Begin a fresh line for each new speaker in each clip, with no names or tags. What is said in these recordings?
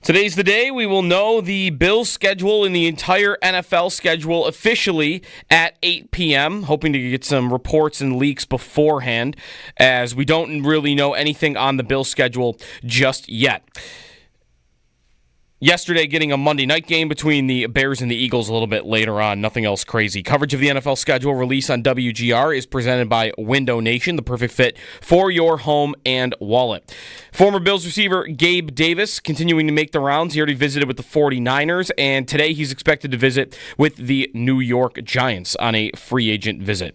Today's the day we will know the Bills' schedule and the entire NFL schedule officially at 8 p.m., hoping to get some reports and leaks beforehand, as we don't really know anything on the Bills' schedule just yet. Yesterday, getting a Monday night game between the Bears and the Eagles a little bit later on. Nothing else crazy. Coverage of the NFL schedule release on WGR is presented by Window Nation, the perfect fit for your home and wallet. Former Bills receiver Gabe Davis continuing to make the rounds. He already visited with the 49ers, and today he's expected to visit with the New York Giants on a free agent visit.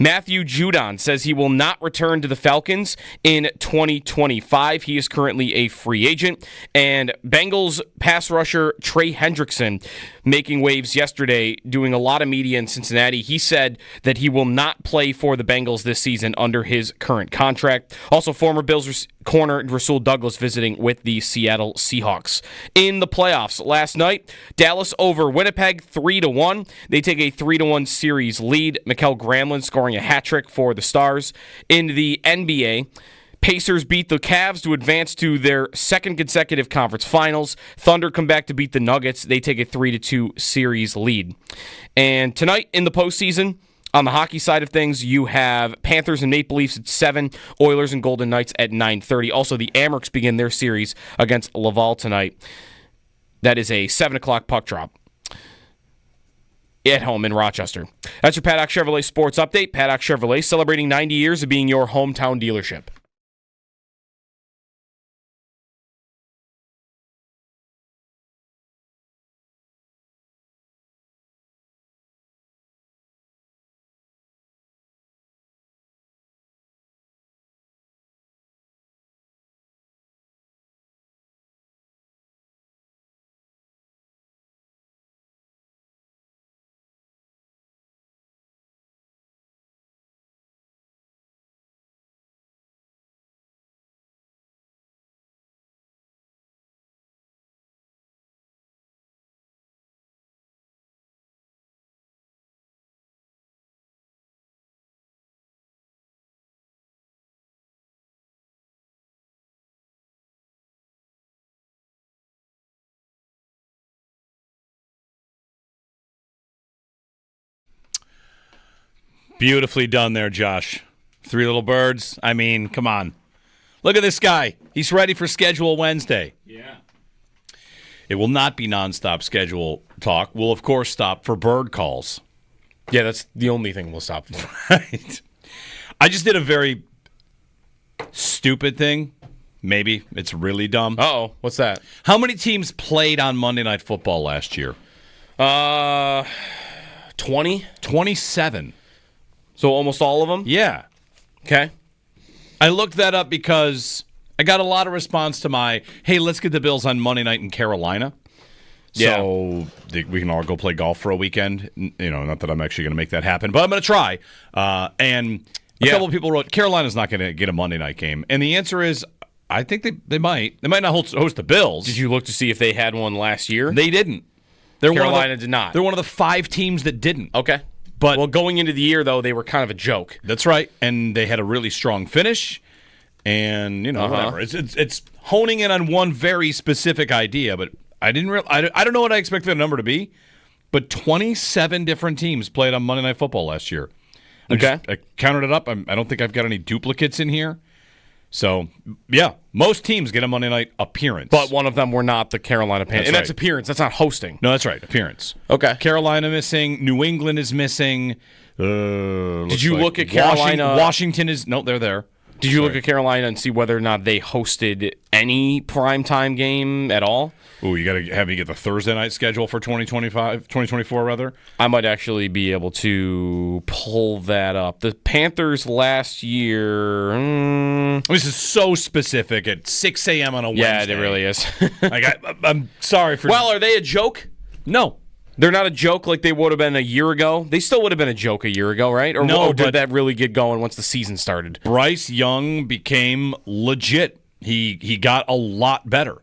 Matthew Judon says he will not return to the Falcons in 2025. He is currently a free agent, and Bengals pass rusher Trey Hendrickson making waves yesterday, doing a lot of media in Cincinnati. He said that he will not play for the Bengals this season under his current contract. Also, former Bills corner Rasul Douglas visiting with the Seattle Seahawks. In the playoffs last night, Dallas over Winnipeg 3-1. They take a 3-1 series lead. Mikael Gramlin scoring a hat trick for the Stars. In the NBA, Pacers beat the Cavs to advance to their second consecutive conference finals. Thunder come back to beat the Nuggets. They take a 3-2 series lead. And tonight in the postseason, on the hockey side of things, you have Panthers and Maple Leafs at 7, Oilers and Golden Knights at 9:30. Also, the Amerks begin their series against Laval tonight. That is a 7 o'clock puck drop at home in Rochester. That's your Paddock Chevrolet Sports Update. Paddock Chevrolet, celebrating 90 years of being your hometown dealership.
Beautifully done there, Josh. 3 little birds. I mean, come on. Look at this guy. He's ready for Schedule Wednesday.
Yeah.
It will not be nonstop schedule talk. We'll, of course, stop for bird calls.
Yeah, that's the only thing we'll stop for.
Right. I just did a very stupid thing. Maybe. It's really dumb.
Uh-oh. What's that?
How many teams played on Monday Night Football last year?
20?
27.
So almost all of them?
Yeah.
Okay.
I looked that up because I got a lot of response to my, hey, let's get the Bills on Monday night in Carolina.
Yeah.
So we can all go play golf for a weekend. Not that I'm actually going to make that happen, but I'm going to try. And a couple of people wrote, Carolina's not going to get a Monday night game. And the answer is, I think they might. They might not host the Bills.
Did you look to see if they had one last year?
They didn't.
Carolina did not.
They're one of the 5 teams that didn't.
Okay.
But
going into the year, though, they were kind of a joke.
That's right. And they had a really strong finish. And, whatever. It's honing in on one very specific idea, but I don't know what I expected the number to be, but 27 different teams played on Monday Night Football last year.
Okay.
I counted it up. I don't think I've got any duplicates in here. So, yeah, most teams get a Monday night appearance.
But one of them were not the Carolina Panthers. And that's appearance. That's not hosting.
No, that's right. Appearance.
Okay.
Carolina missing. New England is missing.
Did you look at Carolina?
Washington is... No, they're there.
Did you look at Carolina and see whether or not they hosted any primetime game at all?
Ooh, you got to have me get the Thursday night schedule for 2024 rather.
I might actually be able to pull that up. The Panthers last year.
This is so specific at 6 a.m. on a Wednesday.
Yeah, it really is.
I'm sorry for.
Well, are they a joke?
No.
They're not a joke like they would have been a year ago. They still would have been a joke a year ago, right? Or did that really get going once the season started?
Bryce Young became legit. He got a lot better,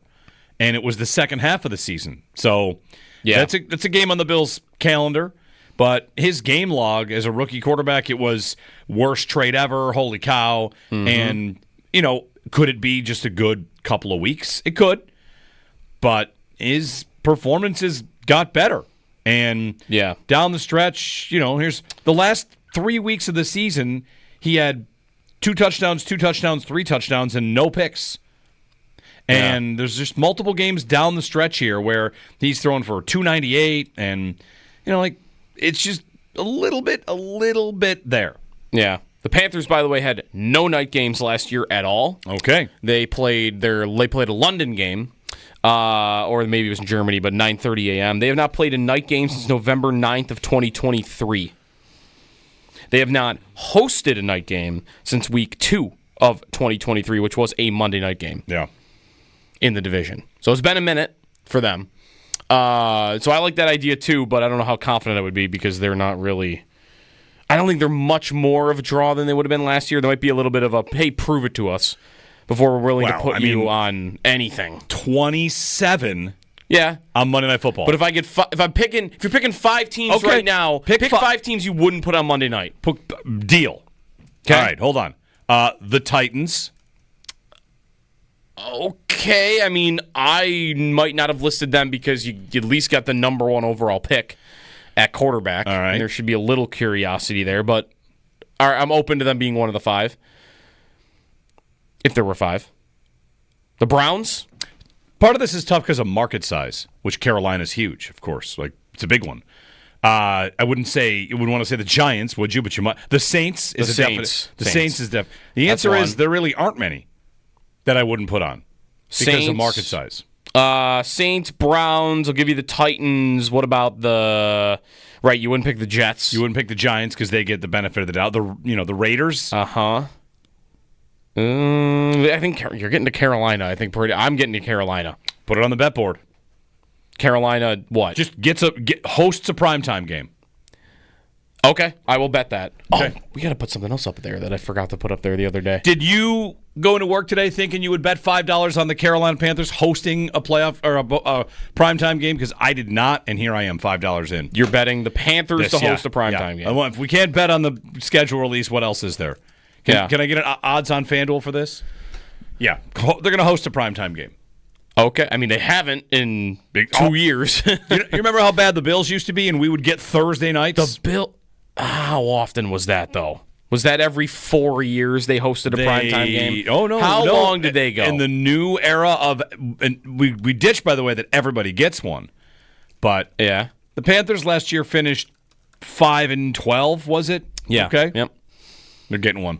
and it was the second half of the season. So yeah, that's a game on the Bills' calendar. But his game log as a rookie quarterback, it was worst trade ever. Holy cow! Mm-hmm. And could it be just a good couple of weeks? It could. but his performances got better. And down the stretch, here's the last 3 weeks of the season, he had 2 touchdowns, 3 touchdowns, and no picks. And there's just multiple games down the stretch here where he's throwing for 298, and it's just a little bit there.
Yeah. The Panthers, by the way, had no night games last year at all.
Okay.
They played a London game, or maybe it was in Germany, but 9:30 a.m. They have not played a night game since November 9th of 2023. They have not hosted a night game since week 2 of 2023, which was a Monday night game.
Yeah.
In the division. So it's been a minute for them. So I like that idea too, but I don't know how confident I would be because they're not really... I don't think they're much more of a draw than they would have been last year. There might be a little bit of a, hey, prove it to us before we're willing to put you on anything.
27
Yeah.
on Monday Night Football.
But if you're picking 5 teams right now, pick 5 teams you wouldn't put on Monday night.
Deal.
Okay.
All right, hold on. The Titans.
Okay, I mean, I might not have listed them because you at least got the number 1 overall pick at quarterback.
All right.
And there should be a little curiosity there, but I'm open to them being one of the 5. If there were 5. The Browns?
Part of this is tough because of market size, which Carolina's huge, of course. Like, it's a big one. I wouldn't want to say the Giants, would you? But you might. The Saints is
the
a
Saints.
definite. The Saints is definite. The answer is there really aren't many that I wouldn't put on because of market size.
Saints, Browns, I'll give you the Titans. What about right, you wouldn't pick the Jets.
You wouldn't pick the Giants because they get the benefit of the doubt. The Raiders.
Uh-huh. I think you're getting to Carolina. I'm getting to Carolina.
Put it on the bet board.
Carolina, what?
Just hosts a primetime game.
Okay, I will bet that.
Okay.
Oh, we got to put something else up there that I forgot to put up there the other day.
Did you go into work today thinking you would bet $5 on the Carolina Panthers hosting a playoff or a primetime game? Because I did not, and here I am, $5 in.
You're betting the Panthers to host a primetime game.
If we can't bet on the schedule release, what else is there? Can I get an odds on FanDuel for this? Yeah, they're going to host a primetime game.
Okay, I mean, they haven't in 2 years.
you remember how bad the Bills used to be, and we would get Thursday nights?
How often was that, though? Was that every 4 years they hosted a primetime game?
Oh, no.
How long did they go?
In the new era of... And we ditched, by the way, that everybody gets one. But
yeah,
the Panthers last year finished 5-12, was it?
Yeah.
Okay.
Yep.
They're getting one.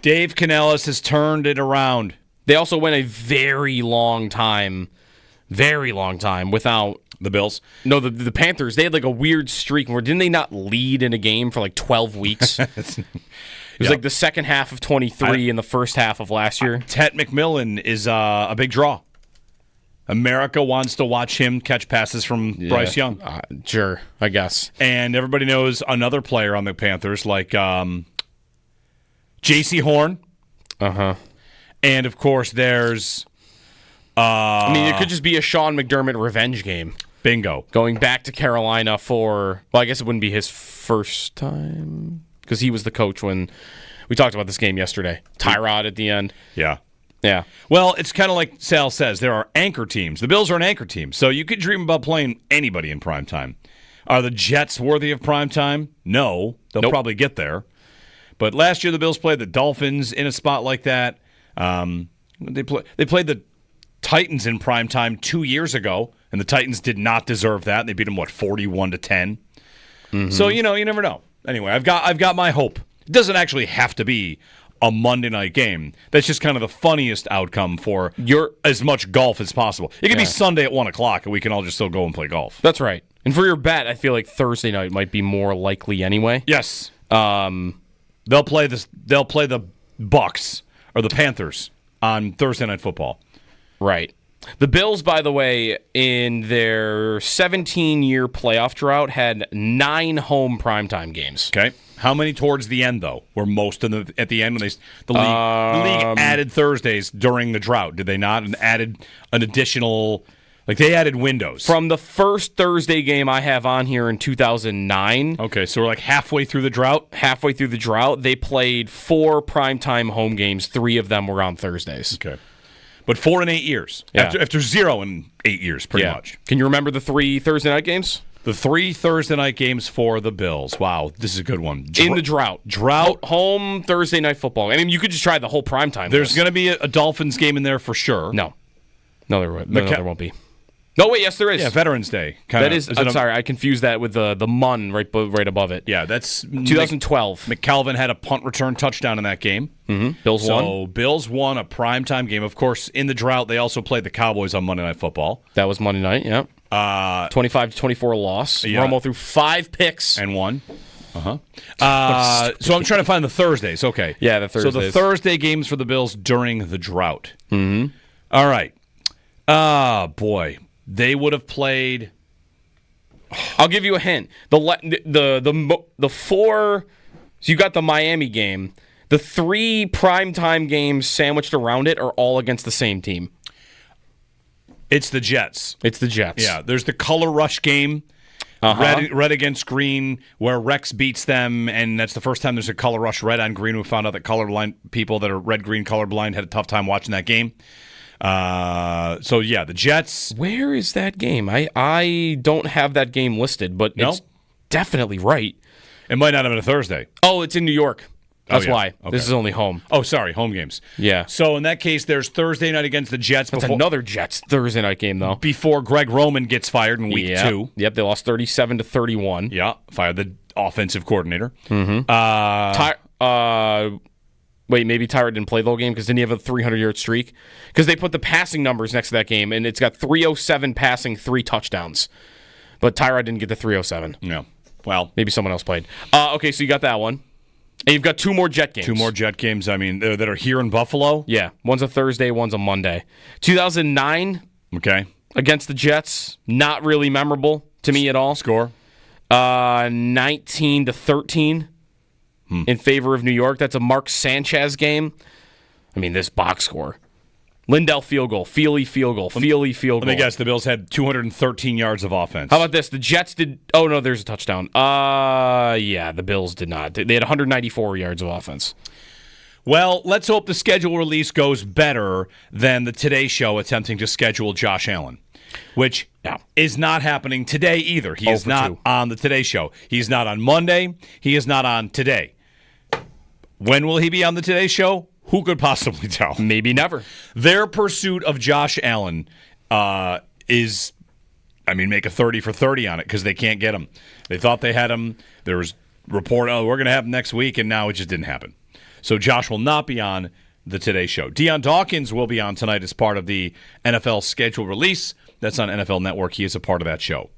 Dave Canellis has turned it around.
They also went a very long time without...
The Bills?
No, the Panthers, they had like a weird streak where didn't they not lead in a game for like 12 weeks? It was like the second half of 23 and the first half of last year.
Tet McMillan is a big draw. America wants to watch him catch passes from Bryce Young.
Sure, I guess.
And everybody knows another player on the Panthers like J.C. Horn.
Uh-huh.
And, of course, there's...
I mean, it could just be a Sean McDermott revenge game.
Bingo.
Going back to Carolina for... Well, I guess it wouldn't be his first time because he was the coach when we talked about this game yesterday. Tyrod at the end.
Yeah.
Yeah.
Well, it's kind of like Sal says. There are anchor teams. The Bills are an anchor team, so you could dream about playing anybody in primetime. Are the Jets worthy of primetime? No. They'll probably get there. But last year the Bills played the Dolphins in a spot like that. They played the Titans in primetime 2 years ago, and the Titans did not deserve that. They beat them, 41-10? Mm-hmm. So, you never know. Anyway, I've got my hope. It doesn't actually have to be a Monday night game. That's just kind of the funniest outcome for as much golf as possible. It could be Sunday at 1 o'clock, and we can all just still go and play golf.
That's right. And for your bet, I feel like Thursday night might be more likely anyway.
Yes. They'll play the Bucks or the Panthers on Thursday Night Football.
Right. The Bills, by the way, in their 17-year playoff drought, had 9 home primetime games.
Okay. How many towards the end, though? Were most at the end when the league added Thursdays during the drought? Did they not? And added an additional... they added windows.
From the first Thursday game I have on here in 2009.
Okay, so we're halfway through the drought?
Halfway through the drought. They played 4 primetime home games. 3 of them were on Thursdays.
Okay. But 4 in 8 years.
Yeah.
After 0 in 8 years, pretty much.
Can you remember the 3 Thursday night games?
The 3 Thursday night games for the Bills. Wow, this is a good one.
In the drought.
Drought.
Home Thursday night football. I mean, you could just try the whole primetime.
There's going to be a Dolphins game in there for sure.
No, there won't be. No, wait, yes, there is.
Yeah, Veterans Day.
I'm sorry, I confused that with the MUN right above it.
Yeah, that's
2012.
McCalvin had a punt return touchdown in that game.
Mm-hmm. Bills won.
So Bills won a primetime game. Of course, in the drought, they also played the Cowboys on Monday Night Football.
That was Monday night, yeah. 25-24 loss.
Yeah.
Romo threw 5 picks.
And won. So I'm trying to find the Thursdays. Okay.
Yeah, the Thursdays.
So the Thursday games for the Bills during the drought.
Mm-hmm.
All right. Boy. They would have played.
I'll give you a hint. The 4. So you got the Miami game. The 3 primetime games sandwiched around it are all against the same team.
It's the Jets. Yeah. There's the Color Rush game. Red against green, where Rex beats them, and that's the first time there's a Color Rush red on green. We found out that colorblind people that are red-green colorblind had a tough time watching that game. The Jets.
Where is that game? I don't have that game listed, but it's definitely right.
It might not have been a Thursday.
Oh, it's in New York. That's why.
Okay.
This is only home.
Oh, sorry, home games.
Yeah.
So in that case, there's Thursday night against the Jets.
That's another Jets Thursday night game, though.
Before Greg Roman gets fired in week 2.
Yep, they lost 37-31.
Yeah, fired the offensive coordinator.
Mm-hmm. Wait, maybe Tyrod didn't play the whole game because didn't he have a 300-yard streak? Because they put the passing numbers next to that game, and it's got 307 passing, 3 touchdowns. But Tyrod didn't get the 307.
No. Well,
maybe someone else played. Okay, so you got that one. And you've got 2 more Jet games.
2 more Jet games, I mean, that are here in Buffalo?
Yeah. One's a Thursday, one's a Monday. 2009 against the Jets, not really memorable to me at all.
Score?
19-13 in favor of New York. That's a Mark Sanchez game. I mean, this box score. Lindell field goal, Feely field goal, Feely field goal.
Let me guess, the Bills had 213 yards of offense.
How about this? The Jets did... Oh, no, there's a touchdown. Yeah, the Bills did not. They had 194 yards of offense.
Well, let's hope the schedule release goes better than the Today Show attempting to schedule Josh Allen, which is not happening today either. He is not on the Today Show. He's not on Monday. He is not on today. When will he be on the Today Show? Who could possibly tell?
Maybe never.
Their pursuit of Josh Allen is, make a 30 for 30 on it because they can't get him. They thought they had him. There was report, we're going to have him next week, and now it just didn't happen. So Josh will not be on the Today Show. Deion Dawkins will be on tonight as part of the NFL schedule release. That's on NFL Network. He is a part of that show.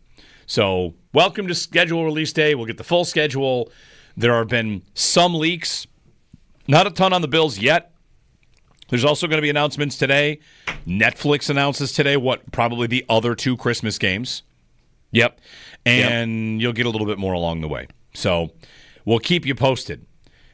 So welcome to schedule release day. We'll get the full schedule. There have been some leaks. Not a ton on the Bills yet. There's also going to be announcements today. Netflix announces today what probably the other 2 Christmas games.
Yep.
And you'll get a little bit more along the way. So we'll keep you posted.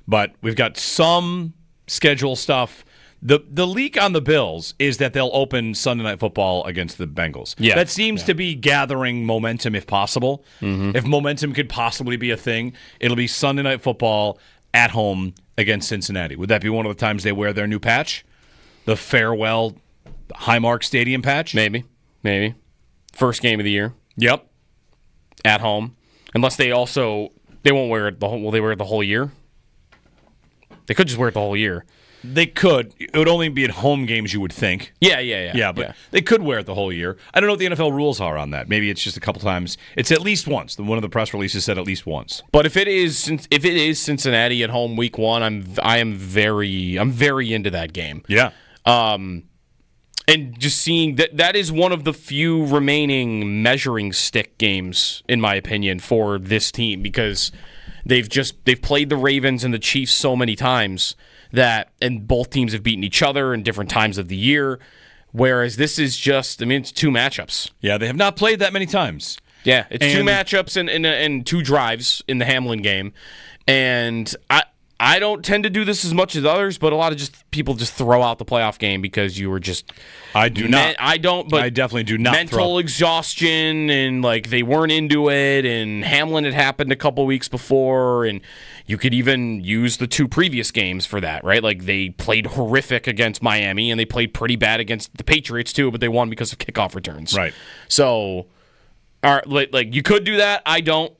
But we've got some schedule stuff. The leak on the Bills is that they'll open Sunday Night Football against the Bengals.
Yeah.
That seems to be gathering momentum if possible. Mm-hmm. If momentum could possibly be a thing, it'll be Sunday Night Football at home against Cincinnati. Would that be one of the times they wear their new patch? The farewell Highmark Stadium patch?
Maybe. First game of the year.
Yep.
At home. Unless they won't wear it will they wear it the whole year? They could just wear it the whole year.
They could. It would only be at home games, you would think.
Yeah,
but they could wear it the whole year. I don't know what the NFL rules are on that. Maybe it's just a couple times. It's at least once. One of the press releases said at least once.
But if it is Cincinnati at home week 1, I'm very into that game.
Yeah.
And just seeing that is one of the few remaining measuring stick games, in my opinion, for this team because they've played the Ravens and the Chiefs so many times and both teams have beaten each other in different times of the year, whereas this is just, it's 2 matchups.
Yeah, they have not played that many times.
Yeah, it's 2 matchups and 2 drives in the Hamlin game, and I don't tend to do this as much as others, but a lot of people just throw out the playoff game because you were just.
I do not.
I don't. But
I definitely do not.
Mental exhaustion and they weren't into it, and Hamlin had happened a couple weeks before, and you could even use the 2 previous games for that, right? Like they played horrific against Miami, and they played pretty bad against the Patriots too, but they won because of kickoff returns.
Right.
So, you could do that. I don't,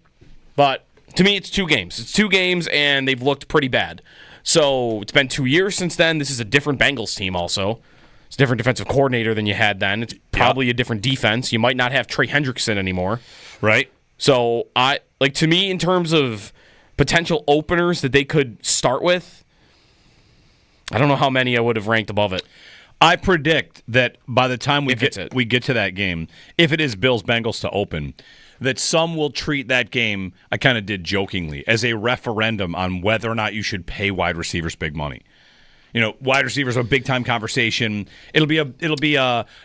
but. To me, it's 2 games. It's 2 games, and they've looked pretty bad. So it's been 2 years since then. This is a different Bengals team also. It's a different defensive coordinator than you had then. It's probably a different defense. You might not have Trey Hendrickson anymore.
Right.
So, to me, in terms of potential openers that they could start with, I don't know how many I would have ranked above it.
I predict that by the time we get to that game, if it is Bills-Bengals to open, that some will treat that game, I kind of did jokingly, as a referendum on whether or not you should pay wide receivers big money. Wide receivers are a big-time conversation. It'll be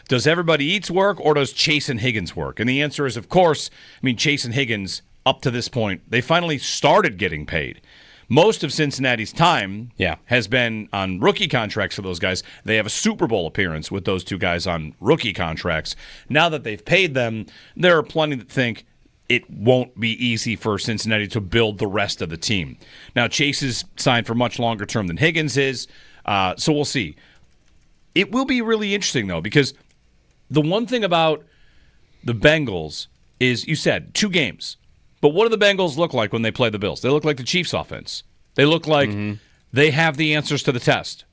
does everybody eats work or does Chase and Higgins work? And the answer is, of course, Chase and Higgins, up to this point, they finally started getting paid. Most of Cincinnati's time has been on rookie contracts for those guys. They have a Super Bowl appearance with those 2 guys on rookie contracts. Now that they've paid them, there are plenty that think it won't be easy for Cincinnati to build the rest of the team. Now, Chase is signed for much longer term than Higgins is, so we'll see. It will be really interesting, though, because the one thing about the Bengals is, you said, 2 games. But what do the Bengals look like when they play the Bills? They look like the Chiefs' offense. They look like they have the answers to the test.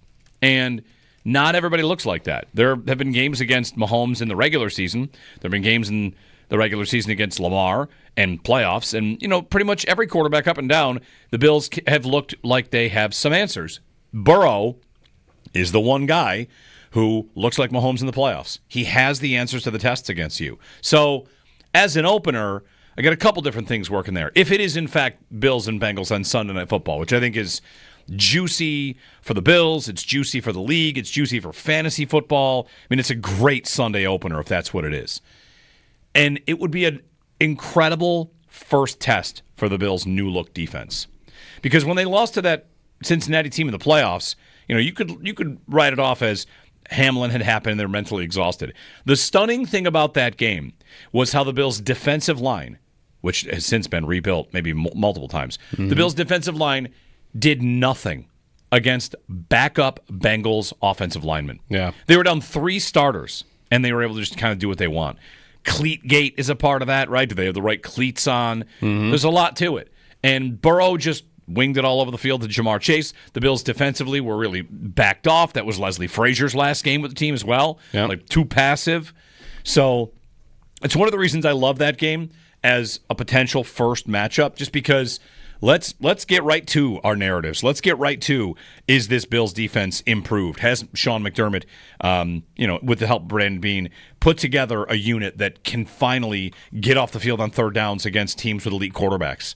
And not everybody looks like that. There have been games against Mahomes in the regular season. There have been games in the regular season against Lamar and playoffs. And, pretty much every quarterback up and down, the Bills have looked like they have some answers. Burrow is the one guy who looks like Mahomes in the playoffs. He has the answers to the tests against you. So, as an opener, I got a couple different things working there. If it is, in fact, Bills and Bengals on Sunday Night Football, which I think is juicy for the Bills, it's juicy for the league, it's juicy for fantasy football. It's a great Sunday opener if that's what it is. And it would be an incredible first test for the Bills' new-look defense. Because when they lost to that Cincinnati team in the playoffs, you could write it off as Hamlin had happened and they're mentally exhausted. The stunning thing about that game was how the Bills' defensive line, which has since been rebuilt maybe multiple times, the Bills' defensive line did nothing against backup Bengals offensive linemen. Yeah.
They were down 3 starters, and they were able to just kind of do what they want. Cleat gate is a part of that, right? Do they have the right cleats on? There's a lot to it. And Burrow just winged it all over the field to Jamar Chase. The Bills defensively were really backed off. That was Leslie Frazier's last game with the team as well.
Yep.
Too passive. So it's one of the reasons I love that game as a potential first matchup, just because let's get right to our narratives. Let's get right to, is this Bills defense improved? Has Sean McDermott, with the help of Brandon Beane, put together a unit that can finally get off the field on 3rd downs against teams with elite quarterbacks?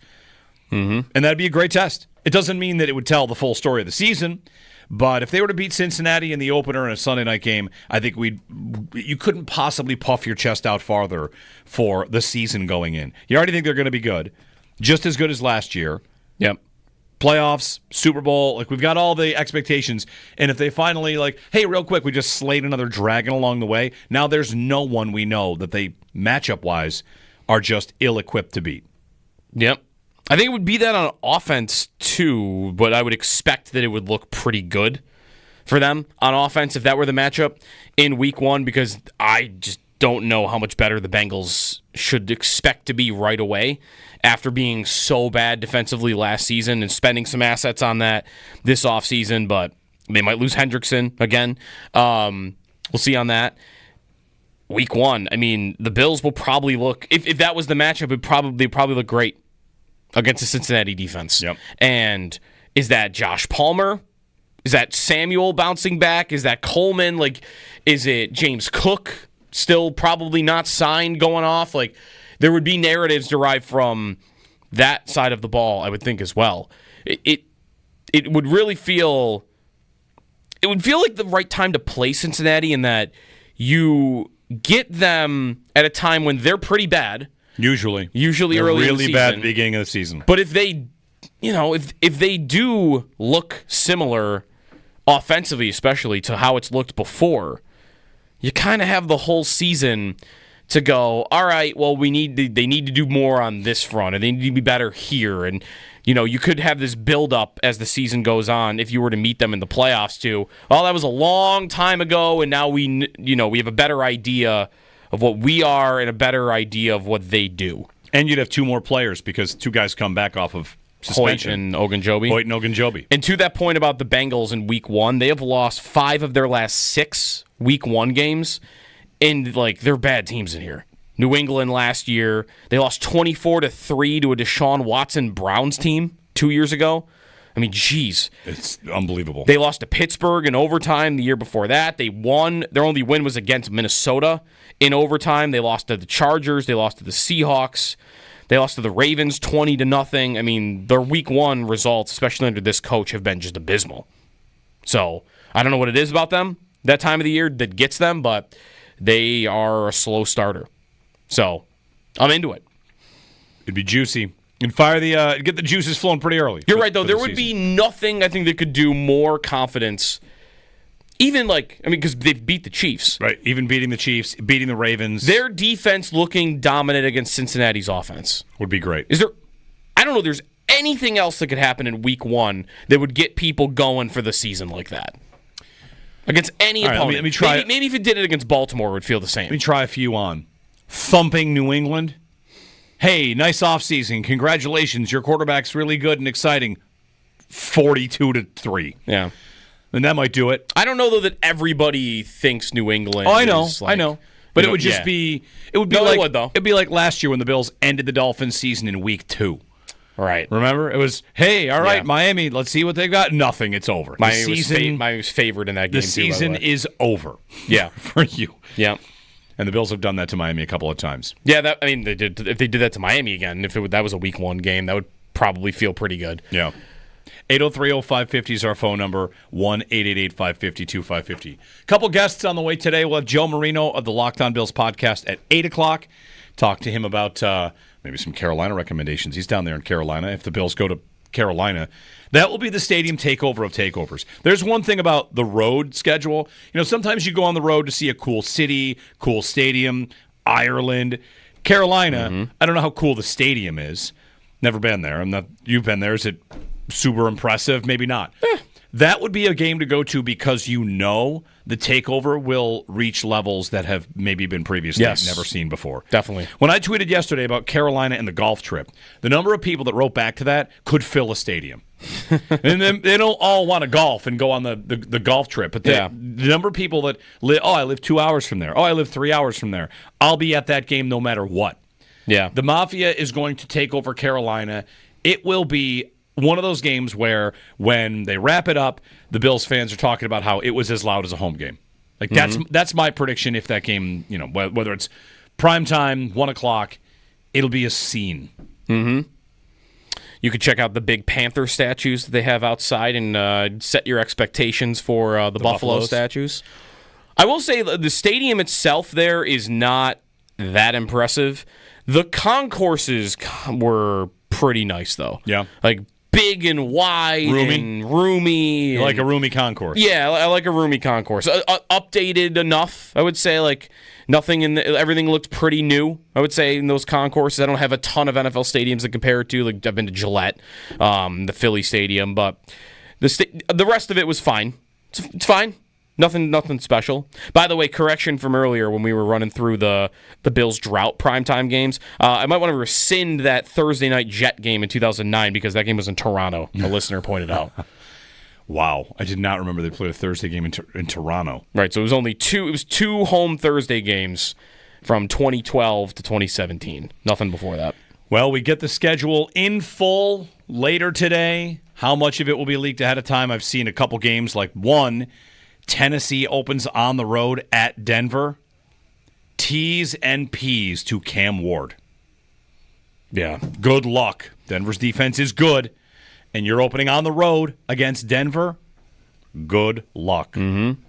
And that'd be a great test. It doesn't mean that it would tell the full story of the season, but if they were to beat Cincinnati in the opener in a Sunday night game, I think you couldn't possibly puff your chest out farther for the season going in. You already think they're going to be good, just as good as last year.
Yep.
Playoffs, Super Bowl, we've got all the expectations. And if they finally, hey, real quick, we just slayed another dragon along the way, now there's no one we know that they, matchup-wise, are just ill-equipped to beat.
Yep. I think it would be that on offense, too, but I would expect that it would look pretty good for them on offense if that were the matchup in Week 1, because I just don't know how much better the Bengals should expect to be right away after being so bad defensively last season and spending some assets on that this offseason, but they might lose Hendrickson again. We'll see on that. Week 1, the Bills will probably look, if that was the matchup, they'd probably look great against the Cincinnati defense.
Yep.
And is that Josh Palmer? Is that Samuel bouncing back? Is that Coleman? Is it James Cook still probably not signed going off? There would be narratives derived from that side of the ball, I would think, as well. It would really feel like the right time to play Cincinnati, in that you get them at a time when they're pretty bad.
Usually
They're
early
really
in the season.
bad at the beginning of the season.
But if they if they do look similar offensively, especially to how it's looked before, you kind of have the whole season to go, all right, well, they need to do more on this front, and they need to be better here. And, you could have this build-up as the season goes on if you were to meet them in the playoffs too. Oh, that was a long time ago, and now we have a better idea of what we are and a better idea of what they do.
And you'd have two more players because two guys come back off of suspension.
Hoyt and Ogunjobi. And to that point about the Bengals in Week 1, they have lost 5 of their last 6 Week 1 games. And, they're bad teams in here. New England last year, they lost 24-3 to a Deshaun Watson Browns team 2 years ago. I mean, geez.
It's unbelievable.
They lost to Pittsburgh in overtime the year before that. They won. Their only win was against Minnesota in overtime. They lost to the Chargers. They lost to the Seahawks. They lost to the Ravens 20-0. I mean, their Week 1 results, especially under this coach, have been just abysmal. So, I don't know what it is about them that time of the year that gets them, but they are a slow starter. So, I'm into it.
It'd be juicy. And get the juices flowing pretty early.
You're right, though. There would be nothing I think that could do more confidence. Even because they've beat the Chiefs.
Right, even beating the Chiefs, beating the Ravens.
Their defense looking dominant against Cincinnati's offense.
Would be great.
I don't know, there's anything else that could happen in Week 1 that would get people going for the season like that. Against any opponent.
Let me try.
Maybe if it did it against Baltimore, it would feel the same.
Let me try a few on. Thumping New England. Hey, nice offseason. Congratulations. Your quarterback's really good and exciting. 42-3.
Yeah.
And that might do it.
I don't know, though, that everybody thinks New England
I know. But it would
just
be... It would be it'd be like last year when the Bills ended the Dolphins season in Week 2.
Right.
Remember? It was, hey, all right, Miami, let's see what they've got. Nothing. It's over.
Miami was favored in that game,
the season is over.
Yeah.
For you.
Yeah.
And the Bills have done that to Miami a couple of times.
Yeah, they did. If they did that to Miami again, that was a Week 1 game, that would probably feel pretty good.
Yeah. 803-0550 is our phone number, 1-888-550-2550. Couple guests on the way today. We'll have Joe Marino of the Locked On Bills podcast at 8 o'clock. Talk to him about maybe some Carolina recommendations. He's down there in Carolina. If the Bills go to Carolina, that will be the stadium takeover of takeovers. There's one thing about the road schedule. Sometimes you go on the road to see a cool city, cool stadium, Ireland. Carolina, I don't know how cool the stadium is. Never been there. You've been there. Is it super impressive? Maybe not. That would be a game to go to because the takeover will reach levels that have maybe been previously never seen before.
Definitely.
When I tweeted yesterday about Carolina and the golf trip, the number of people that wrote back to that could fill a stadium. And then they don't all want to golf and go on the golf trip. But the number of people that I live 2 hours from there. Oh, I live 3 hours from there. I'll be at that game no matter what.
Yeah.
The Mafia is going to take over Carolina. It will be one of those games where when they wrap it up, the Bills fans are talking about how it was as loud as a home game. That's my prediction. If that game, whether it's prime time, 1 o'clock, it'll be a scene.
Mm-hmm. You could check out the big Panther statues that they have outside and set your expectations for the Buffalo statues. I will say the stadium itself there is not that impressive. The concourses were pretty nice, though.
Yeah.
Big and wide and roomy.
You like a roomy concourse.
Yeah, I like a roomy concourse. Updated enough, I would say. Everything looked pretty new, I would say, in those concourses. I don't have a ton of NFL stadiums to compare it to. I've been to Gillette, the Philly Stadium, but the rest of it was fine. It's fine. Nothing special. By the way, correction from earlier when we were running through the Bills' drought primetime games. I might want to rescind that Thursday night Jet game in 2009 because that game was in Toronto, a listener pointed out.
Wow. I did not remember they played a Thursday game in Toronto.
Right, so it was only two home Thursday games from 2012 to 2017. Nothing before that.
Well, we get the schedule in full later today. How much of it will be leaked ahead of time? I've seen a couple games, like one, Tennessee opens on the road at Denver. T's and P's to Cam Ward. Yeah, good luck. Denver's defense is good, and you're opening on the road against Denver. Good luck.
Mm-hmm.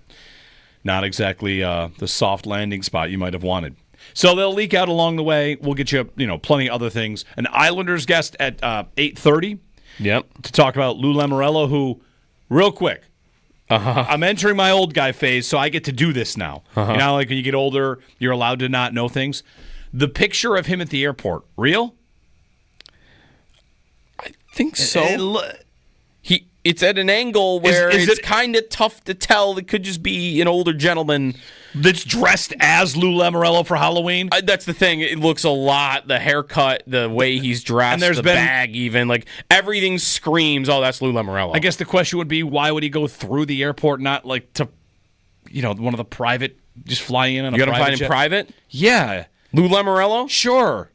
Not exactly the soft landing spot you might have wanted. So they'll leak out along the way. We'll get you, plenty of other things. An Islanders guest at 8:30.
Yep.
To talk about Lou Lamoriello, who, real quick, I'm entering my old guy phase, so I get to do this now. You know, like when you get older, you're allowed to not know things. The picture of him at the airport, real?
I think so. It's at an angle where it's kind of tough to tell. It could just be an older gentleman
that's dressed as Lou Lamoriello for Halloween.
That's the thing. It looks a lot. The haircut, the way he's dressed, and bag, even like everything screams. Oh, that's Lou Lamoriello.
I guess the question would be, why would he go through the airport, not like to, one of the private, just fly in on a private jet? You
got to fly in private?
Yeah,
Lou Lamoriello.
Sure.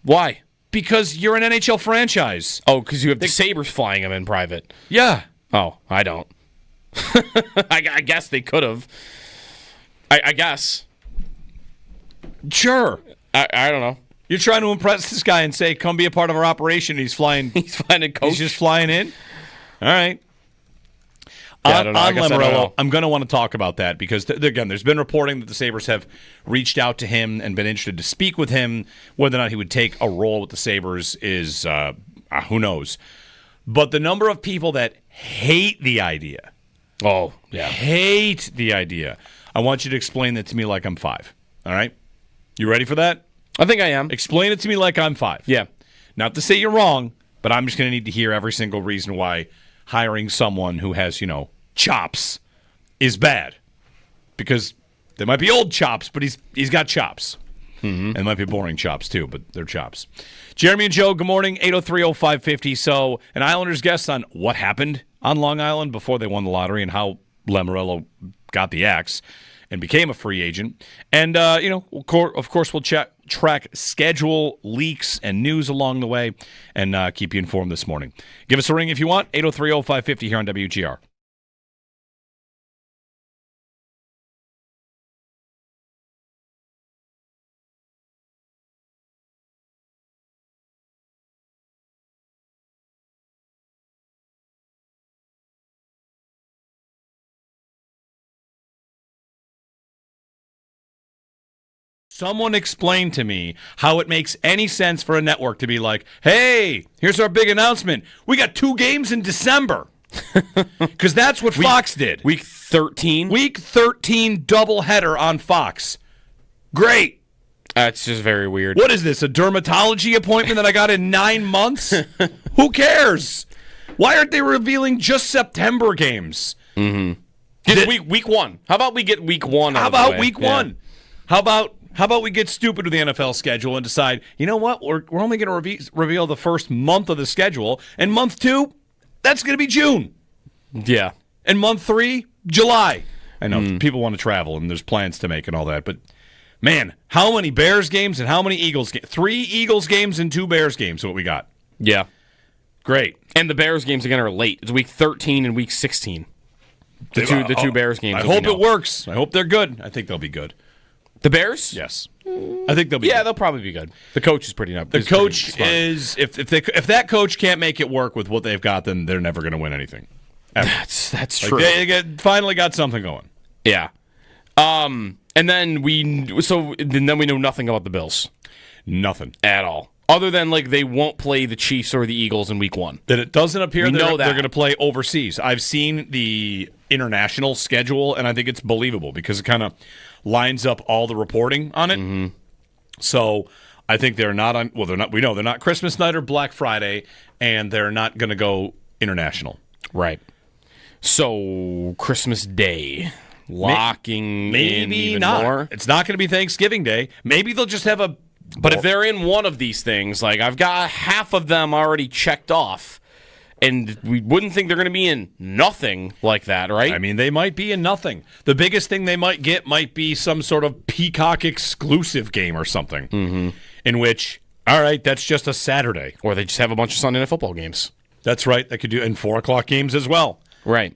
Why?
Because you're an NHL franchise.
Oh, because you have the Sabres flying him in private.
Yeah.
Oh, I don't. I guess they could have. I guess.
Sure.
I don't know.
You're trying to impress this guy and say, come be a part of our operation. He's flying.
He's flying in coach.
He's just flying in? All right.
Yeah,
on Lamoriello, I'm going to want to talk about that because, again, there's been reporting that the Sabres have reached out to him and been interested to speak with him. Whether or not he would take a role with the Sabres is, who knows. But the number of people that hate the idea.
Oh, yeah.
Hate the idea. I want you to explain that to me like I'm 5. All right? You ready for that?
I think I am.
Explain it to me like I'm 5.
Yeah.
Not to say you're wrong, but I'm just going to need to hear every single reason why hiring someone who has, chops is bad. Because they might be old chops, but he's got chops. Mm-hmm. And it might be boring chops too, but they're chops. Jeremy and Joe, good morning, 803-0550. So an Islanders guest on what happened on Long Island before they won the lottery and how Lamoriello got the axe and became a free agent. And, of course, we'll track schedule, leaks, and news along the way and keep you informed this morning. Give us a ring if you want, 803-0550 here on WGR. Someone explain to me how it makes any sense for a network to be like, hey, here's our big announcement. We got 2 games in December. Because that's what Fox did.
Week 13?
Week 13 doubleheader on Fox. Great.
That's just very weird.
What is this, a dermatology appointment that I got in 9 months? Who cares? Why aren't they revealing just September games?
Mm-hmm. Week 1. How about we get week 1
How
out of the
about
way?
week 1? How about we get stupid with the NFL schedule and decide, you know what, we're only going to reveal the first month of the schedule, and month 2, that's going to be June.
Yeah.
And month 3, July. I know people want to travel and there's plans to make and all that, but man, how many Bears games and how many Eagles games? 3 Eagles games and 2 Bears games is what we got.
Yeah.
Great.
And the Bears games again are late. It's week 13 and week 16. The two Bears games.
I hope it works. I hope they're good. I think they'll be good.
The Bears?
Yes. I think they'll be good.
They'll probably be good. The coach is pretty
The coach is if that coach can't make it work with what they've got, then they're never going to win anything. Ever.
That's true.
They finally got something going.
Yeah. And then we know nothing about the Bills.
Nothing
at all. Other than they won't play the Chiefs or the Eagles in week 1.
That it doesn't appear they're going to play overseas. I've seen the international schedule, and I think it's believable because it kind of lines up all the reporting on it. Mm-hmm. So I think they're not on. Well, they're not. We know they're not Christmas night or Black Friday, and they're not going to go international.
Right. So Christmas Day, locking in even more.
It's not going to be Thanksgiving Day. Maybe they'll just have a.
But if they're in one of these things, I've got half of them already checked off, and we wouldn't think they're going to be in nothing like that, right?
I mean, they might be in nothing. The biggest thing they might get might be some sort of Peacock exclusive game or something, in which, all right, that's just a Saturday.
Or they just have a bunch of Sunday Night Football games.
That's right. They could do and 4 o'clock games as well.
Right.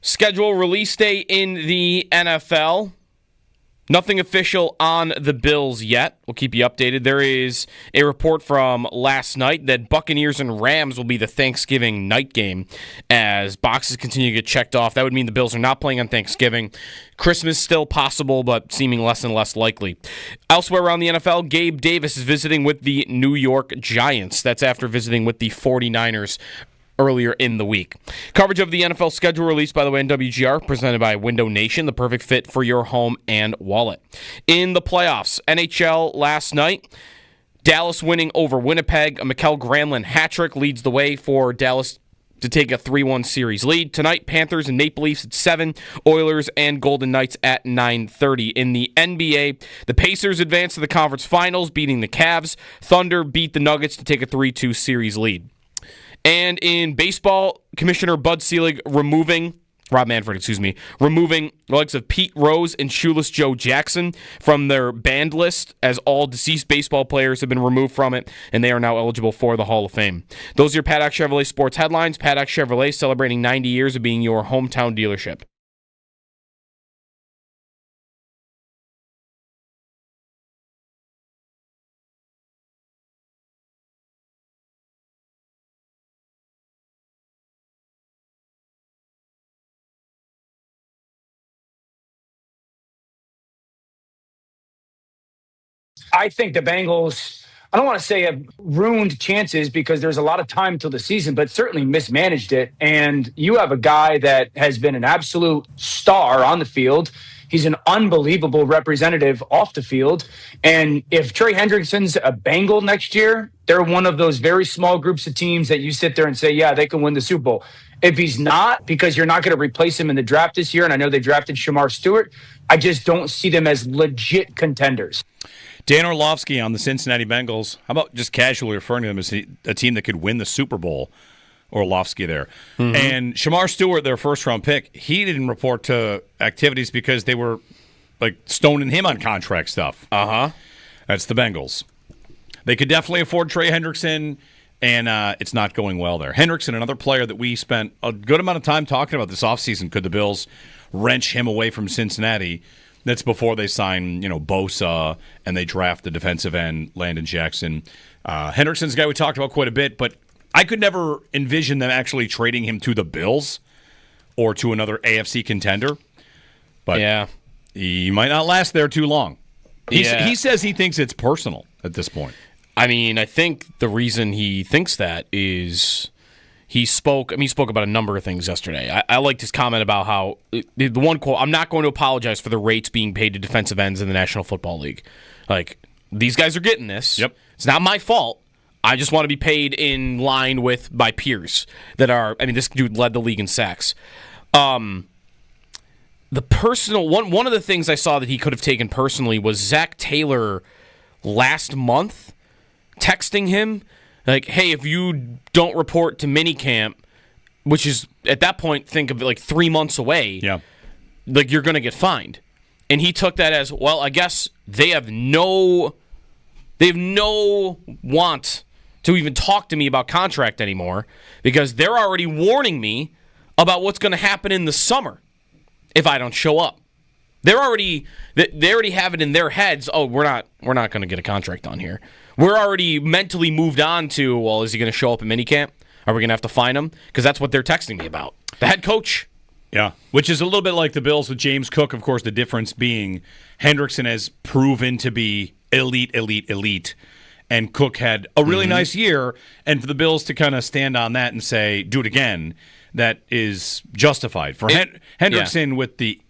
Schedule release day in the NFL. Nothing official on the Bills yet. We'll keep you updated. There is a report from last night that Buccaneers and Rams will be the Thanksgiving night game as boxes continue to get checked off. That would mean the Bills are not playing on Thanksgiving. Christmas still possible, but seeming less and less likely. Elsewhere around the NFL, Gabe Davis is visiting with the New York Giants. That's after visiting with the 49ers earlier in the week. Coverage of the NFL schedule released, by the way, in WGR, presented by Window Nation, the perfect fit for your home and wallet. In the playoffs, NHL last night, Dallas winning over Winnipeg. A Mikael Granlund hat-trick leads the way for Dallas to take a 3-1 series lead. Tonight, Panthers and Maple Leafs at 7, Oilers and Golden Knights at 9:30. In the NBA, the Pacers advance to the conference finals, beating the Cavs. Thunder beat the Nuggets to take a 3-2 series lead. And in baseball, Commissioner Rob Manfred, removing the likes of Pete Rose and Shoeless Joe Jackson from their banned list, as all deceased baseball players have been removed from it, and they are now eligible for the Hall of Fame. Those are your Paddock Chevrolet sports headlines. Paddock Chevrolet celebrating 90 years of being your hometown dealership.
I think the Bengals, I don't want to say have ruined chances because there's a lot of time till the season, but certainly mismanaged it. And you have a guy that has been an absolute star on the field. He's an unbelievable representative off the field. And if Trey Hendrickson's a Bengal next year, they're one of those very small groups of teams that you sit there and say, yeah, they can win the Super Bowl. If he's not, because you're not going to replace him in the draft this year, and I know they drafted Shamar Stewart, I just don't see them as legit contenders.
Dan Orlovsky on the Cincinnati Bengals. How about just casually referring to them as a team that could win the Super Bowl? Orlovsky there. Mm-hmm. And Shamar Stewart, their first-round pick, he didn't report to activities because they were like stoning him on contract stuff.
Uh-huh.
That's the Bengals. They could definitely afford Trey Hendrickson, and it's not going well there. Hendrickson, another player that we spent a good amount of time talking about this offseason. Could the Bills wrench him away from Cincinnati? That's before they sign, Bosa, and they draft the defensive end, Landon Jackson. Hendrickson's a guy we talked about quite a bit, but I could never envision them actually trading him to the Bills or to another AFC contender. But
yeah,
he might not last there too long. He says he thinks it's personal at this point.
I mean, I think the reason he thinks that is he spoke about a number of things yesterday. I liked his comment about how, the one quote, I'm not going to apologize for the rates being paid to defensive ends in the National Football League. Like, these guys are getting this.
Yep.
It's not my fault. I just want to be paid in line with my peers that are, this dude led the league in sacks. The personal, one of the things I saw that he could have taken personally was Zach Taylor last month texting him, like, hey, if you don't report to minicamp, which is, at that point, think of it like 3 months away, like, you're going to get fined. And he took that as, well, I guess they have no want to even talk to me about contract anymore because they're already warning me about what's going to happen in the summer if I don't show up. They already have it in their heads, oh, we're not going to get a contract on here. We're already mentally moved on to, well, is he going to show up at minicamp? Are we going to have to fine him? Because that's what they're texting me about. The head coach.
Yeah, which is a little bit like the Bills with James Cook, of course, the difference being Hendrickson has proven to be elite, and Cook had a really nice year, and for the Bills to kind of stand on that and say, do it again, that is justified. For Hendrickson with the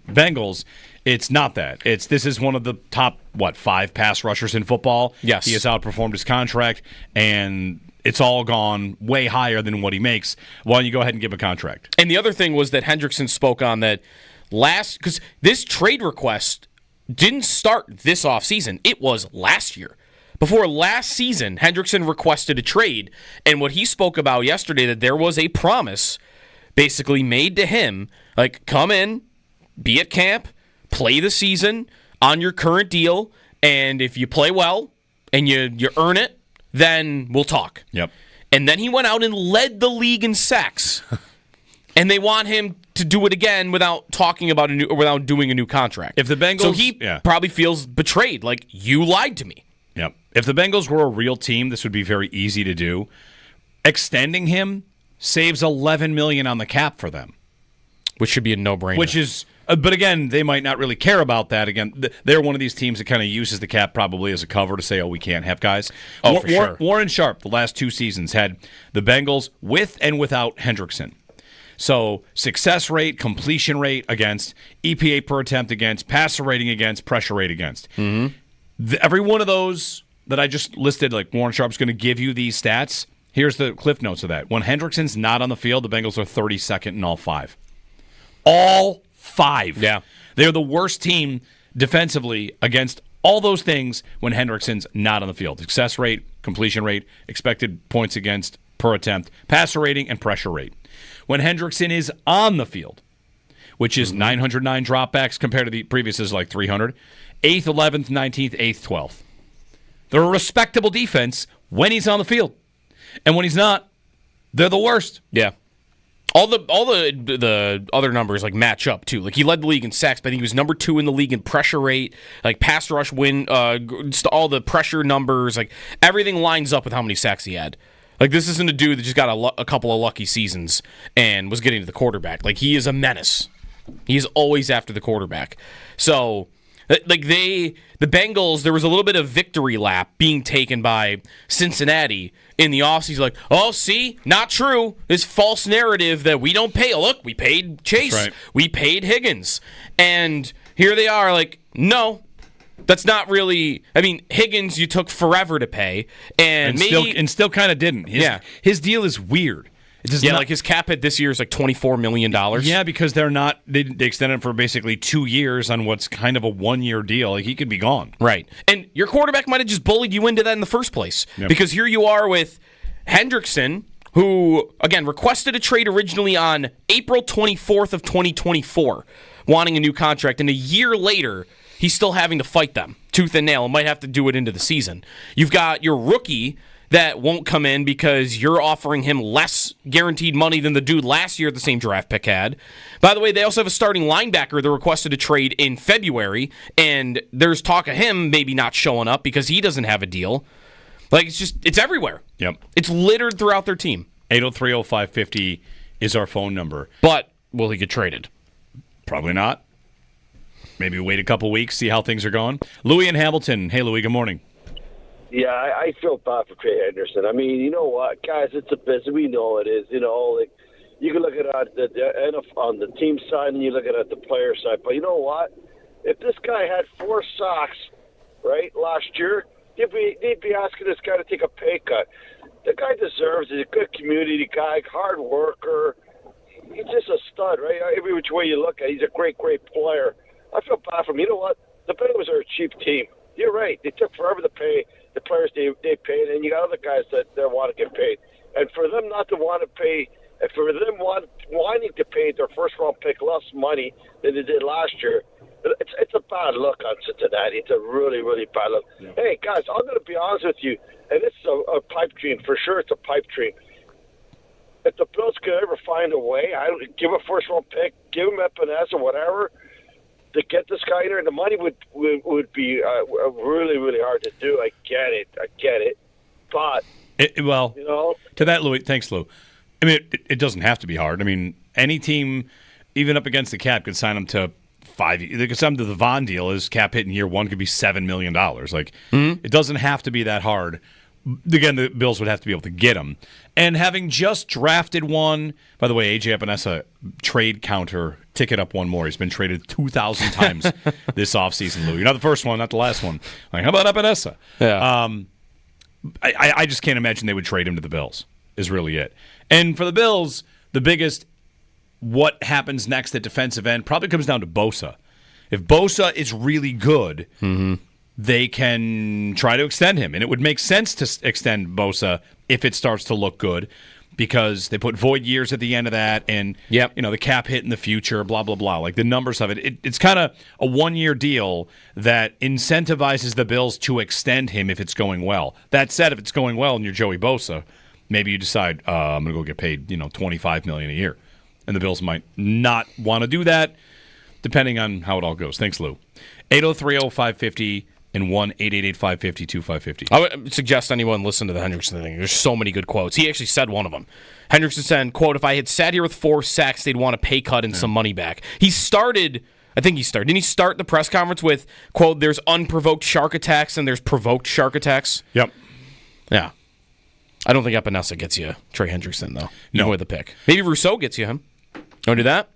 Bengals, it's not that. This is one of the top, 5 pass rushers in football.
Yes.
He has outperformed his contract, and it's all gone way higher than what he makes. Why don't you go ahead and give him a contract?
And the other thing was that Hendrickson spoke on that because this trade request didn't start this offseason. It was last year. Before last season, Hendrickson requested a trade, and what he spoke about yesterday, that there was a promise basically made to him, like, come in, be at camp, play the season on your current deal, and if you play well and you earn it, then we'll talk.
Yep.
And then he went out and led the league in sacks. And they want him to do it again without doing a new contract.
If the Bengals,
so he probably feels betrayed, like you lied to me.
Yep. If the Bengals were a real team, this would be very easy to do. Extending him saves $11 million on the cap for them,
which should be a no-brainer.
Which is, but again, they might not really care about that. Again, they're one of these teams that kind of uses the cap probably as a cover to say, "Oh, we can't have guys."
For sure.
Warren Sharp, the last 2 seasons, had the Bengals with and without Hendrickson. So success rate, completion rate against, EPA per attempt against, passer rating against, pressure rate against.
Mm-hmm.
Every one of those that I just listed, like Warren Sharp's going to give you these stats. Here's the cliff notes of that. When Hendrickson's not on the field, the Bengals are 32nd in all 5. All 5.
Yeah.
They're the worst team defensively against all those things when Hendrickson's not on the field. Success rate, completion rate, expected points against per attempt, passer rating, and pressure rate. When Hendrickson is on the field, which is 909 dropbacks compared to the previous is like 300, 8th, 11th, 19th, 8th, 12th. They're a respectable defense when he's on the field. And when he's not, they're the worst.
Yeah. All the other numbers like match up too. Like he led the league in sacks, but I think he was number 2 in the league in pressure rate, like pass rush win, just all the pressure numbers, like everything lines up with how many sacks he had. Like, this isn't a dude that just got a couple of lucky seasons and was getting to the quarterback. Like, he is a menace. He is always after the quarterback. So, like, the Bengals, there was a little bit of victory lap being taken by Cincinnati in the offseason. Like, oh, see, not true. This false narrative that we don't pay. Look, we paid Chase.
Right.
We paid Higgins. And here they are like, no. That's not really. I mean, Higgins, you took forever to pay, and maybe
still kind of didn't. His deal is weird.
Like his cap hit this year is like $24 million.
Yeah, because they're not. They extended him for basically 2 years on what's kind of a 1-year deal. Like he could be gone.
Right, and your quarterback might have just bullied you into that in the first place. Yep. Because here you are with Hendrickson, who again requested a trade originally on April 24th of 2024, wanting a new contract, and a year later. He's still having to fight them tooth and nail and might have to do it into the season. You've got your rookie that won't come in because you're offering him less guaranteed money than the dude last year at the same draft pick had. By the way, they also have a starting linebacker that requested a trade in February, and there's talk of him maybe not showing up because he doesn't have a deal. Like, it's everywhere.
Yep.
It's littered throughout their team.
803-0550 is our phone number.
But will he get traded?
Probably not. Maybe wait a couple weeks, see how things are going. Louis in Hamilton. Hey, Louis, good morning.
Yeah, I feel bad for Trey Henderson. I mean, you know what, guys, it's a business. We know it is. You know, like you can look at it on the team side and you look at it at the player side. But you know what? If this guy had 4 sacks, right, last year, they'd be asking this guy to take a pay cut. The guy deserves it. He's a good community guy, hard worker. He's just a stud, right? Every which way you look at it, he's a great, great player. I feel bad for him. You know what? The Bengals are a cheap team. You're right. They took forever to pay the players they paid, and you got other guys that want to get paid. And for them not to want to pay, and for them wanting to pay their first-round pick less money than they did last year, it's a bad look on Cincinnati. It's a really, really bad look. Yeah. Hey, guys, I'm going to be honest with you, and it's a pipe dream. For sure, it's a pipe dream. If the Bills could ever find a way, I don't give a first-round pick, give him Epinesa or whatever, to get this guy in there, the money would be really, really hard to do. I get it. But, you know.
To that, Louis, thanks, Lou. I mean, it doesn't have to be hard. I mean, any team, even up against the cap, could sign him to 5 years. They could sign him to the Vaughn deal. His cap hit in year 1 could be $7 million. Like, It doesn't have to be that hard. Again, the Bills would have to be able to get him. And having just drafted one, by the way, AJ Epinesa trade counter ticket up one more. He's been traded 2,000 times this offseason, Lou. You're not the first one, not the last one. Like, how about Epinesa?
Yeah.
I just can't imagine they would trade him to the Bills, is really it. And for the Bills, the biggest what happens next at defensive end probably comes down to Bosa. If Bosa is really good, they can try to extend him. And it would make sense to extend Bosa if it starts to look good because they put void years at the end of that and the cap hit in the future, blah, blah, blah. Like the numbers of it's kind of a 1-year deal that incentivizes the Bills to extend him if it's going well. That said, if it's going well and you're Joey Bosa, maybe you decide, I'm going to go get paid $25 million a year. And the Bills might not want to do that, depending on how it all goes. Thanks, Lou. 803-0550 and 1-888-550-2550.
I would suggest anyone listen to the Hendrickson thing. There's so many good quotes. He actually said one of them. Hendrickson said, quote, if I had sat here with 4 sacks, they'd want a pay cut and some money back. Didn't he start the press conference with, quote, there's unprovoked shark attacks and there's provoked shark attacks?
Yep.
Yeah. I don't think Epinesa gets you Trey Hendrickson, though.
No.
With a pick. Maybe Rousseau gets you him. Want to do that?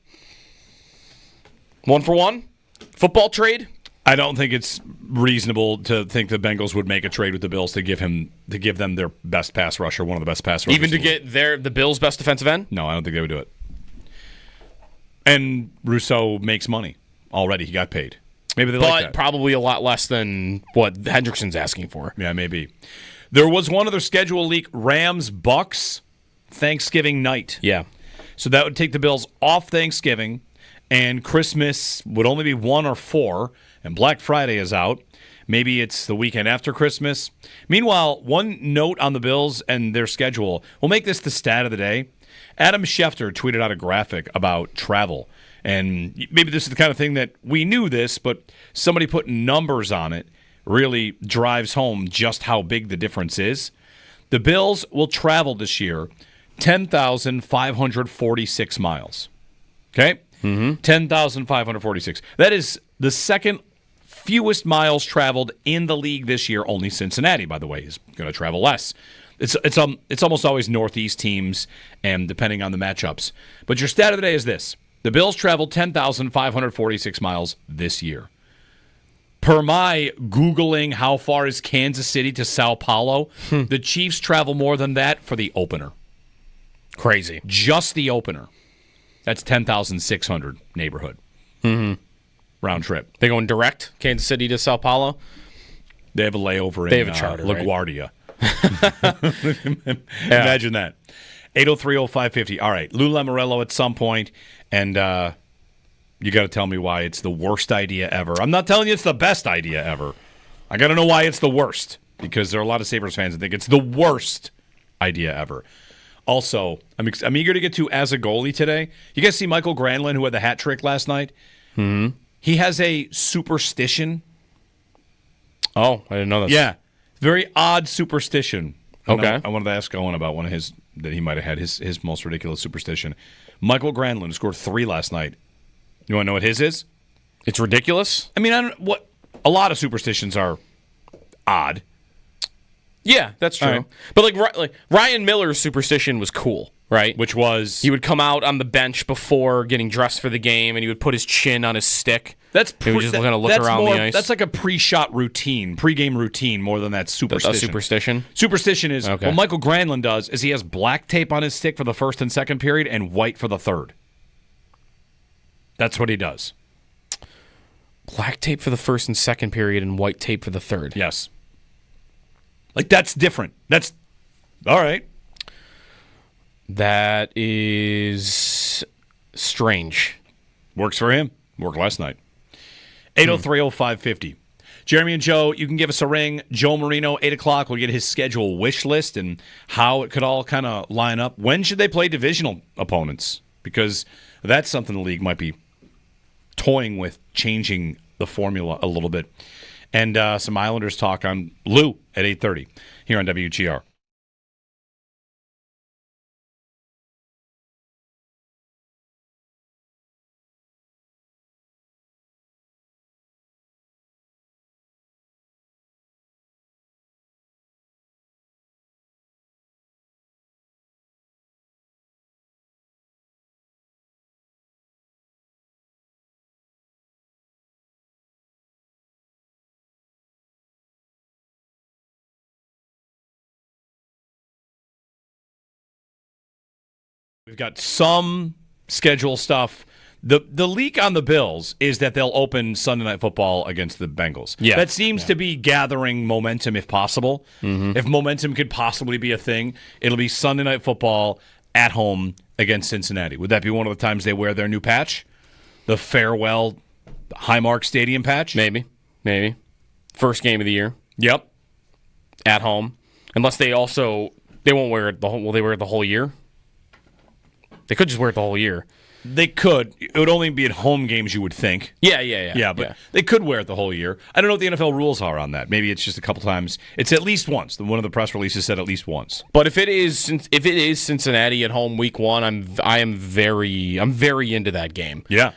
1 for 1? Football trade?
I don't think it's reasonable to think the Bengals would make a trade with the Bills to give them their best pass rusher, one of the best pass rushers.
Even to get the Bills' best defensive end?
No, I don't think they would do it. And Rousseau makes money already. He got paid. Maybe they like that.
But probably a lot less than what Hendrickson's asking for.
Yeah, maybe. There was one other schedule leak, Rams-Bucks, Thanksgiving night.
Yeah.
So that would take the Bills off Thanksgiving, and Christmas would only be 1 or 4, and Black Friday is out. Maybe it's the weekend after Christmas. Meanwhile, one note on the Bills and their schedule. We'll make this the stat of the day. Adam Schefter tweeted out a graphic about travel. And maybe this is the kind of thing that we knew this, but somebody putting numbers on it really drives home just how big the difference is. The Bills will travel this year 10,546 miles. Okay? 10,546. That is the second fewest miles traveled in the league this year. Only Cincinnati, by the way, is going to travel less. It's almost always Northeast teams, and depending on the matchups. But your stat of the day is this. The Bills traveled 10,546 miles this year. Per my Googling how far is Kansas City to Sao Paulo, the Chiefs travel more than that for the opener.
Crazy.
Just the opener. That's 10,600 neighborhood. Round trip.
They going direct, Kansas City to Sao Paulo?
They have a layover
They
in
have a charter,
LaGuardia. Imagine that. 803-0550. All right, Lou Lamoriello at some point, and you got to tell me why it's the worst idea ever. I'm not telling you it's the best idea ever. I got to know why it's the worst, because there are a lot of Sabres fans that think it's the worst idea ever. Also, I'm eager to get to as a goalie today. You guys see Michael Granlund, who had the hat trick last night?
Mm-hmm.
He has a superstition.
Oh, I didn't know that.
Yeah, very odd superstition.
Okay.
I wanted to ask Owen about one of his that he might have had his most ridiculous superstition. Michael Granlund scored 3 last night. You want to know what his is?
It's ridiculous?
I mean, a lot of superstitions are odd.
Yeah, that's true.
Right.
But like Ryan Miller's superstition was cool, right?
Which was
he would come out on the bench before getting dressed for the game, and he would put his chin on his stick. He would just kind of look around the ice.
That's like a pre-shot routine, pre-game routine, more than that superstition.
A superstition?
Superstition is
okay.
What Michael Granlund does is he has black tape on his stick for the first and second period and white for the third. That's what he does.
Black tape for the first and second period and white tape for the third.
Yes. Like, that's different. That's all right.
That is strange.
Works for him. Worked last night. 803-0550. Jeremy and Joe, you can give us a ring. Joe Marino, 8 o'clock. We'll get his schedule wish list and how it could all kind of line up. When should they play divisional opponents? Because that's something the league might be toying with, changing the formula a little bit. And some Islanders talk on Lou at 8:30 here on WGR. We've got some schedule stuff. The leak on the Bills is that they'll open Sunday Night Football against the Bengals.
Yeah.
That seems to be gathering momentum if possible.
Mm-hmm.
If momentum could possibly be a thing, it'll be Sunday Night Football at home against Cincinnati. Would that be one of the times they wear their new patch? The farewell Highmark Stadium patch?
Maybe. First game of the year.
Yep.
At home. Unless they won't wear it the whole, will they wear it the whole year? They could just wear it the whole year.
They could. It would only be at home games, you would think.
Yeah,
but they could wear it the whole year. I don't know what the NFL rules are on that. Maybe it's just a couple times. It's at least once. One of the press releases said at least once.
But if it is Cincinnati at home week 1, I'm very into that game.
Yeah.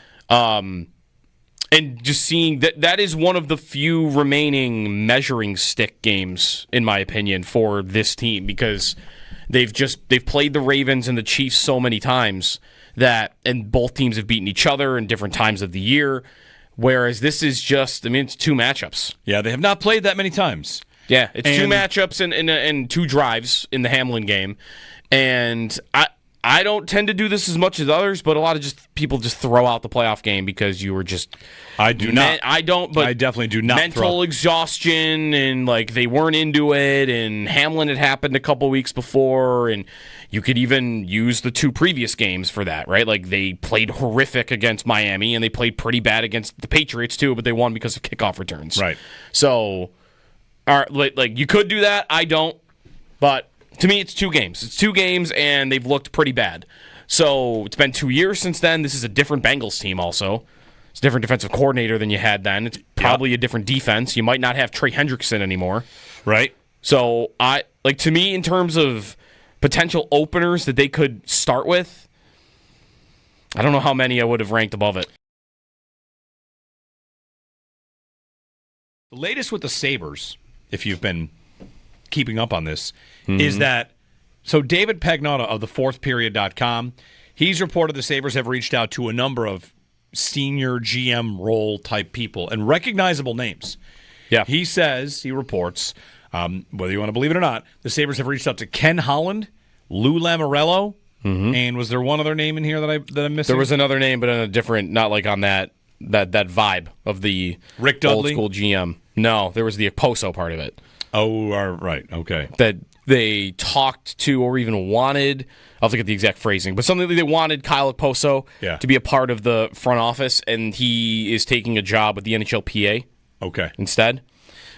And just seeing that is one of the few remaining measuring stick games, in my opinion, for this team, because they've played the Ravens and the Chiefs so many times and both teams have beaten each other in different times of the year, whereas this is just, it's 2 matchups.
Yeah, they have not played that many times.
Yeah, it's 2 matchups and 2 drives in the Hamlin game, and I don't tend to do this as much as others, but a lot of people just throw out the playoff game because you were just.
I do not.
I don't. But
I definitely do not.
Mental exhaustion and they weren't into it, and Hamlin had happened a couple weeks before, and you could even use the 2 previous games for that, right? Like they played horrific against Miami, and they played pretty bad against the Patriots too, but they won because of kickoff returns.
Right.
So, you could do that. I don't, but. To me, it's 2 games. It's 2 games, and they've looked pretty bad. So it's been 2 years since then. This is a different Bengals team also. It's a different defensive coordinator than you had then. It's probably a different defense. You might not have Trey Hendrickson anymore.
Right.
So, to me, in terms of potential openers that they could start with, I don't know how many I would have ranked above it.
The latest with the Sabres, if you've been keeping up on this, is that David Pagnotta of the fourthperiod.com, he's reported the Sabres have reached out to a number of senior GM role type people and recognizable names.
Yeah.
He reports, whether you want to believe it or not, the Sabres have reached out to Ken Holland, Lou Lamoriello, and was there one other name in here that I'm missing?
There was another name, but in a different, not like on that vibe of the
Rick Dudley?
old school GM. No, there was the Oposo part of it.
Oh, right. Okay.
That they talked to or even wanted, I'll forget the exact phrasing, but something that they wanted Kyle Oposo to be a part of the front office, and he is taking a job with the NHLPA instead.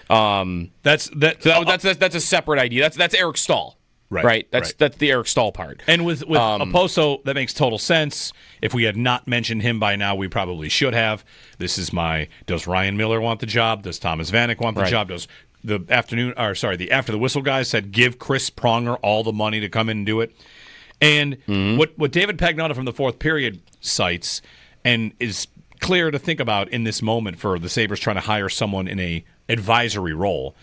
That's
a separate idea. That's Eric Stahl. Right. That's the Eric Stahl part.
And with Oposo, that makes total sense. If we had not mentioned him by now, we probably should have. This is does Ryan Miller want the job? Does Thomas Vanek want the job? Does the after the whistle guys said give Chris Pronger all the money to come in and do it? And what David Pagnotta from the Fourth Period cites and is clear to think about in this moment for the Sabres trying to hire someone in a advisory role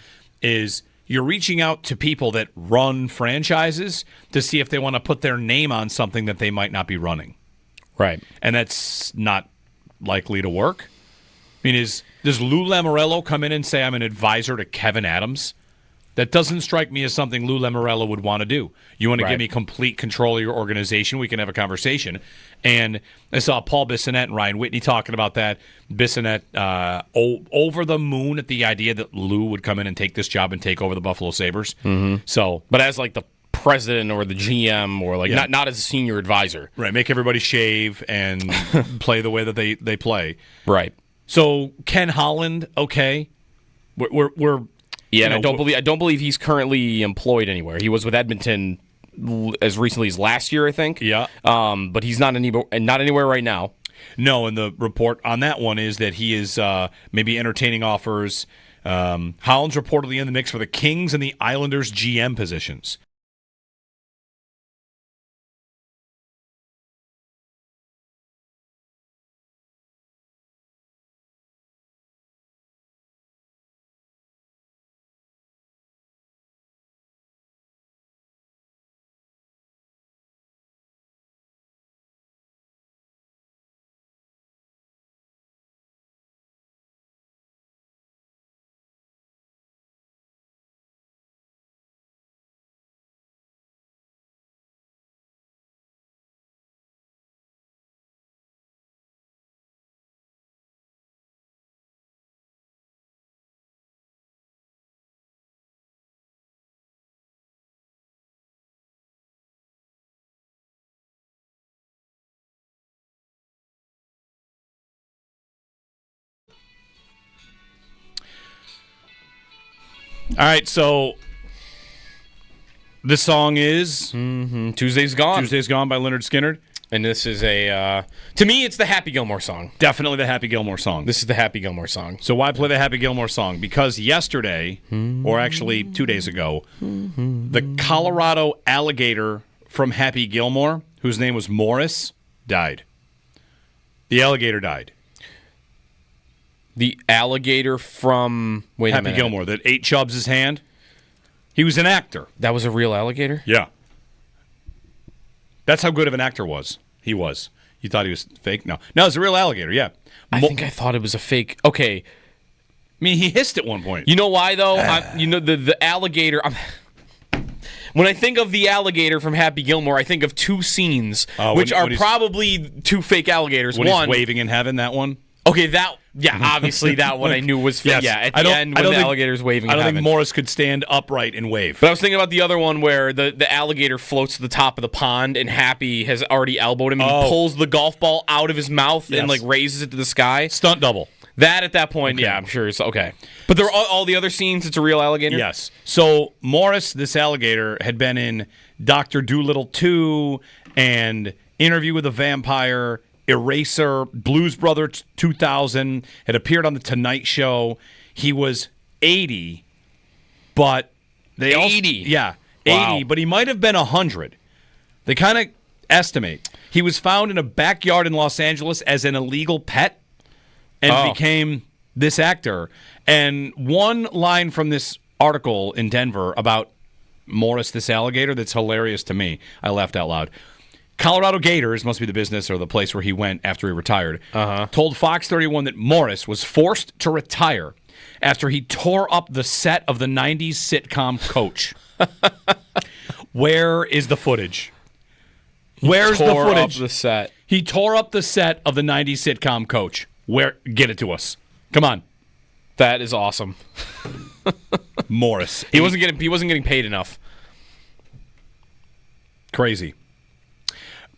is you're reaching out to people that run franchises to see if they want to put their name on something that they might not be running.
Right.
And that's not likely to work. I mean, does Lou Lamoriello come in and say, I'm an advisor to Kevin Adams? That doesn't strike me as something Lou Lamoriello would want to do. You want to give me complete control of your organization, we can have a conversation. And I saw Paul Bissonnette and Ryan Whitney talking about that. Bissonnette over the moon at the idea that Lou would come in and take this job and take over the Buffalo Sabres. So,
but as the president or the GM or not as a senior advisor.
Right, make everybody shave and play the way that they play.
Right.
So Ken Holland, okay. We're
and I don't believe he's currently employed anywhere. He was with Edmonton as recently as last year, I think.
Yeah.
But he's not anywhere right now.
No, and the report on that one is that he is maybe entertaining offers. Holland's reportedly in the mix for the Kings and the Islanders GM positions. All right, so this song is
Tuesday's Gone.
Tuesday's Gone by Leonard Skinner.
And this is to me, it's the Happy Gilmore song.
Definitely the Happy Gilmore song.
This is the Happy Gilmore song.
So why play the Happy Gilmore song? Because yesterday, or actually 2 days ago, the Colorado alligator from Happy Gilmore, whose name was Morris, died. The alligator died.
The alligator from
Happy Gilmore that ate Chubbs' hand. He was an actor.
That was a real alligator?
Yeah. That's how good of an actor he was. You thought he was fake? No, it's a real alligator, yeah.
I think I thought it was a fake. Okay.
I mean, he hissed at one point.
You know why, though? The alligator... When I think of the alligator from Happy Gilmore, I think of two scenes, which are probably two fake alligators.
When he's waving in heaven, that one?
Okay, obviously that one I knew was fake. Yes. Yeah, at the end when the alligator's waving in heaven.
I don't think Morris could stand upright and wave.
But I was thinking about the other one where the alligator floats to the top of the pond and Happy has already elbowed him and he pulls the golf ball out of his mouth and raises it to the sky.
Stunt double.
That at that point, yeah, I'm sure it's okay. But there are all the other scenes, it's a real alligator?
Yes. So Morris, this alligator, had been in Dr. Dolittle 2 and Interview with a Vampire, Eraser, Blues Brothers 2000, had appeared on The Tonight Show. He was 80, but they
80?
Yeah, 80,
wow.
But he might have been 100. They kind of estimate. He was found in a backyard in Los Angeles as an illegal pet and became this actor. And one line from this article in Denver about Morris, this alligator, that's hilarious to me. I laughed out loud. Colorado Gators, must be the business or the place where he went after he retired, told Fox 31 that Morris was forced to retire after he tore up the set of the 90s sitcom Coach. Where is the footage? Where's the footage?
Up the set.
He tore up the set of the 90s sitcom Coach. Get it to us. Come on.
That is awesome.
Morris.
He wasn't getting paid enough.
Crazy.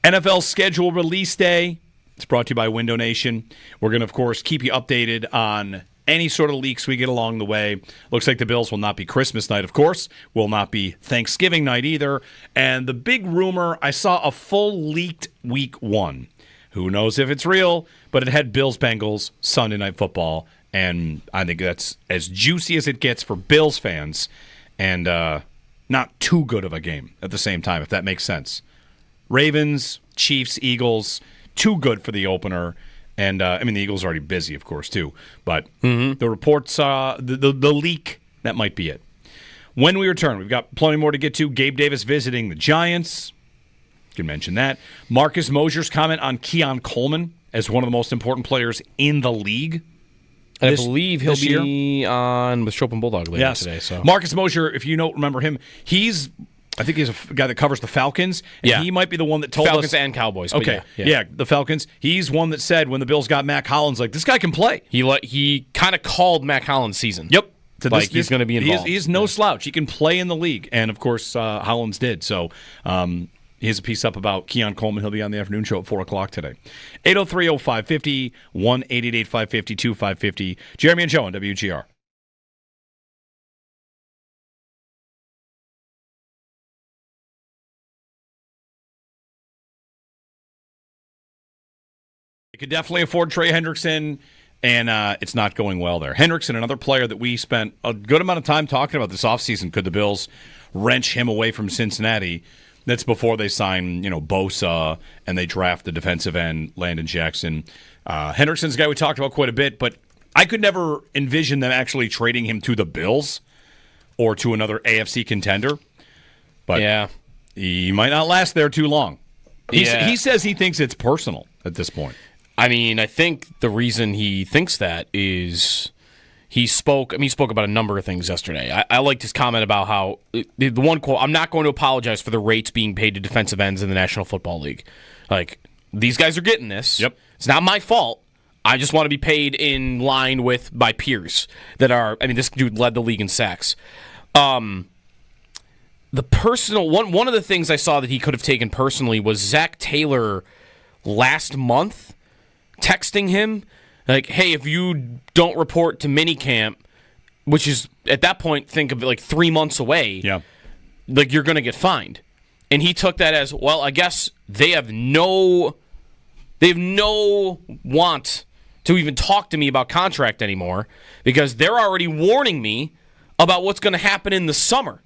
NFL schedule release day. It's brought to you by Window Nation. We're going to, of course, keep you updated on any sort of leaks we get along the way. Looks like the Bills will not be Christmas night, of course. Will not be Thanksgiving night either. And the big rumor, I saw a full leaked week 1. Who knows if it's real, but it had Bills-Bengals Sunday Night Football, and I think that's as juicy as it gets for Bills fans, and not too good of a game at the same time, if that makes sense. Ravens, Chiefs, Eagles, too good for the opener, and the Eagles are already busy, of course, too, but the reports, the leak, that might be it. When we return, we've got plenty more to get to. Gabe Davis visiting the Giants. Can mention that. Marcus Mosier's comment on Keon Coleman as one of the most important players in the league.
And I believe he'll be on with Chopin Bulldog later today. So
Marcus Mosier, if you don't remember him, I think he's a guy that covers the Falcons, and he might be the one that told
Falcons
us.
Falcons and Cowboys.
Okay, yeah, the Falcons. He's one that said when the Bills got Mac Hollins, like, this guy can play.
He kind of called Mac Hollins' season.
Yep.
He's going to be involved.
He's no slouch. He can play in the league, and of course Hollins did. So he has a piece up about Keon Coleman. He'll be on the afternoon show at 4 o'clock today. 803-0550, 1-888-550-2550. Jeremy and Joe on WGR. You could definitely afford Trey Hendrickson, and it's not going well there. Hendrickson, another player that we spent a good amount of time talking about this offseason. Could the Bills wrench him away from Cincinnati? That's before they sign, Bosa, and they draft the defensive end, Landon Jackson. Hendrickson's a guy we talked about quite a bit, but I could never envision them actually trading him to the Bills or to another AFC contender. But he might not last there too long. He says he thinks it's personal at this point.
I think the reason he thinks that is he spoke about a number of things yesterday. I liked his comment about how, the one quote, "I'm not going to apologize for the rates being paid to defensive ends in the National Football League. Like, these guys are getting this.
Yep.
It's not my fault. I just want to be paid in line with my peers that are." This dude led the league in sacks. The personal one of the things I saw that he could have taken personally was Zach Taylor last month texting him like, "Hey, if you don't report to minicamp," which is at that point, think of it like 3 months away,
yeah,
like, you're going to get fined. And he took that as, well, I guess they have no want to even talk to me about contract anymore because they're already warning me about what's going to happen in the summer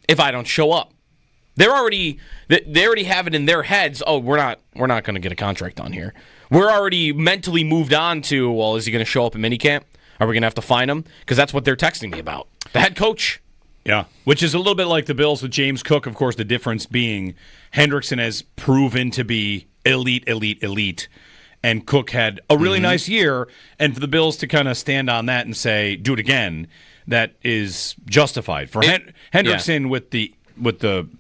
if I don't show up. They already have it in their heads, oh, we're not going to get a contract on here. We're already mentally moved on to, well, is he going to show up at minicamp? Are we going to have to fine him? Because that's what they're texting me about. The head coach.
Yeah, which is a little bit like the Bills with James Cook. Of course, the difference being Hendrickson has proven to be elite, and Cook had a really nice year. And for the Bills to kind of stand on that and say, do it again, that is justified. For Hendrickson with the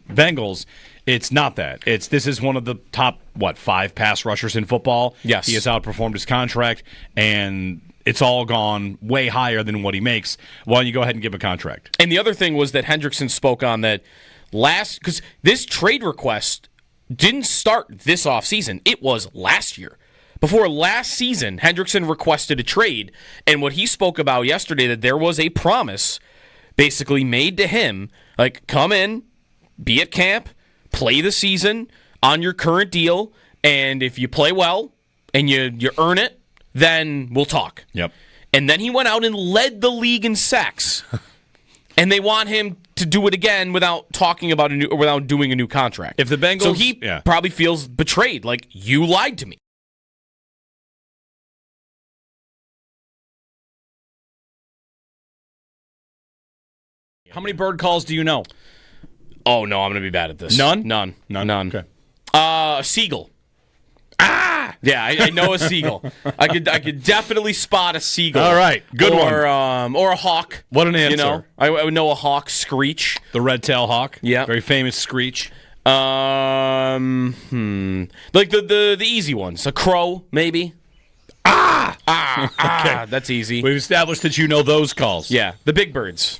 Bengals, it's not that. This is one of the top, 5 pass rushers in football.
Yes.
He has outperformed his contract, and it's all gone way higher than what he makes. Why don't you go ahead and give him a contract?
And the other thing was that Hendrickson spoke on that because this trade request didn't start this offseason. It was last year. Before last season, Hendrickson requested a trade, and what he spoke about yesterday, that there was a promise basically made to him, like, come in, be at camp, play the season on your current deal, and if you play well and you earn it, then we'll talk.
Yep.
And then he went out and led the league in sacks. And they want him to do it again without without doing a new contract.
If the Bengals,
so he probably feels betrayed, like, you lied to me.
How many bird calls do you know?
Oh no, I'm gonna be bad at this.
None.
Okay. A seagull. Ah, yeah, I know a seagull. I could definitely spot a seagull.
All right, good one.
Or a hawk.
What an answer.
You know, I would know a hawk screech.
The red-tailed hawk.
Yeah,
very famous screech.
Like the easy ones. A crow, maybe. Okay. That's easy.
We've established that you know those calls.
Yeah, the big birds.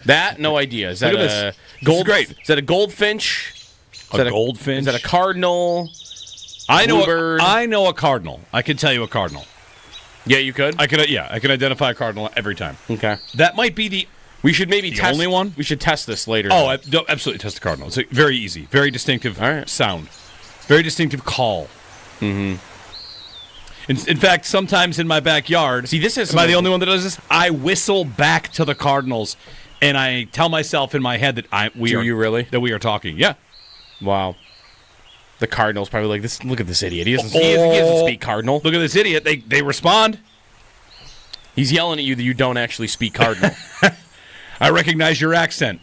That, no idea. Is that a
great?
Is that a goldfinch?
A goldfinch?
Is that a cardinal?
I know a cardinal. I can tell you a cardinal.
Yeah, you could?
I can identify a cardinal every time.
Okay.
That might be the
We should maybe test
only one.
We should test this later.
Oh, absolutely test the cardinal. It's very easy, very distinctive sound, very distinctive call.
Mm-hmm.
In fact, sometimes in my backyard, am I the only one that does this? I whistle back to the Cardinals, and I tell myself in my head that we are talking. Yeah.
Wow. The Cardinals probably like this. Look at this idiot. He doesn't speak Cardinal.
Look at this idiot. They respond.
He's yelling at you that you don't actually speak Cardinal.
I recognize your accent.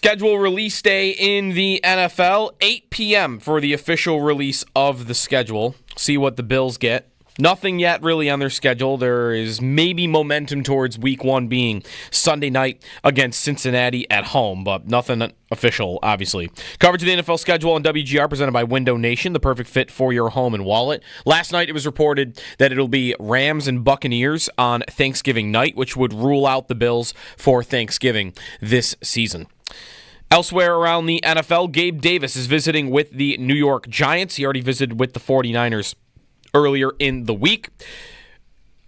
Schedule release day in the NFL, 8 p.m. for the official release of the schedule. See what the Bills get. Nothing yet really on their schedule. There is maybe momentum towards week 1 being Sunday night against Cincinnati at home, but nothing official, obviously. Coverage of the NFL schedule on WGR presented by Window Nation, the perfect fit for your home and wallet. Last night it was reported that it'll be Rams and Buccaneers on Thanksgiving night, which would rule out the Bills for Thanksgiving this season. Elsewhere around the NFL, Gabe Davis is visiting with the New York Giants. He already visited with the 49ers earlier in the week.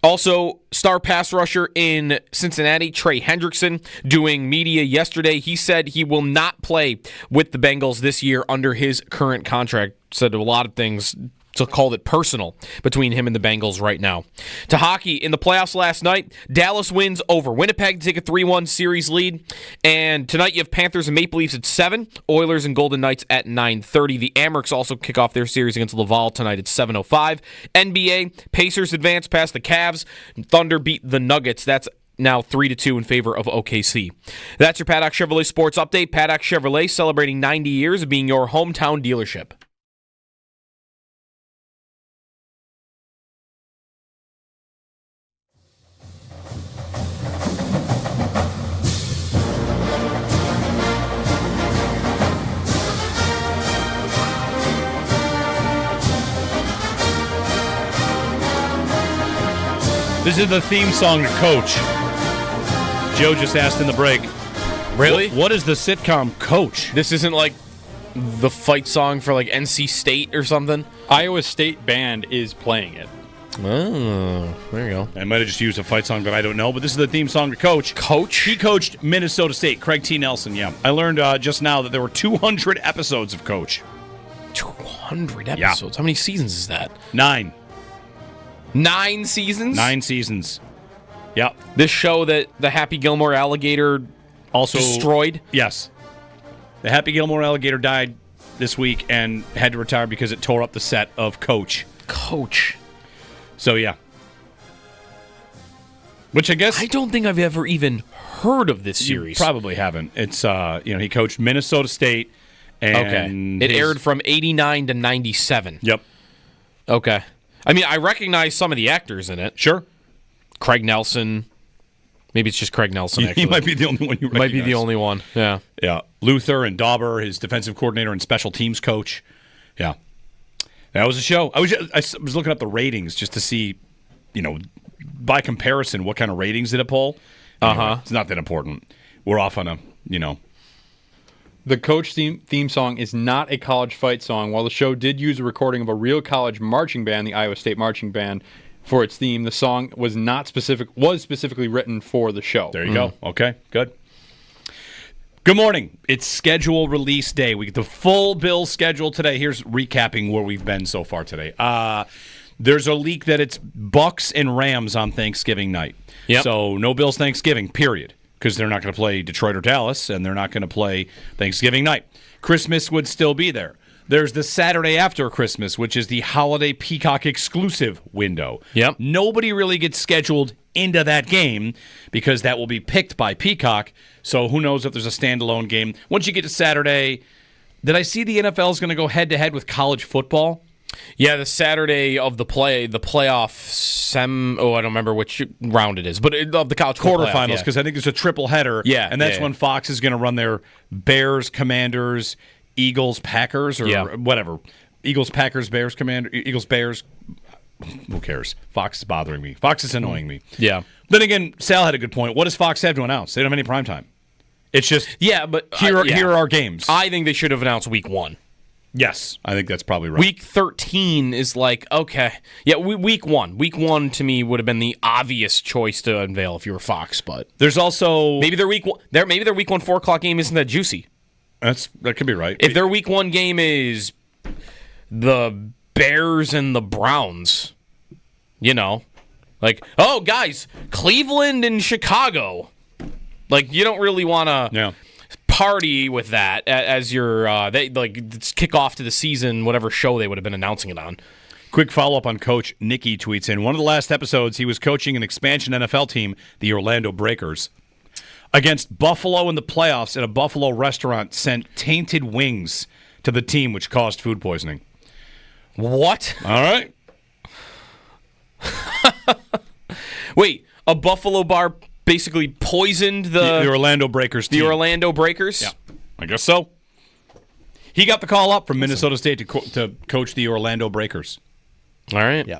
Also, star pass rusher in Cincinnati, Trey Hendrickson, doing media yesterday. He said he will not play with the Bengals this year under his current contract. Said a lot of things, so called it personal between him and the Bengals right now. To hockey, in the playoffs last night, Dallas wins over Winnipeg to take a 3-1 series lead. And tonight you have Panthers and Maple Leafs at 7, Oilers and Golden Knights at 9:30. The Amerks also kick off their series against Laval tonight at 7:05. NBA, Pacers advance past the Cavs. Thunder beat the Nuggets. That's now 3-2 in favor of OKC. That's your Paddock Chevrolet Sports Update. Paddock Chevrolet celebrating 90 years of being your hometown dealership.
This is the theme song to Coach. Joe just asked in the break.
Really?
What is the sitcom Coach?
This isn't like the fight song for like NC State or something?
Iowa State Band is playing it.
Oh, there you go.
I might have just used a fight song, but I don't know. But this is the theme song to Coach.
Coach?
He coached Minnesota State. Craig T. Nelson, yeah. I learned just now that there were 200 episodes of Coach.
200 episodes? How many seasons is that?
9.
9 seasons?
9 seasons. Yep.
This show that the Happy Gilmore alligator
Also
destroyed?
Yes. The Happy Gilmore alligator died this week and had to retire because it tore up the set of Coach.
Coach.
So, yeah. Which I guess...
I don't think I've ever even heard of this series.
You probably haven't. It's, he coached Minnesota State. And
It aired from 89 to 97.
Yep.
Okay. I mean, I recognize some of the actors in it.
Sure.
Craig Nelson. Maybe it's just Craig Nelson, actually.
He might be the only one you recognize.
Might be the only one, yeah.
Yeah. Luther and Dauber, his defensive coordinator and special teams coach. Yeah. That was a show. I was looking up the ratings just to see, by comparison, what kind of ratings did it pull. Anyway, it's not that important. We're off on a.
The Coach theme song is not a college fight song. While the show did use a recording of a real college marching band, the Iowa State Marching Band, for its theme, the song was specifically written for the show.
There you go. Okay, good. Good morning. It's schedule release day. We get the full Bills schedule today. Here's recapping where we've been so far today. There's a leak that it's Bucks and Rams on Thanksgiving night.
Yep.
So no Bills Thanksgiving, period. Because they're not going to play Detroit or Dallas, and they're not going to play Thanksgiving night. Christmas would still be there. There's the Saturday after Christmas, which is the holiday Peacock exclusive window.
Yep.
Nobody really gets scheduled into that game because that will be picked by Peacock. So who knows if there's a standalone game. Once you get to Saturday, did I see the NFL is going to go head-to-head with college football?
Yeah, the Saturday of the playoff I don't remember which round it is, but of the college
quarterfinals, because I think there's a triple header.
Yeah,
and that's when Fox is going to run their Bears, Commanders, Eagles, Packers, or whatever. Eagles, Packers, Bears, Eagles, Bears. Who cares? Fox is bothering me. Fox is annoying me.
Yeah.
Then again, Sal had a good point. What does Fox have to announce? They don't have any primetime. It's just
but
here are our games.
I think they should have announced week 1.
Yes, I think that's probably right.
Week 13 is like, okay. Yeah, week 1. Week 1 to me would have been the obvious choice to unveil if you were Fox, but
there's also
maybe their week 1 4 o'clock game isn't that juicy.
That could be right.
If their week 1 game is the Bears and the Browns, like, oh guys, Cleveland and Chicago. Like, you don't really want to party with that as your kick off to the season, whatever show they would have been announcing it on.
Quick follow-up on Coach. Nikki tweets in, one of the last episodes, he was coaching an expansion NFL team, the Orlando Breakers. against Buffalo in the playoffs at a Buffalo restaurant sent tainted wings to the team, which caused food poisoning.
What?
All right.
Wait, a Buffalo bar basically poisoned
the Orlando Breakers team.
The Orlando Breakers?
Yeah, I guess so. He got the call up from Minnesota State to coach the Orlando Breakers.
All right.
Yeah.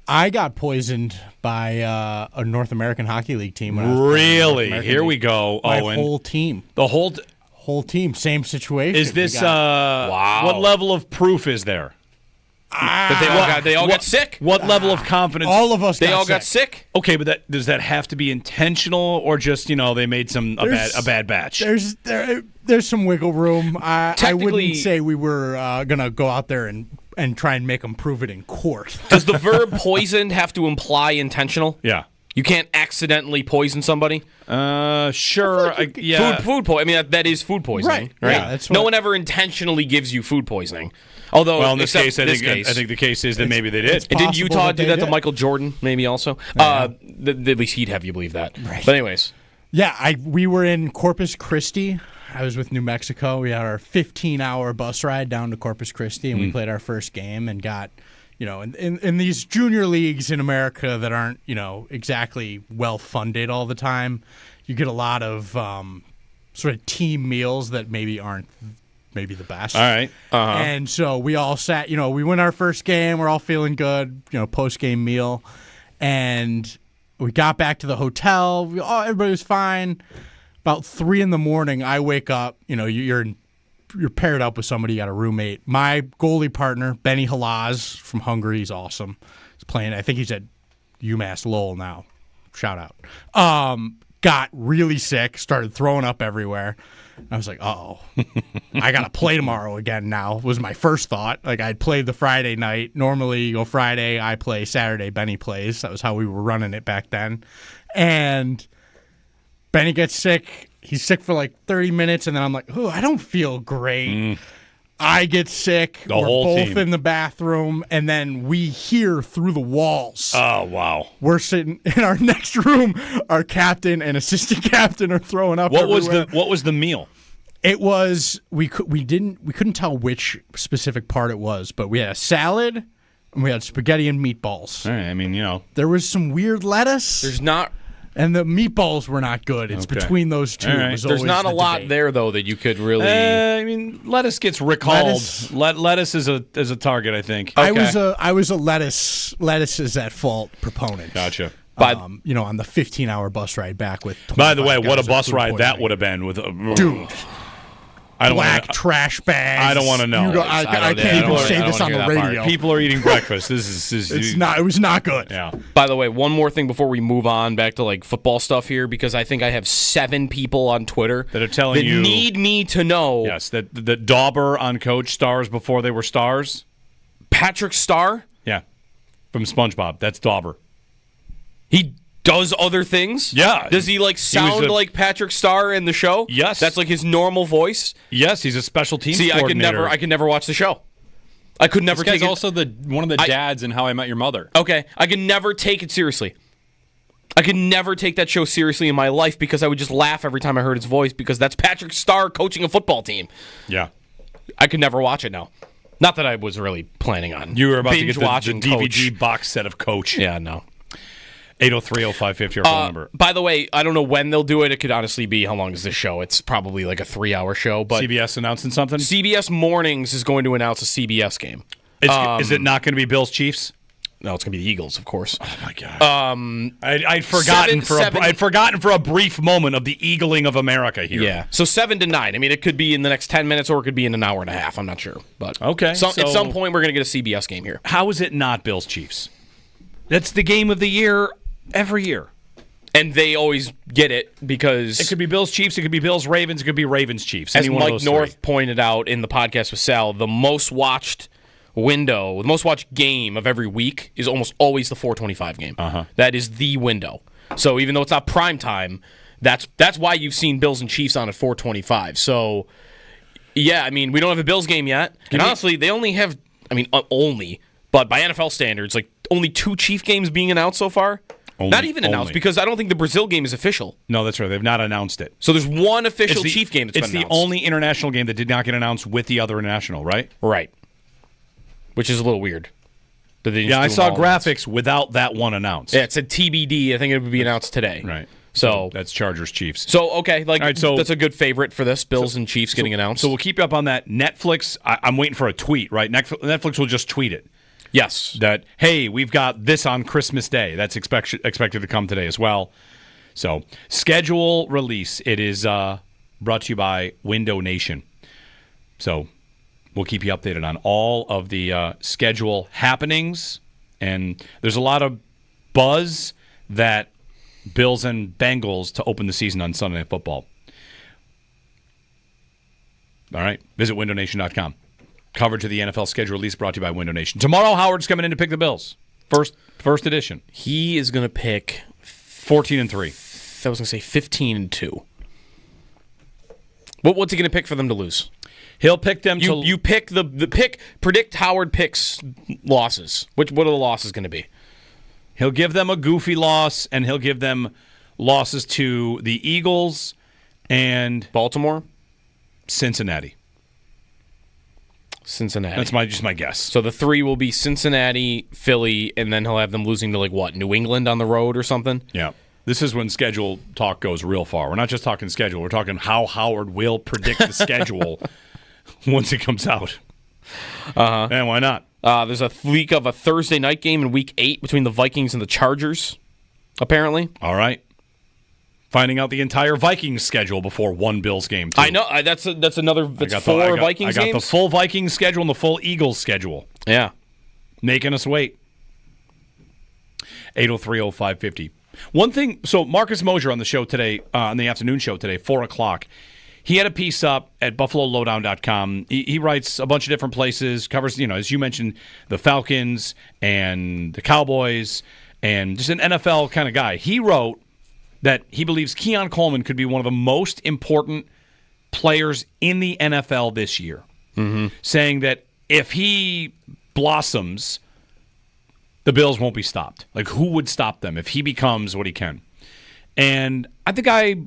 I got poisoned by a North American Hockey League team.
Really? Here we go.
My whole team.
The whole
team, same situation.
Is this wow? What level of proof is there?
That they all got sick?
What level of confidence?
All of us.
They all got sick.
Okay, but does that have to be intentional, or just they made a bad batch?
There's some wiggle room. I wouldn't say we were gonna go out there and try and make them prove it in court.
Does the verb poisoned have to imply intentional?
Yeah.
You can't accidentally poison somebody?
Sure. Yeah.
Food poisoning. I mean, that is food poisoning.
Right.
Yeah,
that's
no one ever intentionally gives you food poisoning. Although,
in this case, I think the case is that maybe they did.
And did Utah do that to Michael Jordan? Maybe also. At least he'd have you believe that. Right. But anyways.
Yeah, we were in Corpus Christi. I was with New Mexico. We had our 15-hour bus ride down to Corpus Christi, and we played our first game and got, in these junior leagues in America that aren't, exactly well-funded all the time, you get a lot of sort of team meals that maybe aren't maybe the best.
All right. Uh-huh.
And so we all sat, we win our first game. We're all feeling good, post-game meal. And we got back to the hotel. Everybody was fine. About 3 a.m, I wake up. You're paired up with somebody. You got a roommate. My goalie partner, Benny Halaz from Hungary. He's awesome. He's playing. I think he's at UMass Lowell now. Shout out. Got really sick. Started throwing up everywhere. I was like, uh-oh. I got to play tomorrow again now, was my first thought. Like, I'd played the Friday night. Normally, you go Friday, I play Saturday, Benny plays. That was how we were running it back then. And Benny gets sick. He's sick for like 30 minutes, and then I'm like, I don't feel great. I get sick. We're both in the bathroom, and then we hear through the walls.
Oh, wow.
We're sitting in our next room. Our captain and assistant captain are throwing up everywhere.
What was the meal?
It was we couldn't tell which specific part it was, but we had a salad and we had spaghetti and meatballs.
All right, I mean,
there was some weird lettuce.
There's not.
And the meatballs were not good. It's between those two.
Right.
There's not a lot there, though, that you could really.
I mean, lettuce gets recalled. Lettuce is a target, I think.
Okay.
I was a lettuce is at fault proponent.
Gotcha.
On the 15-hour bus ride back with.
By the way, what a bus ride that would have been with
dude. Black trash bags.
I don't want to know.
I can't even say this on the radio.
People are eating breakfast. This is
It was not good.
Yeah.
By the way, one more thing before we move on back to like football stuff here, because I think I have 7 people on Twitter
that are telling you
need me to know.
Yes, that Dauber on Coach stars before they were stars.
Patrick Star?
Yeah, from SpongeBob. That's Dauber.
He does other things?
Yeah.
Does he sound like Patrick Star in the show?
Yes.
That's like his normal voice?
Yes, he's a special teams
coordinator. I could never watch the show. I could never take it.
He's also one of the dads in How I Met Your Mother.
Okay. I could never take it seriously. I could never take that show seriously in my life because I would just laugh every time I heard his voice because that's Patrick Star coaching a football team.
Yeah.
I could never watch it now. Not that I was really planning on.
You were about to get the
DVD
Coach box set of Coach.
Yeah, no.
803-0550, our phone number.
By the way, I don't know when they'll do it. It could honestly be, how long is this show? It's probably like a 3-hour show. But
CBS announcing something?
CBS Mornings is going to announce a CBS game.
Is it not going to be Bills Chiefs?
No, it's going to be the Eagles, of course.
Oh, my God. I'd forgotten for a brief moment of the eagling of America here.
Yeah. So 7 to 9. I mean, it could be in the next 10 minutes or it could be in an hour and a half. I'm not sure. But
okay.
At some point, we're going to get a CBS game here.
How is it not Bills Chiefs? That's the game of the year every year.
And they always get it because...
It could be Bills Chiefs, it could be Bills Ravens, it could be Ravens Chiefs.
As Mike North pointed out in the podcast with Sal, the most watched window, the most watched game of every week is almost always the 4:25 game.
Uh-huh.
That is the window. So even though it's not prime time, that's why you've seen Bills and Chiefs on at 4:25. So, yeah, I mean, we don't have a Bills game yet. And honestly, they only have, but by NFL standards, like only 2 Chief games being announced so far. Not even announced, because I don't think the Brazil game is official.
No, that's right. They've not announced it.
So there's one official Chief game that's been announced.
It's the only international game that did not get announced with the other international, right?
Right. Which is a little weird.
I saw graphics without that one announced.
Yeah, it said TBD. I think it would be announced today.
Right.
So
that's Chargers Chiefs.
So okay,
so
that's a good favorite for this. Bills and Chiefs getting announced.
So we'll keep you up on that. Netflix. I'm waiting for a tweet. Right. Netflix will just tweet it.
Yes.
That hey, we've got this on Christmas Day. That's expected to come today as well. So schedule release. It is brought to you by Window Nation. So we'll keep you updated on all of the schedule happenings, and there's a lot of buzz that Bills and Bengals to open the season on Sunday Night Football. All right. Visit windownation.com. Coverage of the NFL schedule release brought to you by Window Nation. Tomorrow, Howard's coming in to pick the Bills. First edition.
He is going to pick
14-3.
I was going to say 15-2. What's he going to pick for them to lose?
He'll pick them to...
You pick the pick. Predict Howard picks losses. What are the losses going to be?
He'll give them a goofy loss, and he'll give them losses to the Eagles and...
Baltimore?
Cincinnati. That's just my guess.
So the 3 will be Cincinnati, Philly, and then he'll have them losing to New England on the road or something?
Yeah. This is when schedule talk goes real far. We're not just talking schedule. We're talking how Howard will predict the schedule once it comes out.
Uh-huh.
And why not?
There's a week of a Thursday night game in Week 8 between the Vikings and the Chargers, apparently.
All right. Finding out the entire Vikings schedule before one Bills game, too.
I know. That's another. That's 4 Vikings games?
I got the full Vikings schedule and the full Eagles schedule.
Yeah.
Making us wait. 803-0550. One thing, so Marcus Mosher on the show today, on the afternoon show today, 4 o'clock, he had a piece up at BuffaloLowdown.com. He writes a bunch of different places, covers, as you mentioned, the Falcons and the Cowboys, and just an NFL kind of guy. He wrote that he believes Keon Coleman could be one of the most important players in the NFL this year, saying that if he blossoms, the Bills won't be stopped. Like, who would stop them if he becomes what he can? And I think it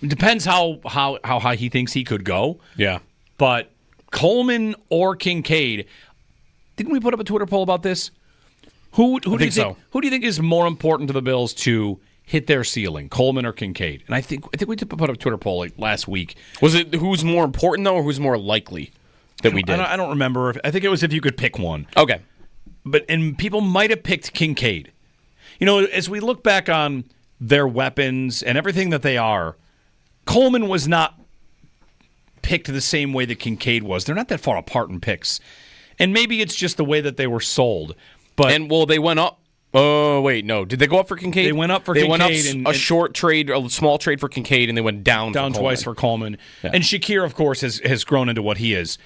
depends how high he thinks he could go.
Yeah.
But Coleman or Kincaid, didn't we put up a Twitter poll about this? Who do you think is more important to the Bills to hit their ceiling, Coleman or Kincaid? And I think we put up a Twitter poll last week.
Was it who's more important, though, or who's more likely that we did?
I don't remember. I think it was if you could pick one.
Okay.
And people might have picked Kincaid. As we look back on their weapons and everything that they are, Coleman was not picked the same way that Kincaid was. They're not that far apart in picks. And maybe it's just the way that they were sold.
They went up. Oh, wait, no. Did they go up for Kincaid?
They went up for Kincaid.
They went up a short trade, a small trade for Kincaid, and they went down
twice for Coleman.
Yeah.
And Shakir, of course, has grown into what he is.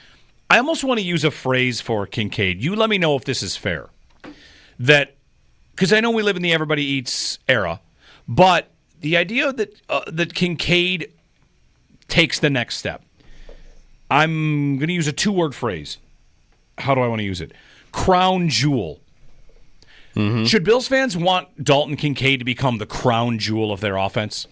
I almost want to use a phrase for Kincaid. You let me know if this is fair. Because I know we live in the everybody eats era, but the idea that Kincaid takes the next step. I'm going to use a 2-word phrase. How do I want to use it? Crown jewel. Mm-hmm. Should Bills fans want Dalton Kincaid to become the crown jewel of their offense?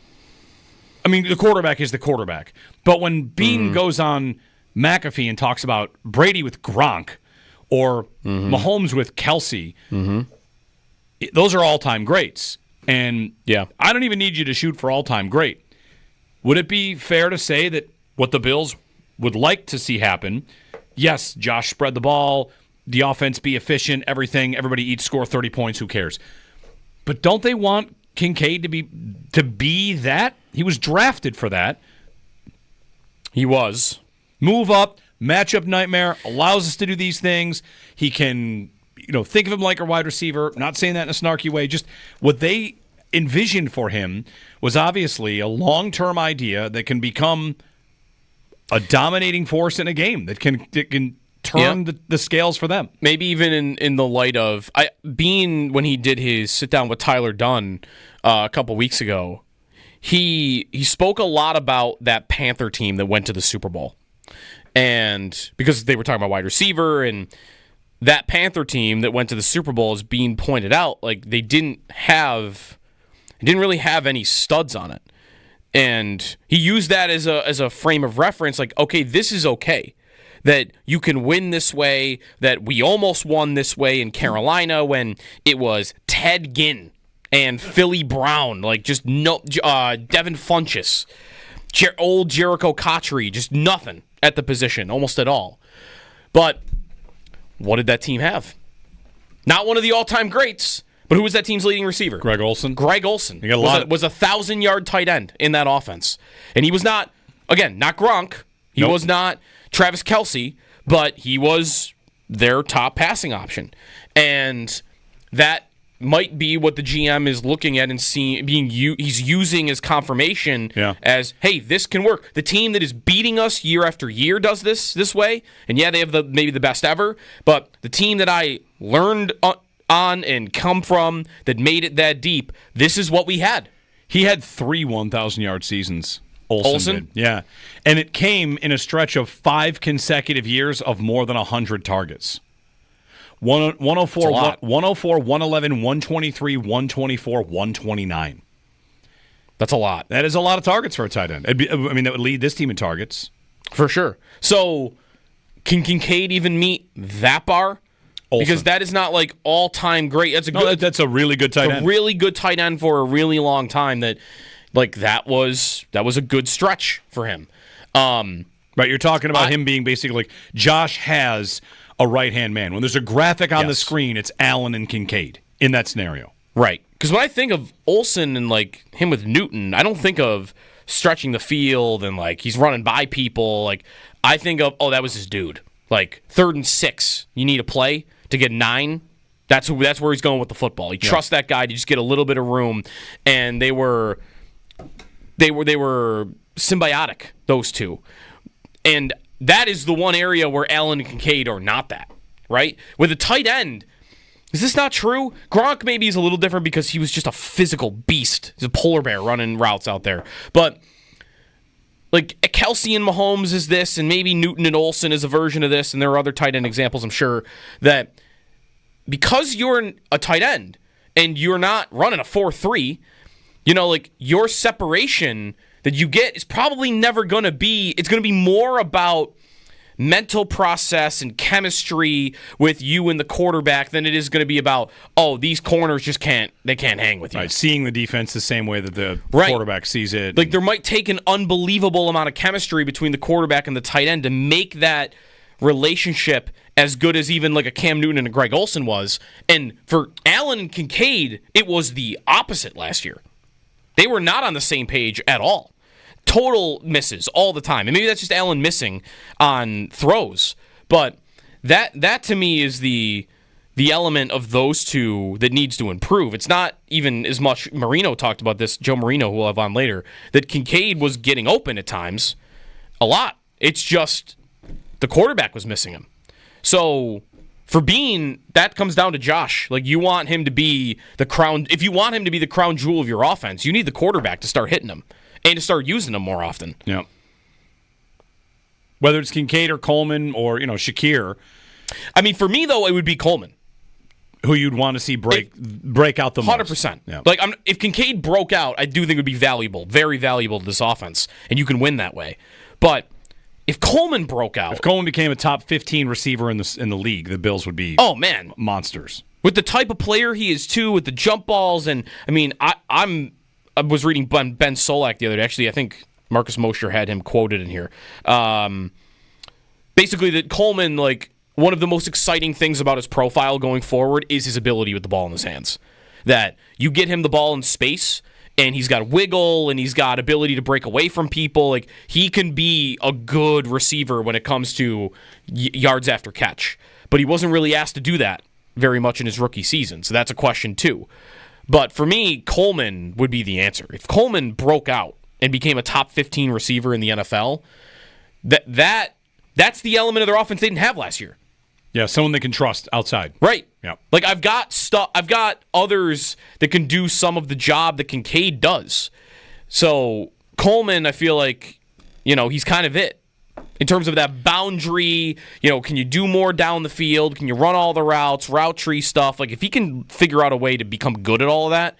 I mean, the quarterback is the quarterback. But when Bean goes on McAfee and talks about Brady with Gronk or Mahomes with Kelsey, those are all-time greats. And I don't even need you to shoot for all-time great. Would it be fair to say that what the Bills would like to see happen, yes, Josh spread the ball, the offense be efficient, everybody score 30 points, who cares? But don't they want Kincaid to be that? He was drafted for that.
He was.
Move up, matchup nightmare, allows us to do these things. He can, think of him like a wide receiver, not saying that in a snarky way, just what they envisioned for him was obviously a long-term idea that can become a dominating force in a game, that can turn the scales for them.
Maybe even in the light of Bean, when he did his sit-down with Tyler Dunn a couple weeks ago, he spoke a lot about that Panther team that went to the Super Bowl. And because they were talking about wide receiver, and that Panther team that went to the Super Bowl is being pointed out, like they didn't really have any studs on it. And he used that as a frame of reference, like, okay, this is okay. That you can win this way, that we almost won this way in Carolina when it was Ted Ginn and Philly Brown, like just no Devin Funchess, old Jericho Cotchery, just nothing at the position, almost at all. But what did that team have? Not one of the all-time greats, but who was that team's leading receiver?
Greg Olsen.
He got was a 1,000-yard tight end in that offense. And he was not Gronk. He was not Travis Kelce, but he was their top passing option. And that might be what the GM is looking at and seeing, he's using as confirmation as, hey, this can work. The team that is beating us year after year does this way, and they have maybe the best ever, but the team that I learned on and come from that made it that deep, this is what we had.
He had 3 1,000-yard seasons. Olsen did. Yeah. And it came in a stretch of 5 consecutive years of more than 100 targets. 104, 111, 123, 124, 129.
That's a lot.
That is a lot of targets for a tight end. That would lead this team in targets.
For sure. So, can Kincaid even meet that bar? Olsen. Because that is not like all-time great. That's a
really good tight end.
A really good tight end for a really long time that... Like, that was a good stretch for him.
Right, you're talking about him being basically like Josh has a right-hand man. When there's a graphic on the screen, it's Allen and Kincaid in that scenario.
Right. Because when I think of Olsen and, like, him with Newton, I don't think of stretching the field and, like, he's running by people. Like, I think of, that was his dude. Like, 3rd and 6, you need a play to get 9. That's where he's going with the football. He trusts that guy to just get a little bit of room, and they were symbiotic, those two. And that is the one area where Allen and Kincaid are not that, right? With a tight end, is this not true? Gronk maybe is a little different because he was just a physical beast. He's a polar bear running routes out there. But like Kelce and Mahomes is this, and maybe Newton and Olsen is a version of this, and there are other tight end examples, I'm sure, that because you're a tight end and you're not running a 4-3, like your separation that you get is probably never going to be, it's going to be more about mental process and chemistry with you and the quarterback than it is going to be about, these corners just can't hang with you.
Right, seeing the defense the same way that the quarterback sees it.
Like there might take an unbelievable amount of chemistry between the quarterback and the tight end to make that relationship as good as even like a Cam Newton and a Greg Olsen was. And for Allen and Kincaid, it was the opposite last year. They were not on the same page at all. Total misses all the time. And maybe that's just Allen missing on throws. But that to me is the element of those two that needs to improve. It's not even as much, Marino talked about this, Joe Marino, who we'll have on later, that Kincaid was getting open at times a lot. It's just the quarterback was missing him. So for Bean, that comes down to Josh. Like, you want him to be the crown. If you want him to be the crown jewel of your offense, you need the quarterback to start hitting him and to start using him more often.
Yeah. Whether it's Kincaid or Coleman or, Shakir.
I mean, for me, though, it would be Coleman.
Who you'd want to see break out the 100%.
Most. 100%. Yeah. Like, if Kincaid broke out, I do think it would be valuable, very valuable to this offense, and you can win that way. But if Coleman broke out,
if Coleman became a top 15 receiver in the league, the Bills would be monsters.
With the type of player he is too, with the jump balls, and I mean, I was reading Ben Solak the other day. Actually, I think Marcus Mosher had him quoted in here. Basically, that Coleman, like, one of the most exciting things about his profile going forward is his ability with the ball in his hands. That you get him the ball in space, and he's got wiggle, and he's got ability to break away from people. Like, he can be a good receiver when it comes to yards after catch. But he wasn't really asked to do that very much in his rookie season, so that's a question too. But for me, Coleman would be the answer. If Coleman broke out and became a top 15 receiver in the NFL, that's the element of their offense they didn't have last year.
Yeah, someone they can trust outside.
Right.
Yeah.
Like, I've got others that can do some of the job that Kincaid does. So Coleman, I feel like, he's kind of it. in terms of that boundary. Can you do more down the field? Can you run all the routes, route tree stuff? Like, if he can figure out a way to become good at all of that,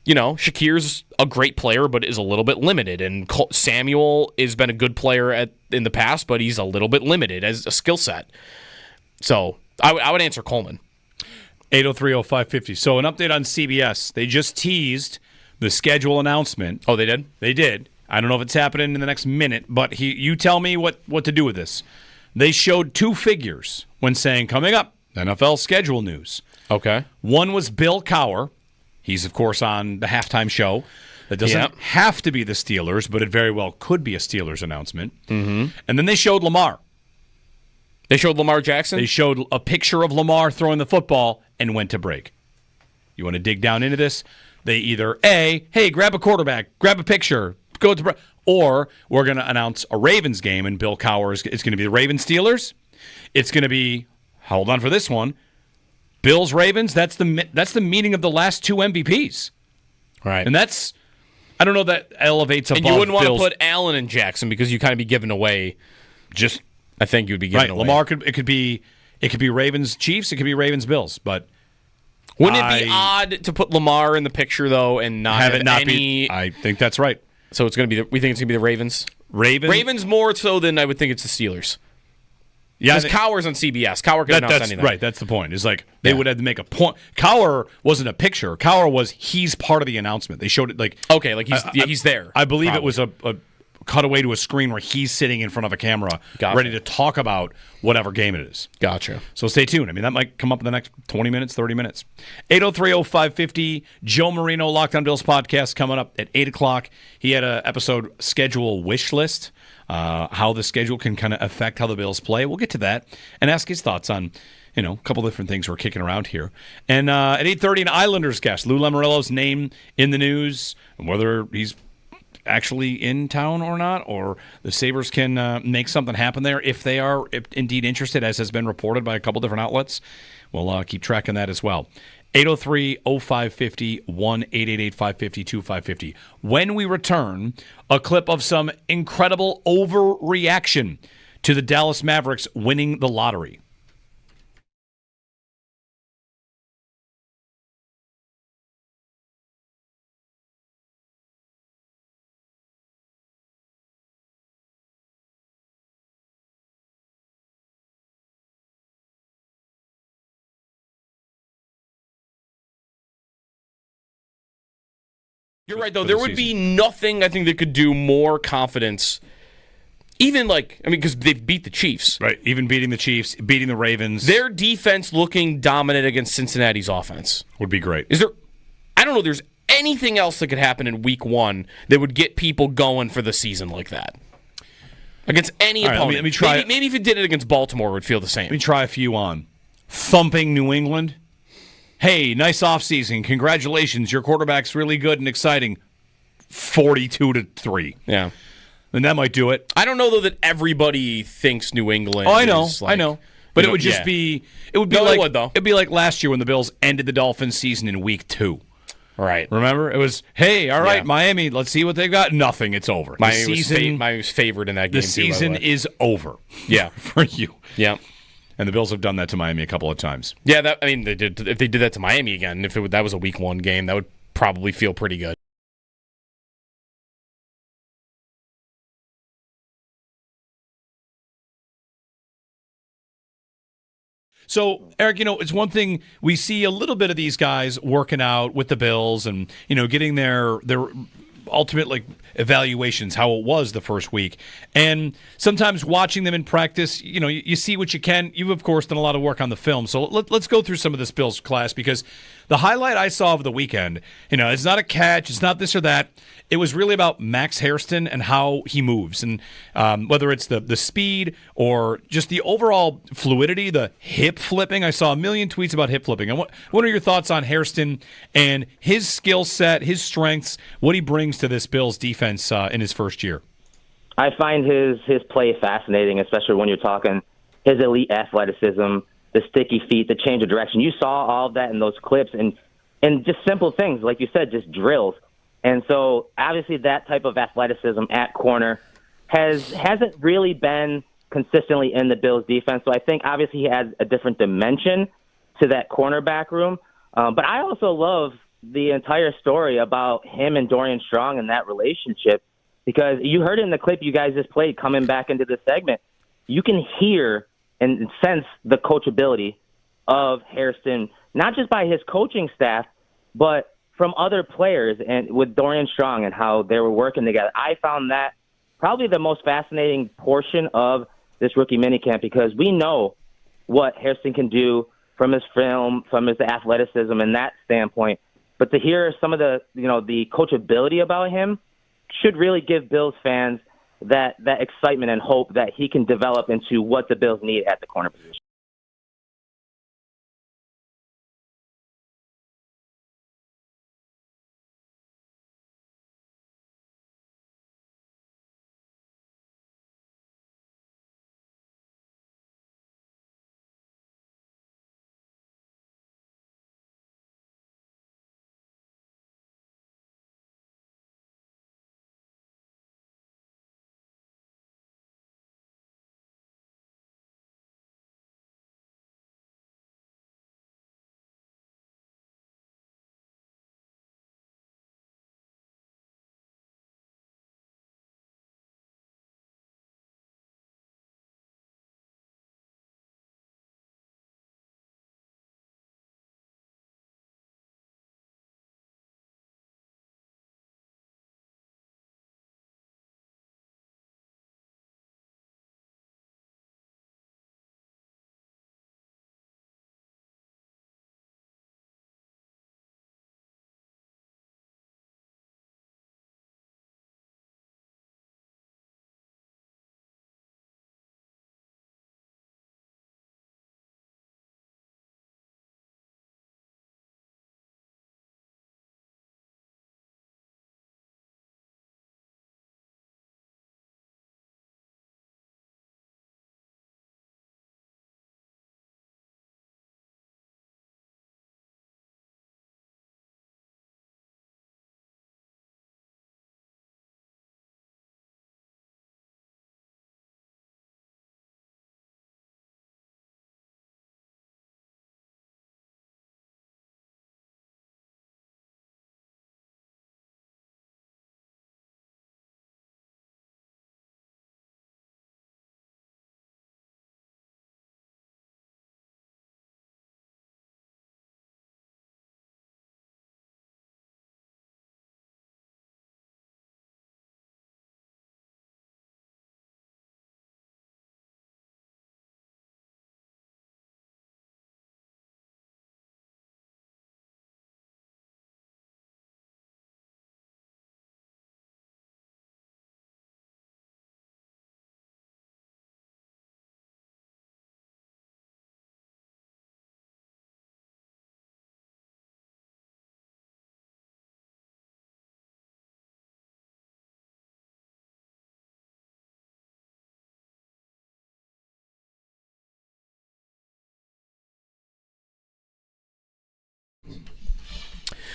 Shakir's a great player, but is a little bit limited. And Samuel has been a good player in the past, but he's a little bit limited as a skill set. So I would answer Coleman.
803-0550. So an update on CBS. They just teased the schedule announcement.
Oh, they did?
They did. I don't know if it's happening in the next minute, but you tell me what to do with this. They showed two figures when saying, coming up, NFL schedule news.
Okay.
One was Bill Cowher. He's, of course, on the halftime show. That doesn't have to be the Steelers, but it very well could be a Steelers announcement.
Mm-hmm.
And then they showed Lamar.
They showed Lamar Jackson?
They showed a picture of Lamar throwing the football and went to break. You want to dig down into this? They either, hey, grab a quarterback, grab a picture, go to break, or we're going to announce a Ravens game, and Bill Cowher it's going to be the Ravens Steelers. It's going to be, hold on for this one, Bills Ravens. That's the meaning of the last two MVPs.
Right.
And that's, I don't know, that elevates above.
And you wouldn't want
Bills.
to put Allen in Jackson because you kind of be giving away.
Just,
I think you'd be giving away.
Lamar it could be Ravens Chiefs. It could be Ravens Bills. But
wouldn't it be odd to put Lamar in the picture though and not have it not
be? I think that's right.
So it's going to be. We think it's going to be the Ravens. Ravens more so than I would think it's the Steelers. Yeah, because Cowher's on CBS. Cowher could announce anything.
Right, that's the point. It's like they would have to make a point. Cowher wasn't a picture. Cowher was he's part of the announcement. They showed it like
he's there.
I believe it was a cutaway to a screen where he's sitting in front of a camera, ready to talk about whatever game it is.
Gotcha.
So stay tuned. I mean, that might come up in the next 20 minutes, 30 minutes. 803-0550, Joe Marino, Locked On Bills podcast coming up at 8 o'clock. He had an episode schedule wish list, how the schedule can kind of affect how the Bills play. We'll get to that and ask his thoughts on, a couple different things we're kicking around here. And at 8:30, an Islanders guest, Lou Lamoriello's name in the news, and whether he's actually in town or not, or the Sabres can make something happen there if they are indeed interested, as has been reported by a couple different outlets. We'll keep tracking that as well. 803-0550, 1-888-550-2550. When we return, a clip of some incredible overreaction to the Dallas Mavericks winning the lottery.
You're right, though. There would be nothing, I think, that could do more confidence. Even because they've beat the Chiefs.
Right, even beating the Chiefs, beating the Ravens.
Their defense looking dominant against Cincinnati's offense.
Would be great.
I don't know, there's anything else that could happen in week one that would get people going for the season like that. Against any opponent.
Let me try.
Maybe if you did it against Baltimore, it would feel the same.
Let me try a few on. Thumping New England. Hey, nice offseason. Congratulations. Your quarterback's really good and exciting. 42-3.
Yeah.
And that might do it.
I don't know, though, that everybody thinks New England
I know. But it would just be... It would be
it'd
be like last year when the Bills ended the Dolphins season in week 2.
Right.
Remember? It was, hey, all right, Miami, let's see what they've got. Nothing. It's over.
Miami was favored in that game,
the season is over.
Yeah.
For you.
Yeah.
And the Bills have done that to Miami a couple of times.
Yeah, they did. If they did that to Miami again, that was a week one game, that would probably feel pretty good.
So, Eric, it's one thing we see a little bit of these guys working out with the Bills and, getting their ultimate evaluations, how it was the first week. And sometimes watching them in practice, you see what you can. You've, of course, done a lot of work on the film. So let's go through some of this Bills class, because the highlight I saw of the weekend, it's not a catch, it's not this or that. It was really about Max Hairston and how he moves, and whether it's the speed or just the overall fluidity, the hip flipping. I saw a million tweets about hip flipping. And what are your thoughts on Hairston and his skill set, his strengths, what he brings to this Bills defense in his first year?
I find his play fascinating, especially when you're talking his elite athleticism, the sticky feet, the change of direction. You saw all of that in those clips, and just simple things, like you said, just drills. And so, obviously, that type of athleticism at corner hasn't really been consistently in the Bills' defense. So I think obviously he adds a different dimension to that cornerback room. But I also love the entire story about him and Dorian Strong and that relationship, because you heard it in the clip you guys just played coming back into the segment. You can hear and sense the coachability of Hairston, not just by his coaching staff, but from other players, and with Dorian Strong and how they were working together. I found that probably the most fascinating portion of this rookie minicamp, because we know what Hairston can do from his film, from his athleticism and that standpoint. But to hear some of the, the coachability about him should really give Bills fans that excitement and hope that he can develop into what the Bills need at the corner position.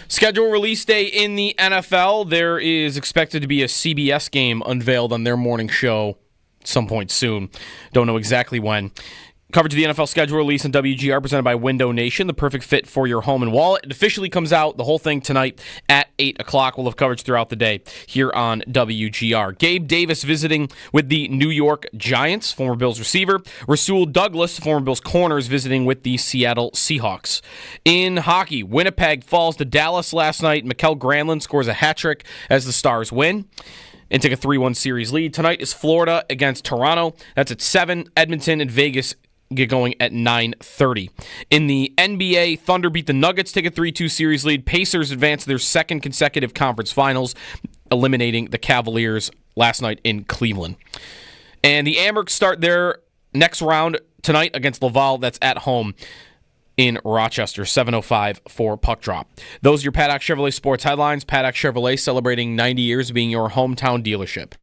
Schedule release day in the NFL. There is expected to be a CBS game unveiled on their morning show some point soon. Don't know exactly when. Coverage of the NFL schedule release on WGR presented by Window Nation, the perfect fit for your home and wallet. It officially comes out, the whole thing tonight at 8 o'clock. We'll have coverage throughout the day here on WGR. Gabe Davis visiting with the New York Giants, former Bills receiver. Rasul Douglas, former Bills corner, is visiting with the Seattle Seahawks. In hockey, Winnipeg falls to Dallas last night. Mikael Granlund scores a hat trick as the Stars win and take a 3-1 series lead. Tonight is Florida against Toronto. That's at 7. Edmonton and Vegas get going at 9:30. In the NBA, Thunder beat the Nuggets, take a 3-2 series lead. Pacers advance to their second consecutive conference finals, eliminating the Cavaliers last night in Cleveland. And the Amherst start their next round tonight against Laval. That's at home in Rochester, 7:05 for puck drop. Those are your Paddock Chevrolet sports headlines. Paddock Chevrolet celebrating 90 years of being your hometown dealership.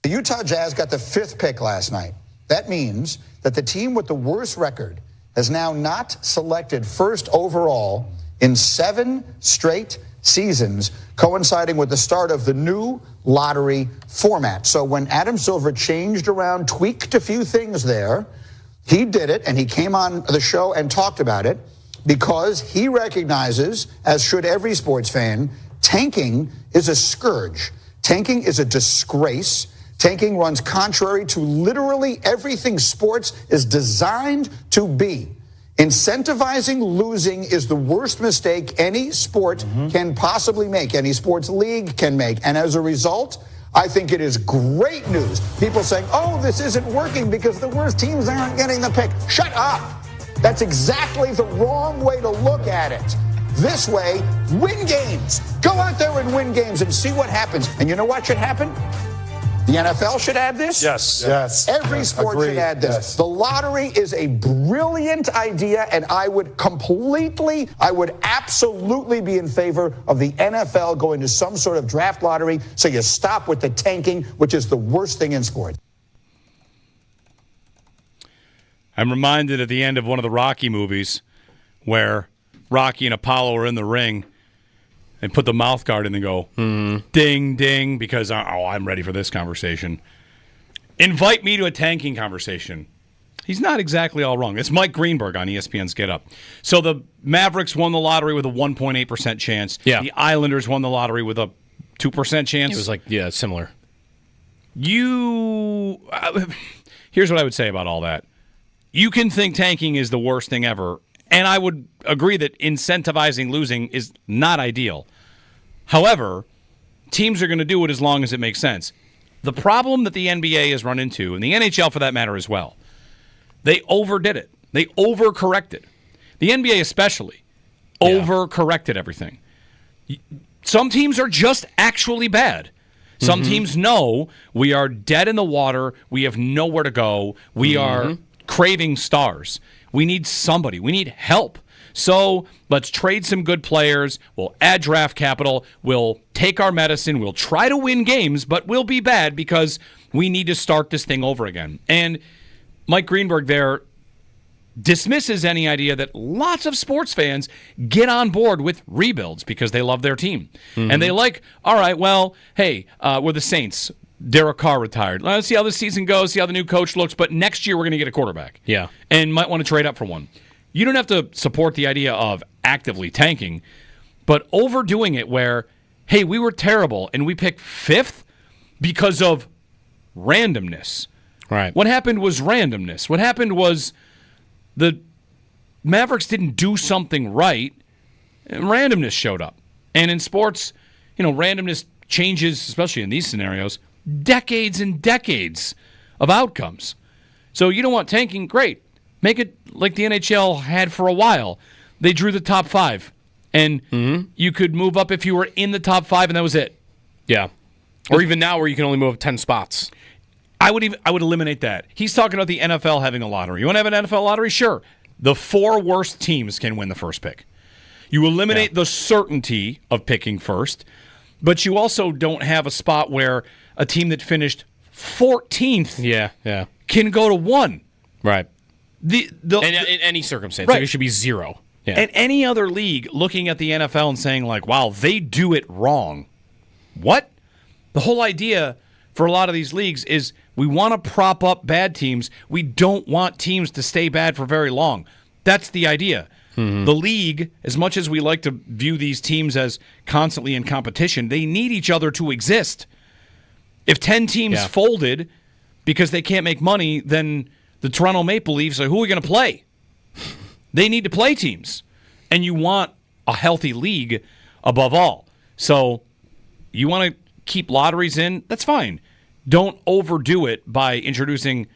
The Utah Jazz got the 5th pick last night. That means that the team with the worst record has now not selected first overall in 7 straight seasons, coinciding with the start of the new lottery format. So when Adam Silver changed around, tweaked a few things there, he did it, and he came on the show and talked about it because he recognizes, as should every sports fan, tanking is a scourge. Tanking is a disgrace. Tanking runs contrary to literally everything sports is designed to be. Incentivizing losing is the worst mistake any sport can possibly make, any sports league can make. And as a result, I think it is great news. People saying, oh, this isn't working because the worst teams aren't getting the pick. Shut up. That's exactly the wrong way to look at it. This way, win games. Go out there and win games and see what happens. And you know what should happen? The NFL should add this?
Yes.
Every sport should add this.
Yes.
The lottery is a brilliant idea, and I would absolutely be in favor of the NFL going to some sort of draft lottery so you stop with the tanking, which is the worst thing in sports.
I'm reminded at the end of one of the Rocky movies where Rocky and Apollo are in the ring and put the mouth guard in and go, ding, ding, because, I'm ready for this conversation. Invite me to a tanking conversation. He's not exactly all wrong. It's Mike Greenberg on ESPN's Get Up. So the Mavericks won the lottery with a 1.8% chance.
Yeah.
The Islanders won the lottery with a 2% chance.
It was similar.
Here's what I would say about all that. You can think tanking is the worst thing ever, and I would agree that incentivizing losing is not ideal. However, teams are going to do it as long as it makes sense. The problem that the NBA has run into, and the NHL for that matter as well, they overdid it. They overcorrected. The NBA especially overcorrected everything. Some teams are just actually bad. Some teams know we are dead in the water. We have nowhere to go. We are craving stars. We need somebody. We need help. So let's trade some good players. We'll add draft capital. We'll take our medicine. We'll try to win games, but we'll be bad because we need to start this thing over again. And Mike Greenberg there dismisses any idea that lots of sports fans get on board with rebuilds because they love their team. And they like, all right, well, hey, we're the Saints. Derek Carr retired. Let's see how this season goes, see how the new coach looks, but next year we're going to get a quarterback.
Yeah.
And might want to trade up for one. You don't have to support the idea of actively tanking, but overdoing it where, hey, we were terrible and we picked 5th because of randomness.
Right.
What happened was randomness. What happened was the Mavericks didn't do something right, and randomness showed up. And in sports, randomness changes, especially in these scenarios, decades and decades of outcomes. So you don't want tanking? Great. Make it like the NHL had for a while. They drew the top 5, and you could move up if you were in the top 5, and that was it.
Yeah. Or even now where you can only move up 10 spots.
I would eliminate that. He's talking about the NFL having a lottery. You want to have an NFL lottery? Sure. The 4 worst teams can win the first pick. You eliminate the certainty of picking first, but you also don't have a spot where a team that finished 14th can go to 1.
Right. In any circumstance. Like it should be 0. Yeah.
And any other league looking at the NFL and saying, like, wow, they do it wrong. What? The whole idea for a lot of these leagues is we want to prop up bad teams. We don't want teams to stay bad for very long. That's the idea. The league, as much as we like to view these teams as constantly in competition, they need each other to exist. If 10 teams folded because they can't make money, then the Toronto Maple Leafs are, who are we going to play? They need to play teams. And you want a healthy league above all. So you want to keep lotteries in? That's fine. Don't overdo it by introducing,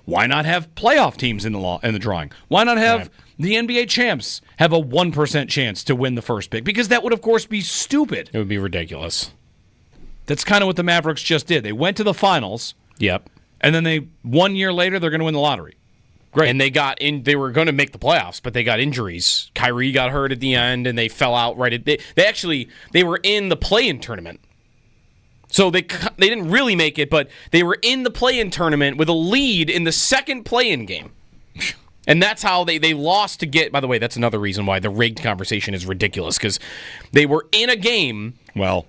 why not have playoff teams in the drawing? Why not have the NBA champs have a 1% chance to win the first pick? Because that would, of course, be stupid.
It would be ridiculous.
That's kind of what the Mavericks just did. They went to the finals.
Yep.
And then 1 year later, they're going to win the lottery.
Great. And they were going to make the playoffs, but they got injuries. Kyrie got hurt at the end, and they fell out right at they were in the play-in tournament. So they didn't really make it, but they were in the play-in tournament with a lead in the second play-in game. And that's how they lost to get... By the way, that's another reason why the rigged conversation is ridiculous, because they were in a game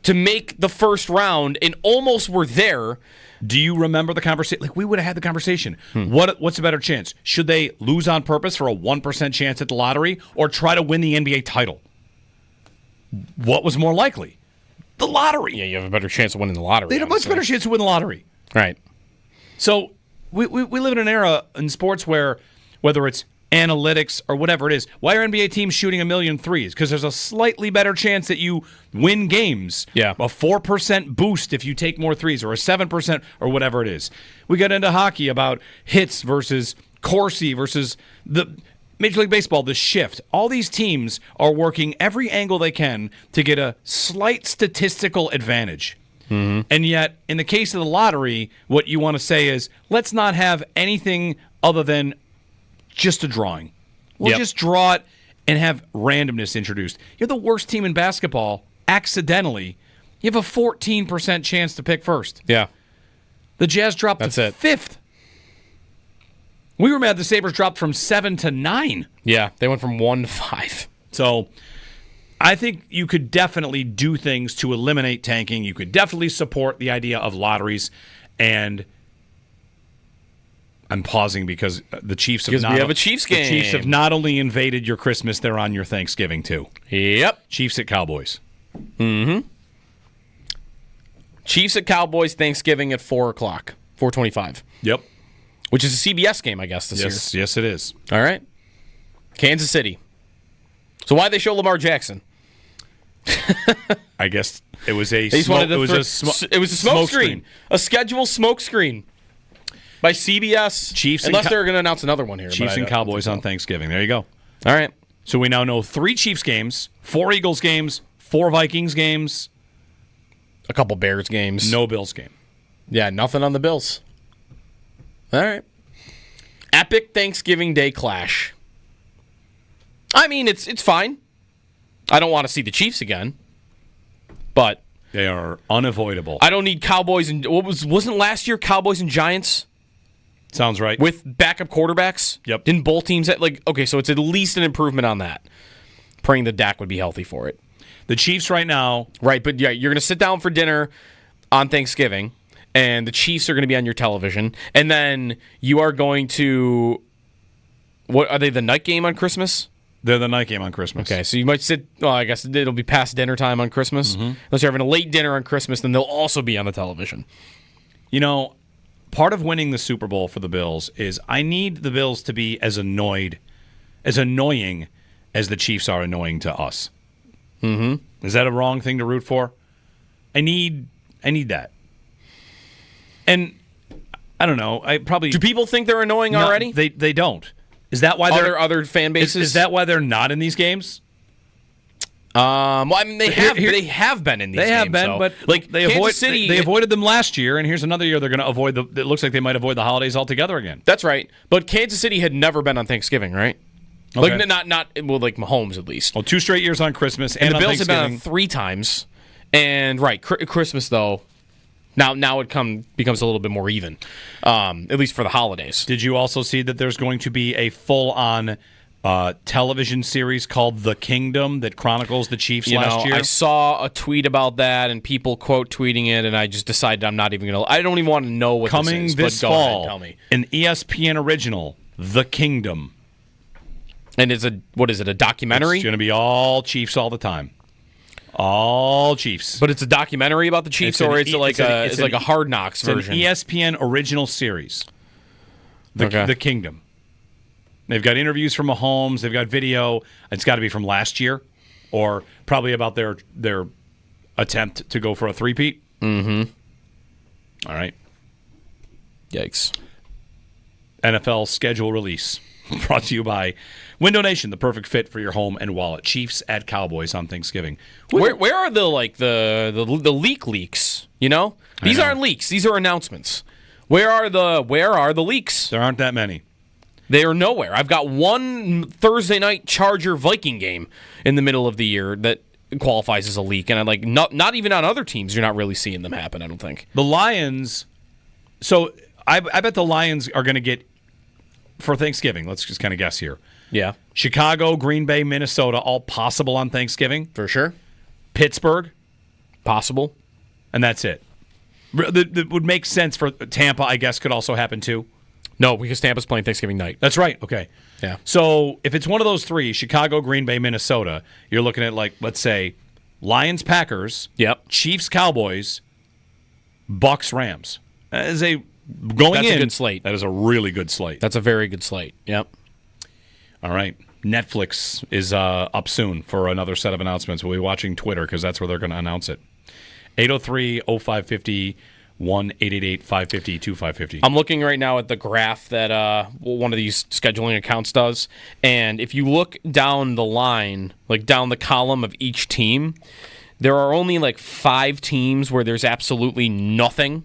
to make the first round and almost were there.
Do you remember the conversation? Like, we would have had the conversation. What's a better chance? Should they lose on purpose for a 1% chance at the lottery or try to win the NBA title? What was more likely? The lottery.
Yeah, you have a better chance of winning the lottery.
They had a much better chance to win the lottery.
Right.
So we live in an era in sports where, whether it's analytics or whatever it is, why are NBA teams shooting 1 million threes? Because there's a slightly better chance that you win games.
Yeah.
A 4% boost if you take more threes, or a 7%, or whatever it is. We got into hockey about hits versus Corsi versus the Major League Baseball, the shift. All these teams are working every angle they can to get a slight statistical advantage. Mm-hmm. And yet, in the case of the lottery, what you want to say is, let's not have anything other than just a drawing. We'll just draw it and have randomness introduced. You're the worst team in basketball, accidentally. You have a 14% chance to pick first.
Yeah.
The Jazz dropped to fifth. We were mad the Sabres dropped from 7 to 9.
Yeah, they went from 1 to 5.
So I think you could definitely do things to eliminate tanking. You could definitely support the idea of lotteries. And I'm pausing because the Chiefs have
we have a Chiefs game.
The Chiefs have not only invaded your Christmas, they're on your Thanksgiving too.
Yep.
Chiefs at Cowboys.
Mm-hmm. Chiefs at Cowboys, Thanksgiving at 4 o'clock, 4:25.
Yep.
Which is a CBS game, I guess, this year.
Yes, it is.
All right. Kansas City. So why'd they show Lamar Jackson?
I guess it was a
smoke screen. A scheduled smoke screen by CBS.
Chiefs,
unless they're going to announce another one here.
Chiefs and Cowboys on Thanksgiving. There you go.
All right.
So we now know 3 Chiefs games, 4 Eagles games, 4 Vikings games,
a couple Bears games,
no Bills game.
Yeah, nothing on the Bills. All right. Epic Thanksgiving Day clash. I mean, it's fine. I don't want to see the Chiefs again, but
they are unavoidable.
I don't need Cowboys and wasn't last year Cowboys and Giants?
Sounds right.
With backup quarterbacks?
Yep.
Didn't both teams okay, so it's at least an improvement on that. Praying that Dak would be healthy for it.
The Chiefs right now.
Right, but yeah, you're going to sit down for dinner on Thanksgiving, and the Chiefs are going to be on your television, and then you are going to, what are they, the night game on Christmas?
They're the night game on Christmas.
Okay, so you might sit, I guess it'll be past dinner time on Christmas. Mm-hmm. Unless you're having a late dinner on Christmas, then they'll also be on the television.
You know, part of winning the Super Bowl for the Bills is I need the Bills to be as annoying as the Chiefs are annoying to us.
Mm-hmm.
Is that a wrong thing to root for? I need that. And I don't know.
Do people think they're annoying already?
They don't. Is that why
other fan bases?
Is that why they're not in these games?
Well, I mean, they have been in these games.
They have been,
so.
but
like
Kansas City, they avoided them last year, and here's another year they're going to avoid it looks like they might avoid the holidays altogether again.
That's right. But Kansas City had never been on Thanksgiving, right?
Okay.
Like like Mahomes at least.
Well, 2 straight years on Christmas, and
the
on
Bills have been
Thanksgiving.
on 3 times, and Christmas though. Now it becomes a little bit more even, at least for the holidays.
Did you also see that there's going to be a full-on television series called The Kingdom that chronicles the Chiefs last year?
I saw a tweet about that, and people quote tweeting it, and I just decided I'm not even going to. I don't even want to know what
coming
this is.
This
but
fall,
go ahead, tell me.
An ESPN original, The Kingdom.
And it's a documentary?
It's going to be all Chiefs all the time. All Chiefs.
But it's a documentary about the Chiefs, or is it like a Hard Knocks version?
It's an ESPN original series. The Kingdom. They've got interviews from Mahomes. They've got video. It's got to be from last year, or probably about their attempt to go for a three-peat.
Mm-hmm.
All right.
Yikes.
NFL schedule release brought to you by Window Nation, the perfect fit for your home and wallet. Chiefs at Cowboys on Thanksgiving.
Where are the leaks? You know, these aren't leaks. These are announcements. Where are the leaks?
There aren't that many.
They are nowhere. I've got one Thursday night Charger Viking game in the middle of the year that qualifies as a leak, and not even on other teams, you're not really seeing them happen. I don't think
the Lions. So I bet the Lions are going to get for Thanksgiving. Let's just kind of guess here.
Yeah,
Chicago, Green Bay, Minnesota, all possible on Thanksgiving
for sure.
Pittsburgh,
possible,
and that's it. That would make sense for Tampa. I guess could also happen too.
No, because Tampa's playing Thanksgiving night.
That's right. Okay.
Yeah.
So if it's one of those three, Chicago, Green Bay, Minnesota, you're looking at let's say, Lions, Packers,
yep,
Chiefs, Cowboys, Bucks, Rams. That is a
good slate.
That is a really good slate.
That's a very good slate. Yep.
All right. Netflix is up soon for another set of announcements. We'll be watching Twitter because that's where they're going to announce it. 803-0550, 1-888-550-2550.
I'm looking right now at the graph that one of these scheduling accounts does, and if you look down the line, down the column of each team, there are only 5 teams where there's absolutely nothing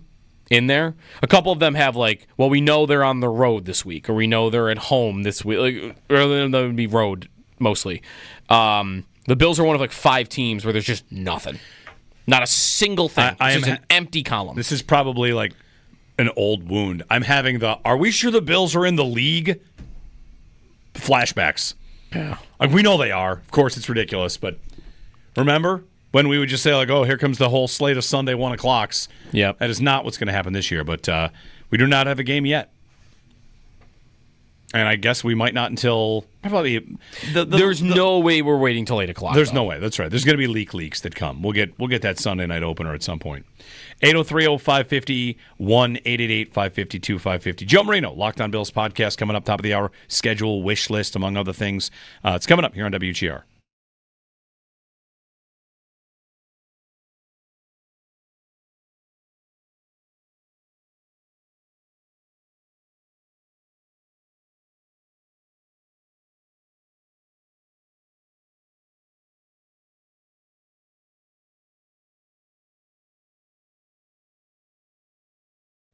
in there. A couple of them have we know they're on the road this week, or we know they're at home this week. Or that would be road mostly. The Bills are one of 5 teams where there's just nothing. Not a single thing. It's just an empty column.
This is probably an old wound. I'm having are we sure the Bills are in the league? Flashbacks.
Yeah.
We know they are. Of course, it's ridiculous, but remember when we would just say, oh, here comes the whole slate of Sunday 1 o'clocks?
Yep.
That is not what's going to happen this year, but we do not have a game yet. And I guess we might not until probably.
There's no way we're waiting till 8 o'clock.
There's no way. That's right. There's going to be leaks that come. We'll get that Sunday night opener at some point. 803-0550, 1-888-550-2550. Joe Marino, Locked On Bills podcast coming up top of the hour. Schedule, wish list, among other things. It's coming up here on WGR.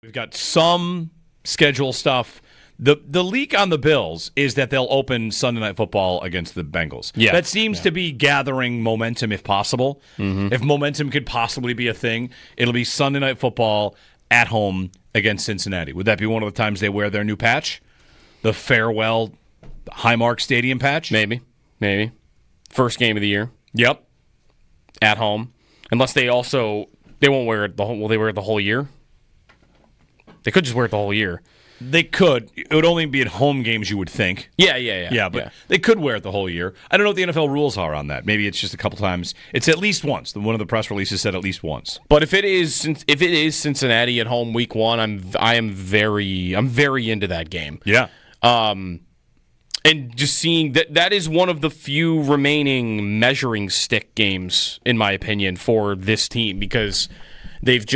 We've got some schedule stuff. The leak on the Bills is that they'll open Sunday Night Football against the Bengals.
Yeah.
That seems to be gathering momentum if possible.
Mm-hmm.
If momentum could possibly be a thing, it'll be Sunday Night Football at home against Cincinnati. Would that be one of the times they wear their new patch? The farewell Highmark Stadium patch?
Maybe. First game of the year.
Yep.
At home. Unless they won't wear it will they wear it the whole year? They could just wear it the whole year.
They could. It would only be at home games, you would think.
Yeah,
but they could wear it the whole year. I don't know what the NFL rules are on that. Maybe it's just a couple times. It's at least once. One of the press releases said at least once.
But if it is Cincinnati at home week 1, I'm very into that game.
Yeah.
And just seeing that is one of the few remaining measuring stick games, in my opinion, for this team, because they've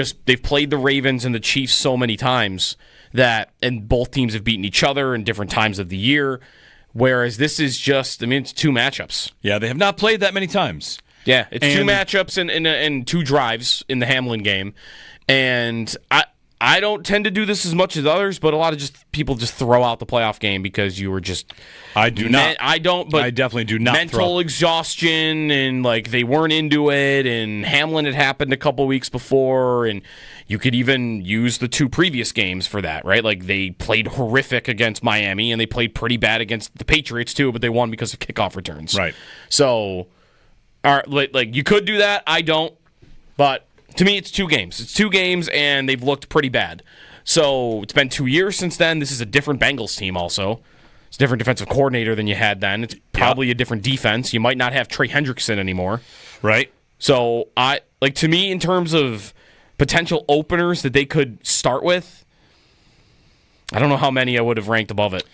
played the Ravens and the Chiefs so many times and both teams have beaten each other in different times of the year, whereas this is just, it's 2 matchups.
Yeah, they have not played that many times.
Yeah, it's 2 matchups and 2 drives in the Hamlin game, and I don't tend to do this as much as others, but a lot of people just throw out the playoff game because you were just.
I do not.
I don't. But
I definitely do not.
Mental exhaustion and they weren't into it, and Hamlin had happened a couple weeks before, and you could even use the 2 previous games for that, right? They played horrific against Miami, and they played pretty bad against the Patriots too, but they won because of kickoff returns.
Right.
So, you could do that. I don't, but. To me, it's 2 games. It's 2 games, and they've looked pretty bad. So it's been 2 years since then. This is a different Bengals team also. It's a different defensive coordinator than you had then. It's probably a different defense. You might not have Trey Hendrickson anymore.
Right.
So, to me, in terms of potential openers that they could start with, I don't know how many I would have ranked above it.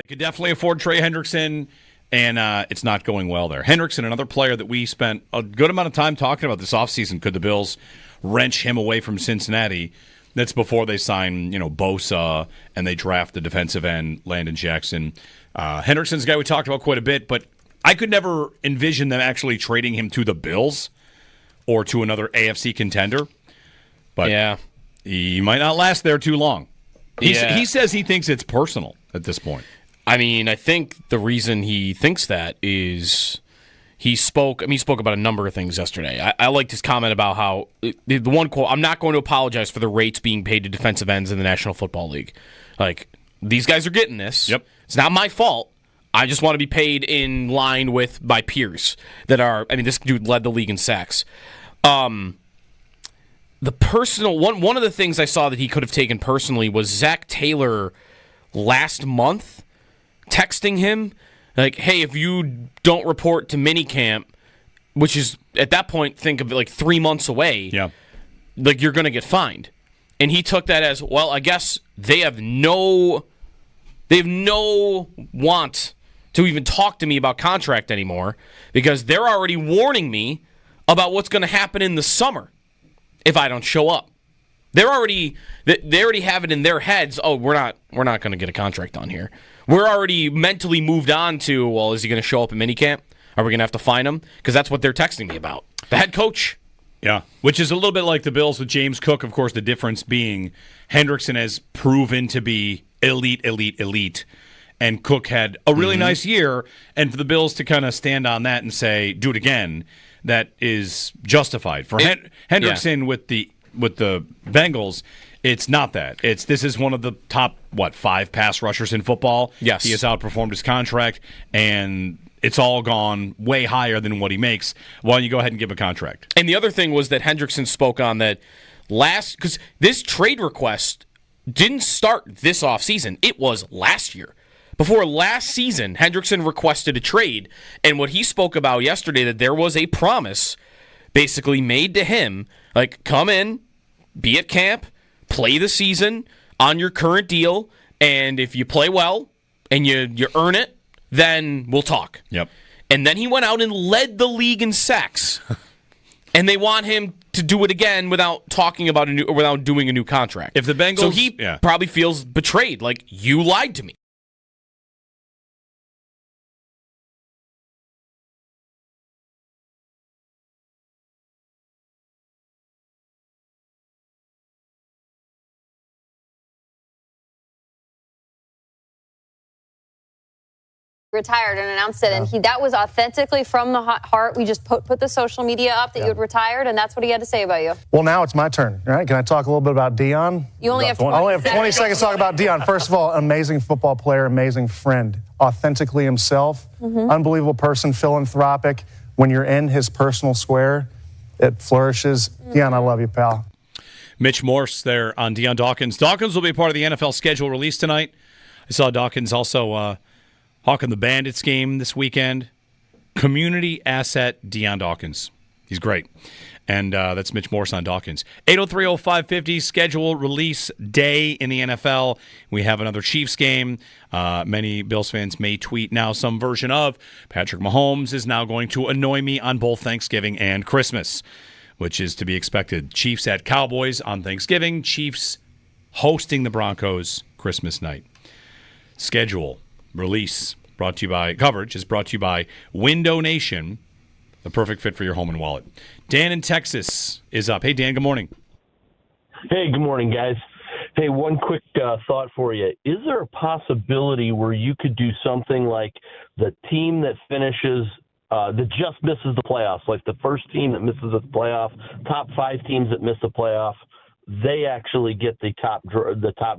They could definitely afford Trey Hendrickson, and it's not going well there. Hendrickson, another player that we spent a good amount of time talking about this offseason. Could the Bills wrench him away from Cincinnati? That's before they sign, Bosa, and they draft the defensive end, Landon Jackson. Hendrickson's a guy we talked about quite a bit, but I could never envision them actually trading him to the Bills or to another AFC contender. But
yeah.
He might not last there too long. He says he thinks it's personal at this point.
I mean, I think the reason he thinks that is he spoke about a number of things yesterday. I liked his comment about how, the one quote, "I'm not going to apologize for the rates being paid to defensive ends in the National Football League. Like, these guys are getting this.
Yep.
It's not my fault. I just want to be paid in line with my peers that are." I mean, this dude led the league in sacks. The personal one of the things I saw that he could have taken personally was Zach Taylor last month texting him like, "Hey, if you don't report to minicamp," which is at that point, think of it like 3 months away.
Yeah,
like you're going to get fined. And he took that as, well, I guess they have no want to even talk to me about contract anymore because they're already warning me about what's going to happen in the summer if I don't show up. They already have it in their heads, "Oh, we're not going to get a contract on here." We're already mentally moved on to, well, is he going to show up at minicamp? Are we going to have to fine him? Because that's what they're texting me about. The head coach.
Yeah, which is a little bit like the Bills with James Cook. Of course, the difference being Hendrickson has proven to be elite. And Cook had a really nice year. And for the Bills to kind of stand on that and say, do it again, that is justified. For Hendrickson with the Bengals, it's not that. This is one of the top, 5 pass rushers in football.
Yes.
He has outperformed his contract, and it's all gone way higher than what he makes. Why don't you go ahead and give a contract?
And the other thing was that Hendrickson spoke on that because this trade request didn't start this offseason. It was last year. Before last season, Hendrickson requested a trade, and what he spoke about yesterday, that there was a promise basically made to him, like, come in, be at camp, play the season on your current deal, and if you play well and you earn it, then we'll talk.
Yep.
And then he went out and led the league in sacks. And they want him to do it again without talking about without doing a new contract.
If the Bengals,
so he probably feels betrayed, like, you lied to me.
Retired and announced it, and that was authentically from the heart. We just put the social media up that you had retired, and that's what he had to say about you.
Well, now it's my turn, right? Can I talk a little bit about Dion?
You only have 20
I only have 20 seconds to talk about Dion. First of all, amazing football player, amazing friend, authentically himself, unbelievable person, philanthropic. When you're in his personal square, it flourishes. Dion, I love you, pal.
Mitch Morse there on Dion Dawkins. Dawkins will be part of the NFL schedule release tonight. I saw Dawkins also hawking the Bandits game this weekend. Community asset Dion Dawkins. He's great. And that's Mitch Morse on Dawkins. 803-0550, schedule release day in the NFL. We have another Chiefs game. Many Bills fans may tweet now some version of Patrick Mahomes is now going to annoy me on both Thanksgiving and Christmas, which is to be expected. Chiefs at Cowboys on Thanksgiving. Chiefs hosting the Broncos Christmas night. Schedule release coverage is brought to you by Window Nation, the perfect fit for your home and wallet. Dan in Texas is up. Hey, Dan, good morning.
Hey, good morning, guys. Hey, one quick thought for you. Is there a possibility where you could do something like the team that finishes that just misses the playoffs, like the first team that misses the playoff, top 5 teams that miss the playoff, they actually get the top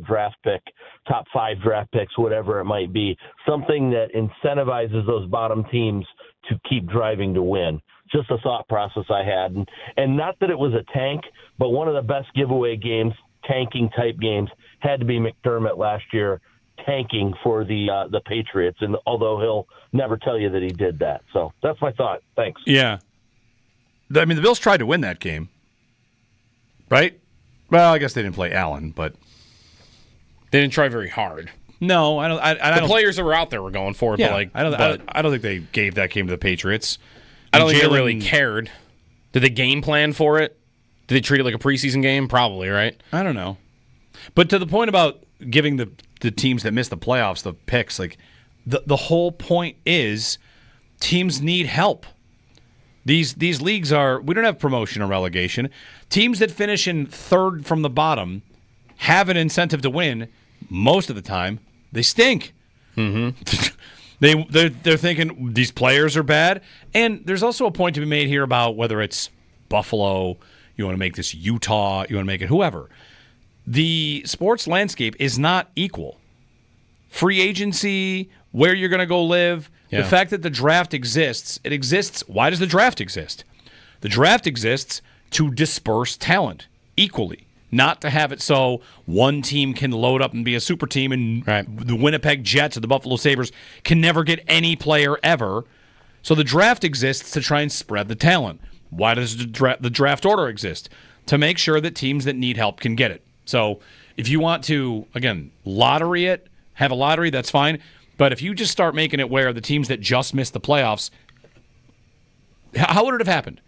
draft pick, top 5 draft picks, whatever it might be, something that incentivizes those bottom teams to keep driving to win. Just a thought process I had. And not that it was a tank, but one of the best giveaway games, tanking type games, had to be McDermott last year, tanking for the Patriots. And although he'll never tell you that he did that. So that's my thought. Thanks.
Yeah. I mean, the Bills tried to win that game, right? Well, I guess they didn't play Allen, but
they didn't try very hard.
No, I don't.
The players that were out there were going for it,
yeah,
but
I don't think they gave that game to the Patriots.
I don't think they really cared. Did they game plan for it? Did they treat it like a preseason game? Probably, right?
I don't know. But to the point about giving the teams that miss the playoffs the picks, like the whole point is teams need help. These leagues we don't have promotion or relegation. Teams that finish in third from the bottom have an incentive to win. Most of the time, they stink. Mm-hmm. They're thinking these players are bad. And there's also a point to be made here about whether it's Buffalo, you want to make this Utah, you want to make it whoever. The sports landscape is not equal. Free agency, where you're going to go live, the fact that the draft exists, it exists. Why does the draft exist? The draft exists to disperse talent equally, not to have it so one team can load up and be a super team and the Winnipeg Jets or the Buffalo Sabres can never get any player ever. So the draft exists to try and spread the talent. Why does the draft order exist? To make sure that teams that need help can get it. So if you want to, again, lottery it, have a lottery, that's fine. But if you just start making it where the teams that just missed the playoffs, how would it have happened?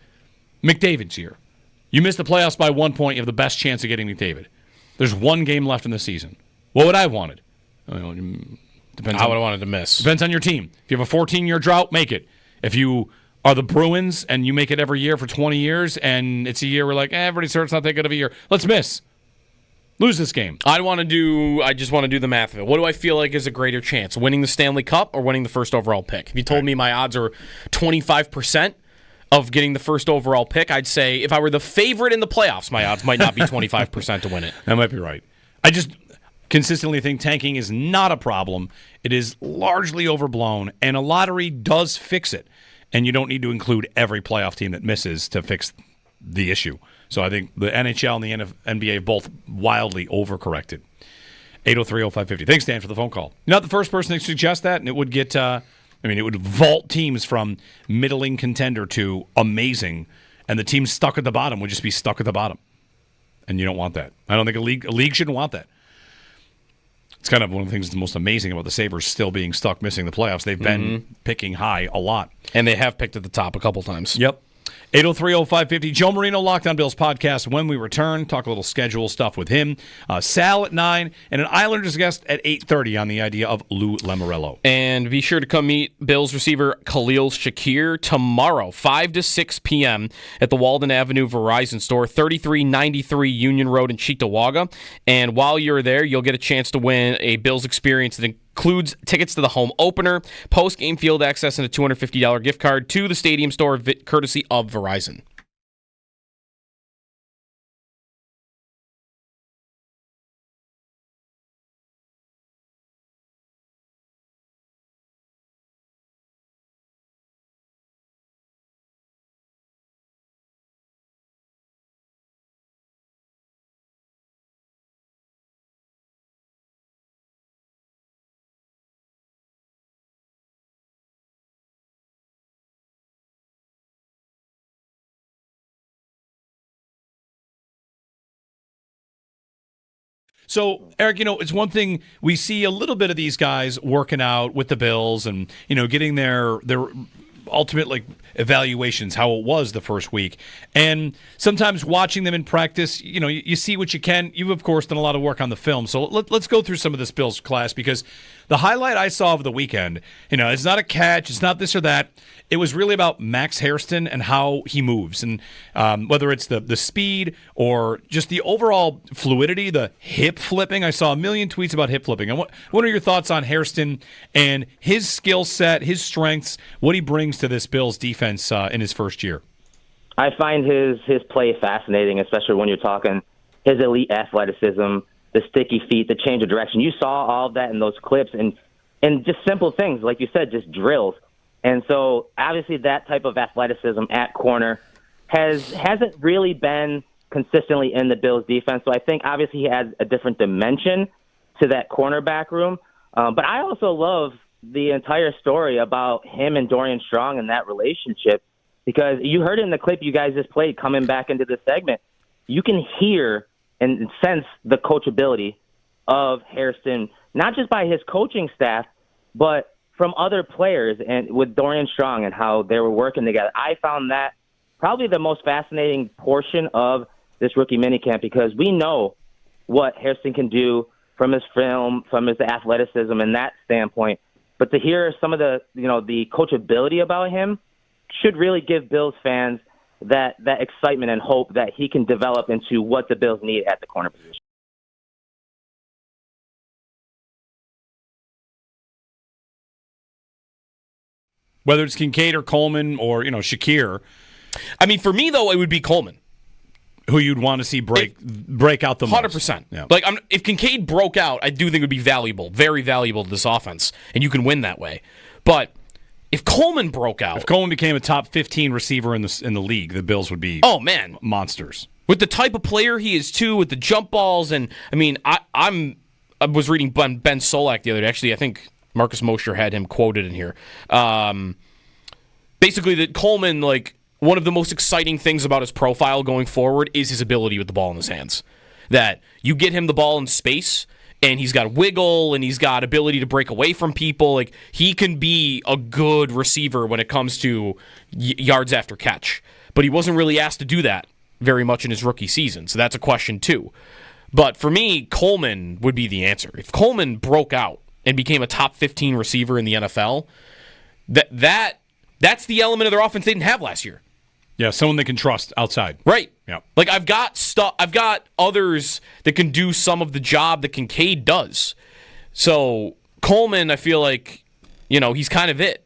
McDavid's here. You missed the playoffs by 1 point, you have the best chance of getting McDavid. There's one game left in the season. What would I have wanted? Depends.
I would have wanted to miss.
Depends on your team. If you have a 14-year drought, make it. If you are the Bruins and you make it every year for 20 years and it's a year where everybody's hurt, it's not that good of a year, let's miss. Lose this game.
I just want to do the math of it. What do I feel like is a greater chance? Winning the Stanley Cup or winning the first overall pick? If you told me my odds are 25% of getting the first overall pick, I'd say if I were the favorite in the playoffs, my odds might not be 25% to win it.
That might be right. I just consistently think tanking is not a problem. It is largely overblown, and a lottery does fix it. And you don't need to include every playoff team that misses to fix the issue. So I think the NHL and the NBA have both wildly overcorrected. 803-0550. Thanks, Dan, for the phone call. You're not the first person to suggest that, and it would get, it would vault teams from middling contender to amazing, and the teams stuck at the bottom would just be stuck at the bottom. And you don't want that. I don't think a league shouldn't want that. It's kind of one of the things that's most amazing about the Sabres still being stuck missing the playoffs. They've been picking high a lot.
And they have picked at the top a couple times.
Yep. 803-0550. Joe Marino, Locked On Bills podcast. When we return, talk a little schedule stuff with him. Sal at 9, and an Islanders guest at 8:30 on the idea of Lou Lamoriello.
And be sure to come meet Bills receiver Khalil Shakir tomorrow, 5 to 6 p.m. at the Walden Avenue Verizon store, 3393 Union Road in Cheektowaga. And while you're there, you'll get a chance to win a Bills experience that includes tickets to the home opener, post-game field access, and a $250 gift card to the stadium store, courtesy of Verizon.
So, Eric, it's one thing we see a little bit of these guys working out with the Bills and, getting their ultimate evaluations, how it was the first week. And sometimes watching them in practice, you see what you can. You've, of course, done a lot of work on the film. So let's go through some of this Bills class, because the highlight I saw of the weekend, it's not a catch, it's not this or that. It was really about Max Hairston and how he moves, and whether it's the speed or just the overall fluidity, the hip flipping. I saw a million tweets about hip flipping. And what are your thoughts on Hairston and his skill set, his strengths, what he brings to this Bills defense in his first year?
I find his play fascinating, especially when you're talking his elite athleticism, the sticky feet, the change of direction. You saw all of that in those clips, and just simple things, like you said, just drills. And so, obviously, that type of athleticism at corner hasn't really been consistently in the Bills' defense. So I think, obviously, he adds a different dimension to that cornerback room. But I also love the entire story about him and Dorian Strong and that relationship, because you heard it in the clip you guys just played coming back into this segment. You can hear and sense the coachability of Hairston, not just by his coaching staff, but from other players, and with Dorian Strong and how they were working together. I found that probably the most fascinating portion of this rookie minicamp, because we know what Hairston can do from his film, from his athleticism and that standpoint. But to hear some of the, the coachability about him, should really give Bills fans that excitement and hope that he can develop into what the Bills need at the corner position.
Whether it's Kincaid or Coleman or, Shakir.
I mean, for me, though, it would be Coleman.
Who you'd want to see break out the most.
100%.
Yeah.
Like, if Kincaid broke out, I do think it would be valuable, very valuable to this offense, and you can win that way. But if Coleman broke out...
If Coleman became a top 15 receiver in the league, the Bills would be monsters.
With the type of player he is, too, with the jump balls, and, I mean, I was reading Ben Solak the other day. Actually, I think Marcus Mosher had him quoted in here. Basically, that Coleman, like... One of the most exciting things about his profile going forward is his ability with the ball in his hands. That you get him the ball in space, and he's got wiggle, and he's got ability to break away from people. Like, he can be a good receiver when it comes to yards after catch. But he wasn't really asked to do that very much in his rookie season, so that's a question too. But for me, Coleman would be the answer. If Coleman broke out and became a top 15 receiver in the NFL, that's the element of their offense they didn't have last year.
Yeah, someone they can trust outside.
Right.
Yeah.
Like, I've got others that can do some of the job that Kincaid does. So Coleman, I feel like, he's kind of it.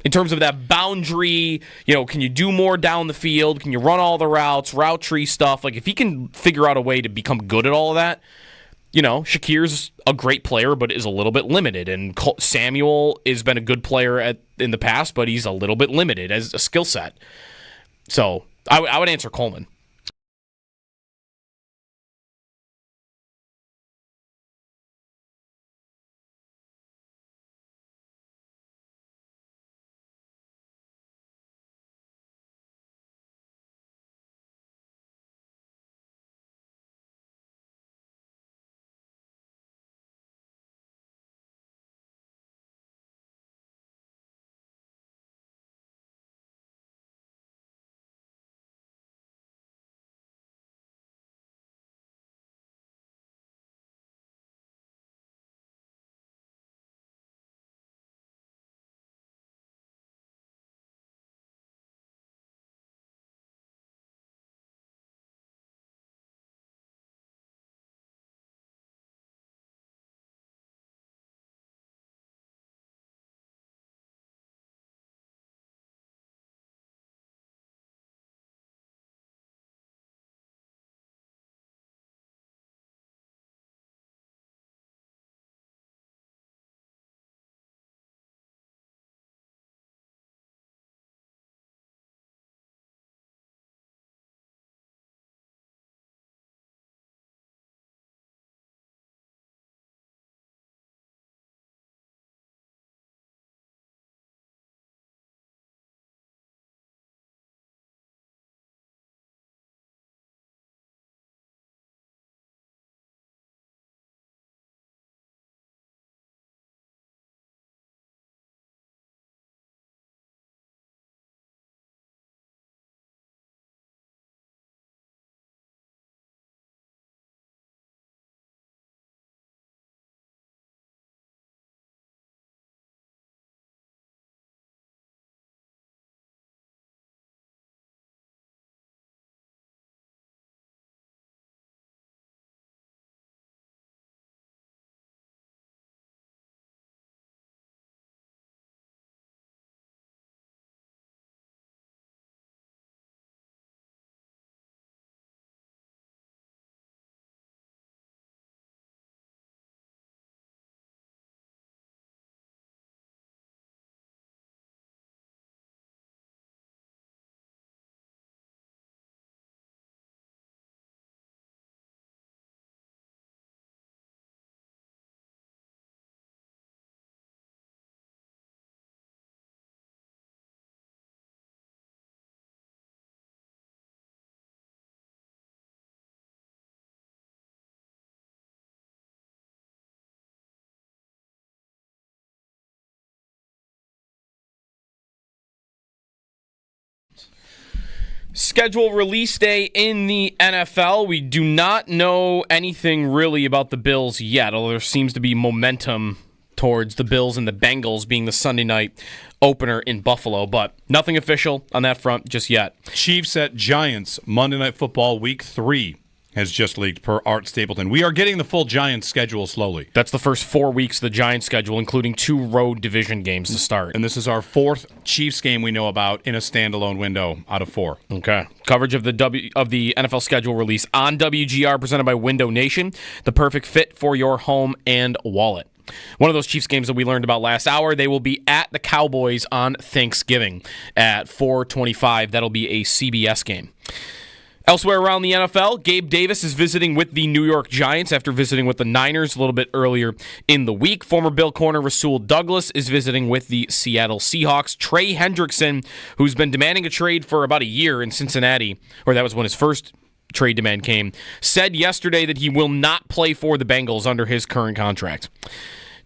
In terms of that boundary, can you do more down the field? Can you run all the routes, route tree stuff? Like, if he can figure out a way to become good at all of that, Shakir's a great player, but is a little bit limited. And Samuel has been a good player in the past, but he's a little bit limited as a skill set. So I would answer Coleman. Schedule release day in the NFL. We do not know anything really about the Bills yet, although there seems to be momentum towards the Bills and the Bengals being the Sunday night opener in Buffalo, but nothing official on that front just yet.
Chiefs at Giants, Monday Night Football, Week 3 has just leaked per Art Stapleton. We are getting the full Giants schedule slowly.
That's the first 4 weeks of the Giants schedule, including 2 road division games to start.
And this is our 4th Chiefs game we know about in a standalone window out of 4.
Okay. Coverage of the NFL schedule release on WGR presented by Window Nation, the perfect fit for your home and wallet. One of those Chiefs games that we learned about last hour, they will be at the Cowboys on Thanksgiving at 4:25. That'll be a CBS game. Elsewhere around the NFL, Gabe Davis is visiting with the New York Giants after visiting with the Niners a little bit earlier in the week. Former Bill corner Rasul Douglas is visiting with the Seattle Seahawks. Trey Hendrickson, who's been demanding a trade for about a year in Cincinnati, or that was when his first trade demand came, said yesterday that he will not play for the Bengals under his current contract.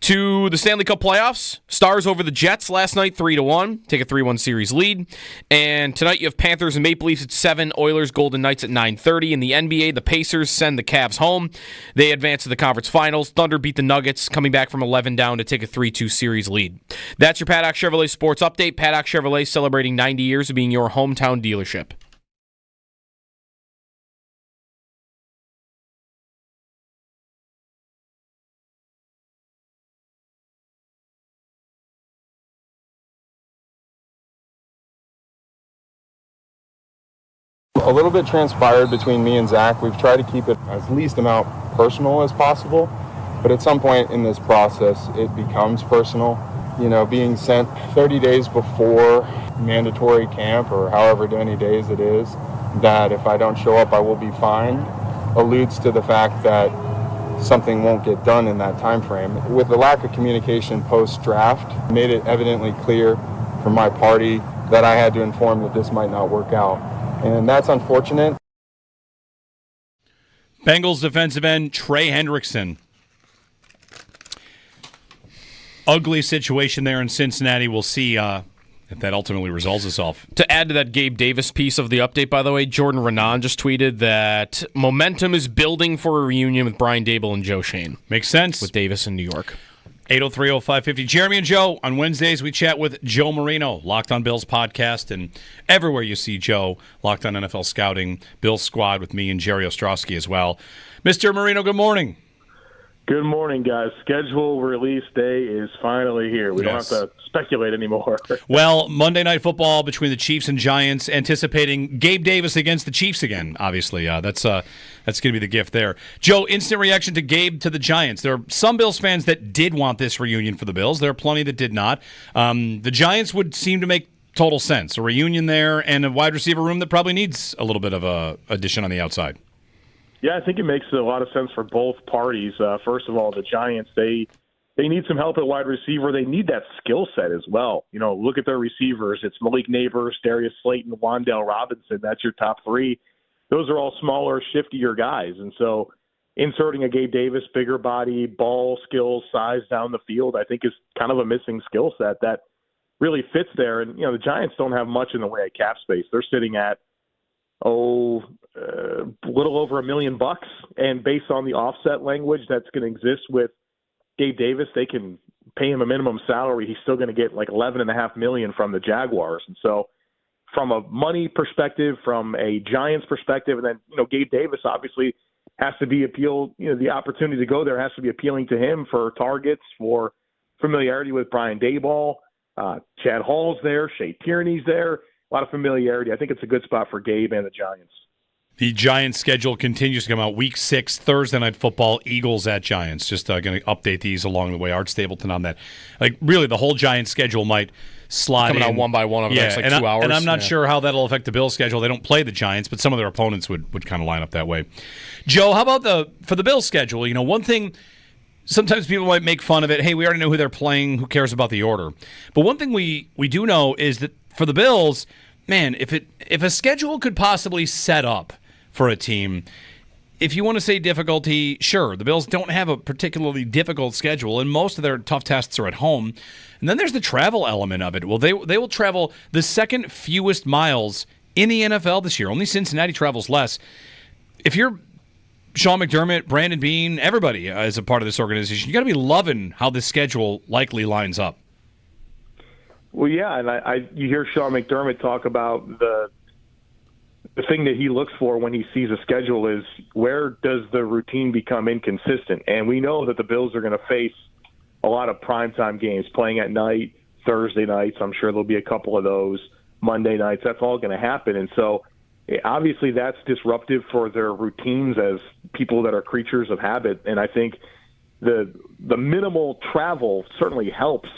To the Stanley Cup playoffs, Stars over the Jets last night, 3-1, take a 3-1 series lead. And tonight you have Panthers and Maple Leafs at 7, Oilers, Golden Knights at 9:30. In the NBA, the Pacers send the Cavs home. They advance to the conference finals. Thunder beat the Nuggets, coming back from 11 down to take a 3-2 series lead. That's your Paddock Chevrolet Sports Update. Paddock Chevrolet celebrating 90 years of being your hometown dealership.
A little bit transpired between me and Zach. We've tried to keep it as least amount personal as possible, but at some point in this process, it becomes personal. You know, being sent 30 days before mandatory camp, or however many days it is, that if I don't show up, I will be fined, alludes to the fact that something won't get done in that time frame. With the lack of communication post-draft, made it evidently clear from my party that I had to inform that this might not work out. And that's unfortunate.
Bengals defensive end Trey Hendrickson. Ugly situation there in Cincinnati. We'll see if that ultimately resolves itself.
To add to that Gabe Davis piece of the update, by the way, Jordan Renan just tweeted that momentum is building for a reunion with Brian Daboll and Joe Shane.
Makes sense.
With Davis in New York.
803-0550. Jeremy and Joe. On Wednesdays, we chat with Joe Marino, Locked on Bills podcast, and everywhere you see Joe, Locked on NFL Scouting, Bills Squad with me and Jerry Ostrowski as well. Mr. Marino, good morning.
Good morning, guys. Schedule release day is finally here. We don't have to speculate anymore.
Well, Monday Night Football between the Chiefs and Giants, anticipating Gabe Davis against the Chiefs again, obviously. That's going to be the gift there. Joe, instant reaction to Gabe to the Giants. There are some Bills fans that did want this reunion for the Bills. There are plenty that did not. The Giants would seem to make total sense. A reunion there and a wide receiver room that probably needs a little bit of a addition on the outside.
Yeah, I think it makes a lot of sense for both parties. First of all, the Giants, they need some help at wide receiver. They need that skill set as well. You know, look at their receivers. It's Malik Neighbors, Darius Slayton, Wan'Dale Robinson. That's your top three. Those are all smaller, shiftier guys. And so inserting a Gabe Davis, bigger body, ball skills, size down the field, I think is kind of a missing skill set that really fits there. And, you know, the Giants don't have much in the way of cap space. They're sitting at, a little over $1 million, and based on the offset language that's going to exist with Gabe Davis, they can pay him a minimum salary. He's still going to get like $11.5 million from the Jaguars, and so from a money perspective, from a Giants perspective, and then Gabe Davis obviously has to be the opportunity to go there has to be appealing to him for targets, for familiarity with Brian Daboll, Chad Hall's there, Shea Tierney's there. A lot of familiarity. I think it's a good spot for Gabe and the Giants.
The Giants schedule continues to come out. Week 6, Thursday Night Football, Eagles at Giants. Just going to update these along the way. Art Stapleton on that. Like, really, the whole Giants schedule might slide
coming
in.
out one by one over the next 2 hours.
And I'm not sure how that'll affect the Bills schedule. They don't play the Giants, but some of their opponents would kind of line up that way. Joe, how about for the Bills schedule? You know, one thing, sometimes people might make fun of it. Hey, we already know who they're playing. Who cares about the order? But one thing we do know is that for the Bills, man, if a schedule could possibly set up for a team, if you want to say difficulty, sure, the Bills don't have a particularly difficult schedule, and most of their tough tests are at home. And then there's the travel element of it. Well, they will travel the second fewest miles in the NFL this year. Only Cincinnati travels less. If you're Sean McDermott, Brandon Beane, everybody is a part of this organization. You got to be loving how this schedule likely lines up.
Well, yeah, and you hear Sean McDermott talk about the thing that he looks for when he sees a schedule is where does the routine become inconsistent? And we know that the Bills are going to face a lot of primetime games playing at night, Thursday nights. I'm sure there'll be a couple of those Monday nights. That's all going to happen. And so obviously that's disruptive for their routines as people that are creatures of habit. And I think the minimal travel certainly helps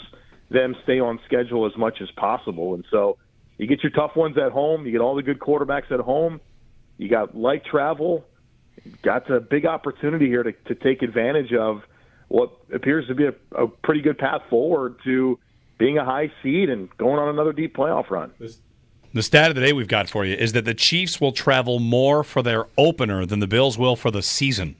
them stay on schedule as much as possible. And so you get your tough ones at home. You get all the good quarterbacks at home. You got light travel. Got a big opportunity here to take advantage of what appears to be a pretty good path forward to being a high seed and going on another deep playoff run.
The stat of the day we've got for you is that the Chiefs will travel more for their opener than the Bills will for the season.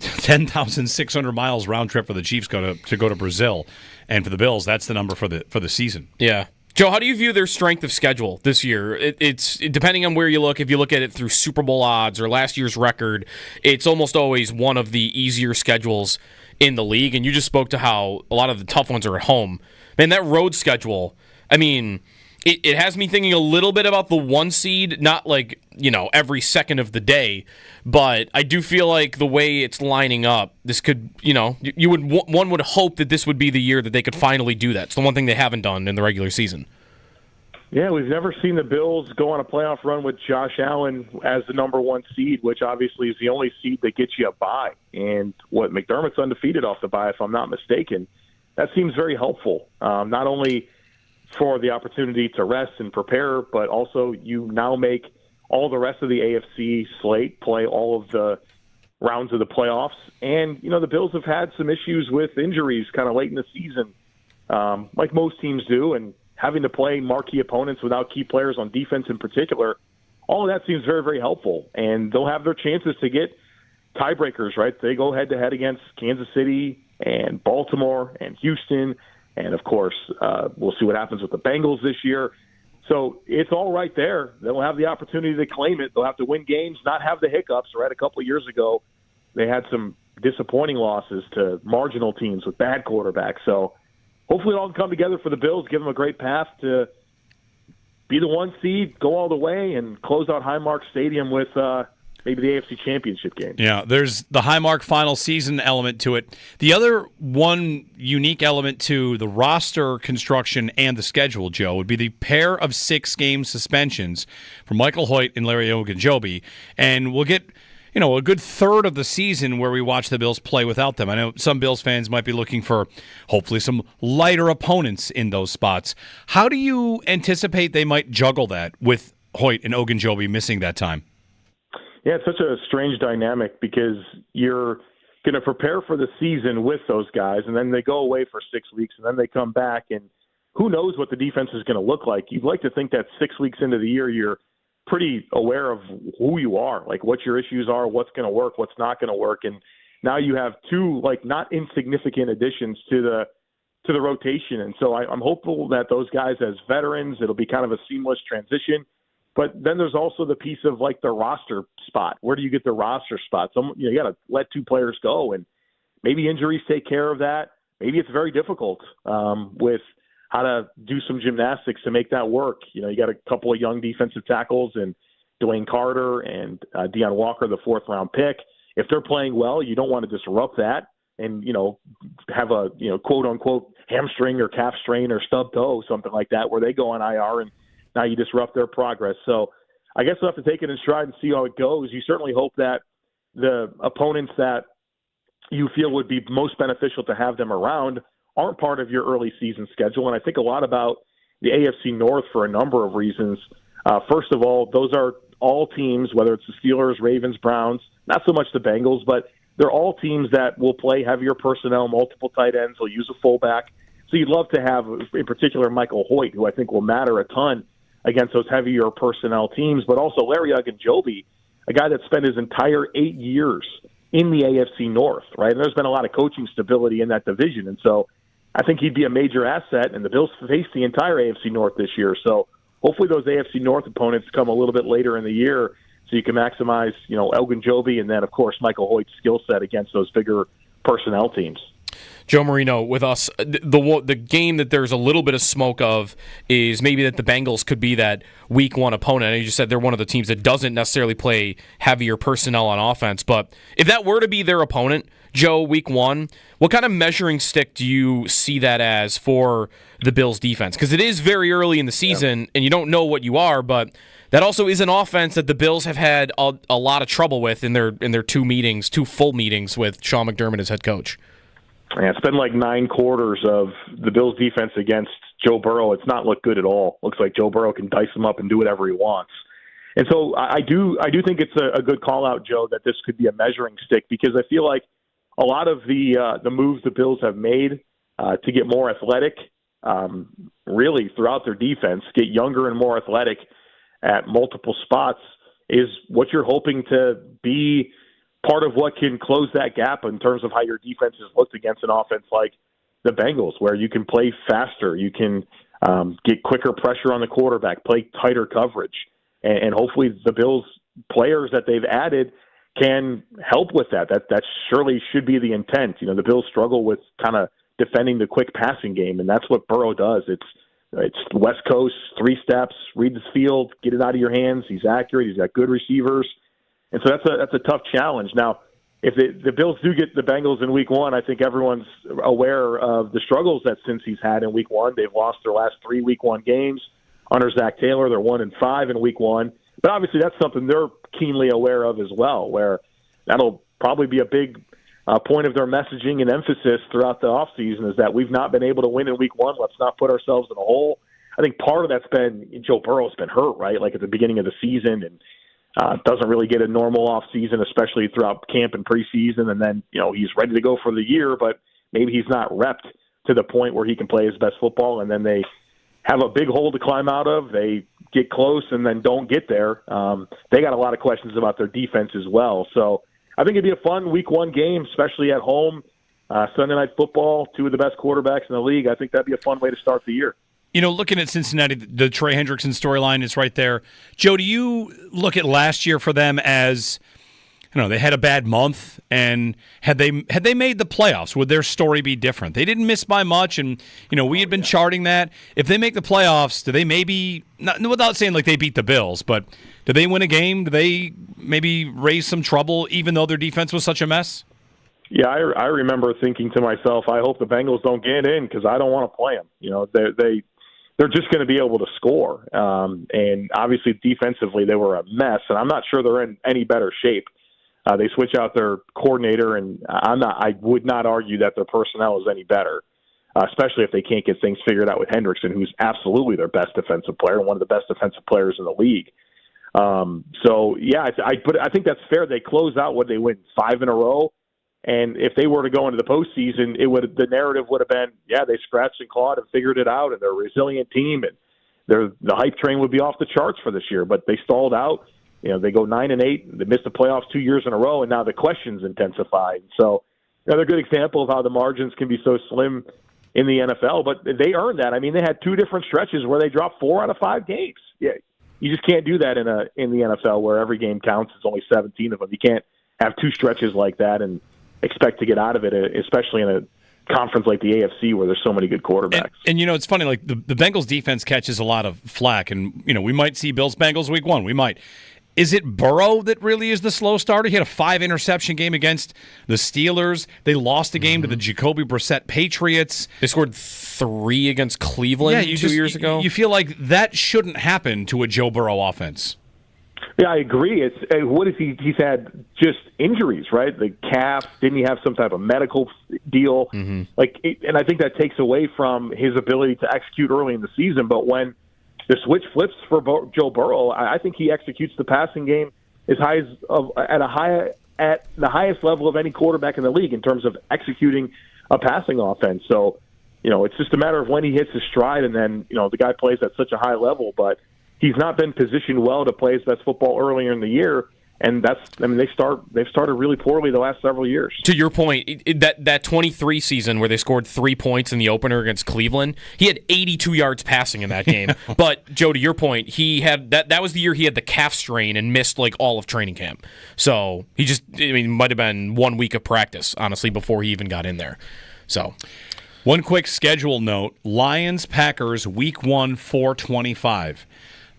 10,600 miles round trip for the Chiefs to go to Brazil, and for the Bills, that's the number for the season.
Yeah. Joe, how do you view their strength of schedule this year? It's depending on where you look. If you look at it through Super Bowl odds or last year's record, it's almost always one of the easier schedules in the league. And you just spoke to how a lot of the tough ones are at home. Man, that road schedule, I mean, it has me thinking a little bit about the 1 seed, not like, every second of the day, but I do feel like the way it's lining up, this could, one would hope that this would be the year that they could finally do that. It's the one thing they haven't done in the regular season.
Yeah, we've never seen the Bills go on a playoff run with Josh Allen as the number 1 seed, which obviously is the only seed that gets you a bye. And what McDermott's undefeated off the bye, if I'm not mistaken. That seems very helpful, not only for the opportunity to rest and prepare, but also you now make all the rest of the AFC slate play all of the rounds of the playoffs. And, the Bills have had some issues with injuries kind of late in the season, like most teams do, and having to play marquee opponents without key players on defense in particular, all of that seems very, very helpful. And they'll have their chances to get tiebreakers, right? They go head-to-head against Kansas City and Baltimore and Houston. And, of course, we'll see what happens with the Bengals this year. So it's all right there. They'll have the opportunity to claim it. They'll have to win games, not have the hiccups. Right, a couple of years ago, they had some disappointing losses to marginal teams with bad quarterbacks. So hopefully it all can come together for the Bills, give them a great path to be the 1 seed, go all the way, and close out Highmark Stadium with maybe the AFC Championship game.
Yeah, there's the Highmark final season element to it. The other one unique element to the roster construction and the schedule, Joe, would be the pair of 6-game suspensions for Michael Hoyt and Larry Ogunjobi, and we'll get a good third of the season where we watch the Bills play without them. I know some Bills fans might be looking for hopefully some lighter opponents in those spots. How do you anticipate they might juggle that with Hoyt and Ogunjobi missing that time?
Yeah, it's such a strange dynamic because you're going to prepare for the season with those guys, and then they go away for 6 weeks, and then they come back, and who knows what the defense is going to look like. You'd like to think that 6 weeks into the year you're pretty aware of who you are, like what your issues are, what's going to work, what's not going to work, and now you have 2 not insignificant additions to the rotation. And so I'm hopeful that those guys as veterans, it'll be kind of a seamless transition. But then there's also the piece of the roster spot. Where do you get the roster spot? You got to let 2 players go, and maybe injuries take care of that. Maybe it's very difficult with how to do some gymnastics to make that work. You got a couple of young defensive tackles and Dwayne Carter and Deion Walker, the 4th-round pick. If they're playing well, you don't want to disrupt that and, have a, quote-unquote hamstring or calf strain or stub toe, something like that, where they go on IR and now you disrupt their progress. So I guess we'll have to take it in stride and see how it goes. You certainly hope that the opponents that you feel would be most beneficial to have them around aren't part of your early season schedule. And I think a lot about the AFC North for a number of reasons. First of all, those are all teams, whether it's the Steelers, Ravens, Browns, not so much the Bengals, but they're all teams that will play heavier personnel, multiple tight ends, they'll use a fullback. So you'd love to have, in particular, Michael Hoyt, who I think will matter a ton against those heavier personnel teams, but also Larry Ogunjobi, a guy that spent his entire 8 years in the AFC North, right? And there's been a lot of coaching stability in that division. And so I think he'd be a major asset, and the Bills face the entire AFC North this year. So hopefully those AFC North opponents come a little bit later in the year so you can maximize, Elgin Joby and then, of course, Michael Hoyt's skill set against those bigger personnel teams.
Joe Marino with us. The game that there's a little bit of smoke of is maybe that the Bengals could be that week one opponent. And you just said they're one of the teams that doesn't necessarily play heavier personnel on offense. But if that were to be their opponent, Joe, week one, what kind of measuring stick do you see that as for the Bills defense? Because it is very early in the season, and you don't know what you are, but that also is an offense that the Bills have had a lot of trouble with in their two full meetings with Sean McDermott as head coach.
Yeah, it's been like 9 quarters of the Bills' defense against Joe Burrow. It's not looked good at all. Looks like Joe Burrow can dice him up and do whatever he wants. And so I do think it's a good call out, Joe, that this could be a measuring stick, because I feel like a lot of the moves the Bills have made to get more athletic, really throughout their defense, get younger and more athletic at multiple spots, is what you're hoping to be part of what can close that gap in terms of how your defense has looked against an offense like the Bengals, where you can play faster, you can get quicker pressure on the quarterback, play tighter coverage, and hopefully the Bills players that they've added can help with that. That surely should be the intent. The Bills struggle with kind of defending the quick passing game, and that's what Burrow does. It's West Coast, 3 steps, read the field, get it out of your hands. He's accurate. He's got good receivers. And so that's a tough challenge. Now, if the Bills do get the Bengals in week one, I think everyone's aware of the struggles that Cincy's had in week one. They've lost their last 3 week one games under Zach Taylor. They're 1-5 in week one. But obviously that's something they're keenly aware of as well, where that'll probably be a big point of their messaging and emphasis throughout the offseason, is that we've not been able to win in week one. Let's not put ourselves in a hole. I think part of that's been Joe Burrow's been hurt, right? Like at the beginning of the season, and doesn't really get a normal off season, especially throughout camp and preseason. And then, he's ready to go for the year, but maybe he's not repped to the point where he can play his best football. And then they have a big hole to climb out of. They get close and then don't get there. They got a lot of questions about their defense as well. So I think it'd be a fun week one game, especially at home. Sunday Night Football, 2 of the best quarterbacks in the league. I think that'd be a fun way to start the year.
Looking at Cincinnati, the Trey Hendrickson storyline is right there. Joe, do you look at last year for them as, they had a bad month, and had they made the playoffs, would their story be different? They didn't miss by much, and we had been charting that. If they make the playoffs, do they maybe, not without saying like they beat the Bills, but do they win a game? Do they maybe raise some trouble, even though their defense was such a mess?
Yeah, I remember thinking to myself, I hope the Bengals don't get in because I don't want to play them. They're just going to be able to score. And obviously defensively they were a mess, and I'm not sure they're in any better shape. They switch out their coordinator, and I would not argue that their personnel is any better, especially if they can't get things figured out with Hendrickson, who's absolutely their best defensive player, one of the best defensive players in the league. I think that's fair. They close out what they win 5 in a row. And if they were to go into the postseason, the narrative would have been, they scratched and clawed and figured it out, and they're a resilient team, and the hype train would be off the charts for this year. But they stalled out. They go 9-8. They missed the playoffs 2 years in a row, and now the questions intensified. So they're a good example of how the margins can be so slim in the NFL. But they earned that. I mean, they had 2 different stretches where they dropped 4 out of 5 games. Yeah, you just can't do that in the NFL where every game counts. It's only 17 of them. You can't have 2 stretches like that and expect to get out of it, especially in a conference like the AFC where there's so many good quarterbacks.
And it's funny, like the Bengals defense catches a lot of flack, and we might see Bills-Bengals week 1. We might. Is it Burrow that really is the slow starter? He had a 5-interception game against the Steelers. They lost a game to the Jacoby Brissett Patriots.
They scored 3 against Cleveland 2 years ago.
You feel like that shouldn't happen to a Joe Burrow offense.
Yeah, I agree. He's had just injuries, right? The calf, didn't he have some type of medical deal? Mm-hmm. And I think that takes away from his ability to execute early in the season. But when the switch flips for Joe Burrow, I think he executes the passing game at the highest level of any quarterback in the league in terms of executing a passing offense. So, it's just a matter of when he hits his stride, and then, the guy plays at such a high level, but he's not been positioned well to play his best football earlier in the year, And they've started really poorly the last several years.
To your point, that 23 season where they scored 3 points in the opener against Cleveland, he had 82 yards passing in that game. But Joe, to your point, he had that was the year he had the calf strain and missed like all of training camp. So he might have been 1 week of practice, honestly, before he even got in there. So,
one quick schedule note: Lions-Packers Week 1, 4:25.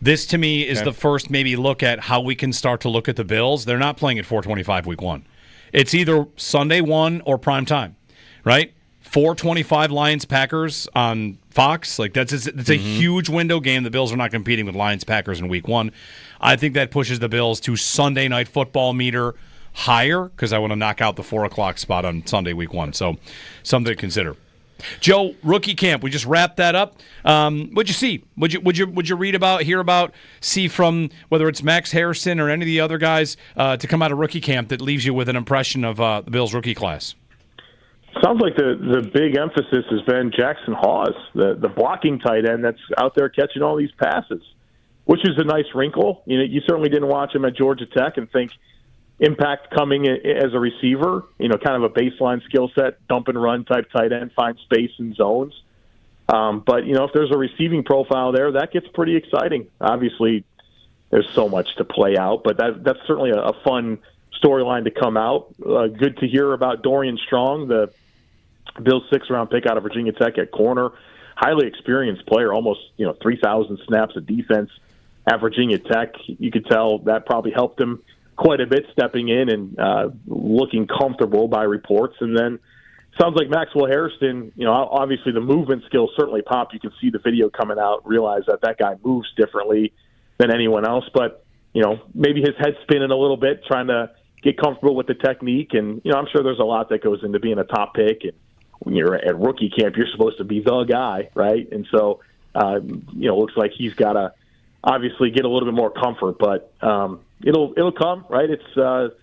This, to me, is the first maybe look at how we can start to look at the Bills. They're not playing at 4:25 Week 1. It's either Sunday 1 or prime time, right? 4:25 Lions-Packers on Fox. Like it's a huge window game. The Bills are not competing with Lions-Packers in Week 1. I think that pushes the Bills to Sunday Night Football meter higher because I want to knock out the 4 o'clock spot on Sunday Week 1. So something to consider. Joe, rookie camp. We just wrapped that up. What'd you see? Would you read about, hear about, see from whether it's Max Harrison or any of the other guys to come out of rookie camp that leaves you with an impression of the Bills rookie class?
Sounds like the big emphasis has been Jackson Hawes, the blocking tight end that's out there catching all these passes, which is a nice wrinkle. You certainly didn't watch him at Georgia Tech and think impact coming as a receiver, kind of a baseline skill set, dump and run type tight end, find space in zones. But, if there's a receiving profile there, that gets pretty exciting. Obviously, there's so much to play out, but that's certainly a fun storyline to come out. Good to hear about Dorian Strong, the Bills 6th-round pick out of Virginia Tech at corner. Highly experienced player, almost 3,000 snaps of defense at Virginia Tech. You could tell that probably helped him quite a bit stepping in and looking comfortable by reports. And then sounds like Maxwell Harrison, obviously the movement skills certainly pop. You can see the video coming out, realize that guy moves differently than anyone else. But, maybe his head's spinning a little bit, trying to get comfortable with the technique. And, I'm sure there's a lot that goes into being a top pick. And when you're at rookie camp, you're supposed to be the guy, right? And so, looks like he's got to obviously get a little bit more comfort. But, It'll come, right? It's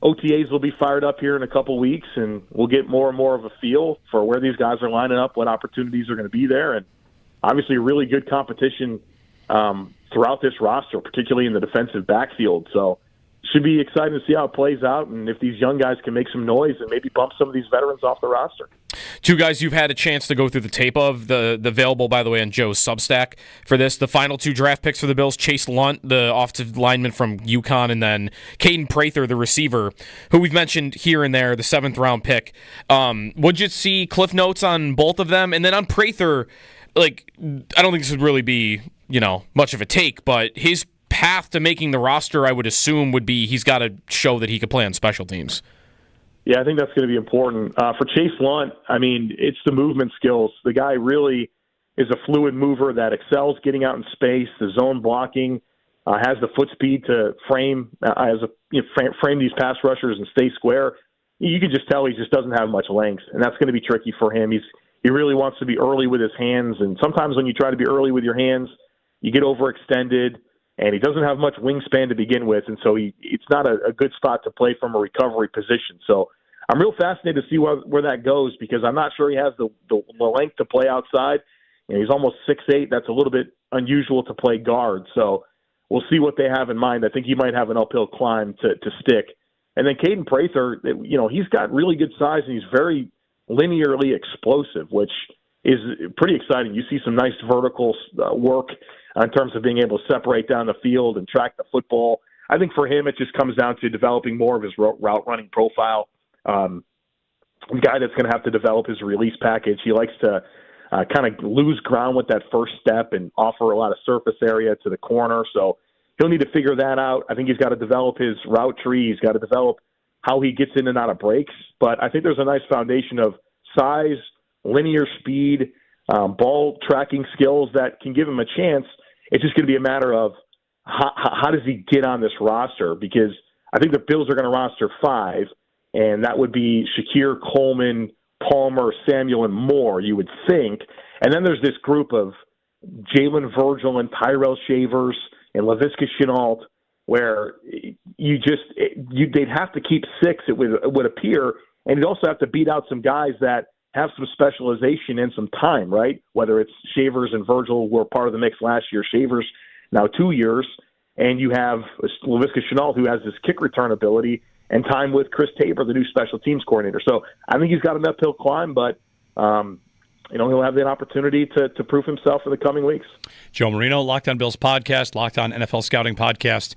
OTAs will be fired up here in a couple weeks, and we'll get more and more of a feel for where these guys are lining up, what opportunities are going to be there, and obviously really good competition throughout this roster, particularly in the defensive backfield. So should be exciting to see how it plays out, and if these young guys can make some noise and maybe bump some of these veterans off the roster.
Two guys you've had a chance to go through the tape of, the available, by the way, on Joe's Substack for this. The final 2 draft picks for the Bills, Chase Lunt, the offensive lineman from UConn, and then Caden Prather, the receiver, who we've mentioned here and there, the 7th-round pick. Would you see cliff notes on both of them? And then on Prather, I don't think this would really be, much of a take, but his path to making the roster, I would assume, would be he's got to show that he could play on special teams.
Yeah, I think that's going to be important. For Chase Lunt, it's the movement skills. The guy really is a fluid mover that excels getting out in space, the zone blocking, has the foot speed to frame these pass rushers and stay square. You can just tell he just doesn't have much length, and that's going to be tricky for him. He really wants to be early with his hands, and sometimes when you try to be early with your hands, you get overextended. And he doesn't have much wingspan to begin with, and so it's not a good spot to play from a recovery position. So I'm real fascinated to see where that goes because I'm not sure he has the length to play outside. He's almost 6'8". That's a little bit unusual to play guard. So we'll see what they have in mind. I think he might have an uphill climb to stick. And then Caden Prather, he's got really good size, and he's very linearly explosive, which is pretty exciting. You see some nice vertical work in terms of being able to separate down the field and track the football. I think for him, it just comes down to developing more of his route running profile. A guy that's going to have to develop his release package. He likes to kind of lose ground with that first step and offer a lot of surface area to the corner. So he'll need to figure that out. I think he's got to develop his route tree. He's got to develop how he gets in and out of breaks. But I think there's a nice foundation of size, linear speed, ball tracking skills that can give him a chance. It's just going to be a matter of how does he get on this roster? Because I think the Bills are going to roster 5, and that would be Shakir, Coleman, Palmer, Samuel, and Moore, you would think. And then there's this group of Jalen Virgil and Tyrell Shavers and Laviska Shenault where they'd have to keep 6, it would appear, and you'd also have to beat out some guys that have some specialization and some time, right? Whether it's Shavers and Virgil were part of the mix last year, Shavers now 2 years, and you have Laviska Shenault, who has this kick return ability, and time with Chris Tabor, the new special teams coordinator. So I think he's got an uphill climb, but he'll have the opportunity to prove himself in the coming weeks.
Joe Marino, Locked On Bills podcast, Locked On NFL Scouting podcast,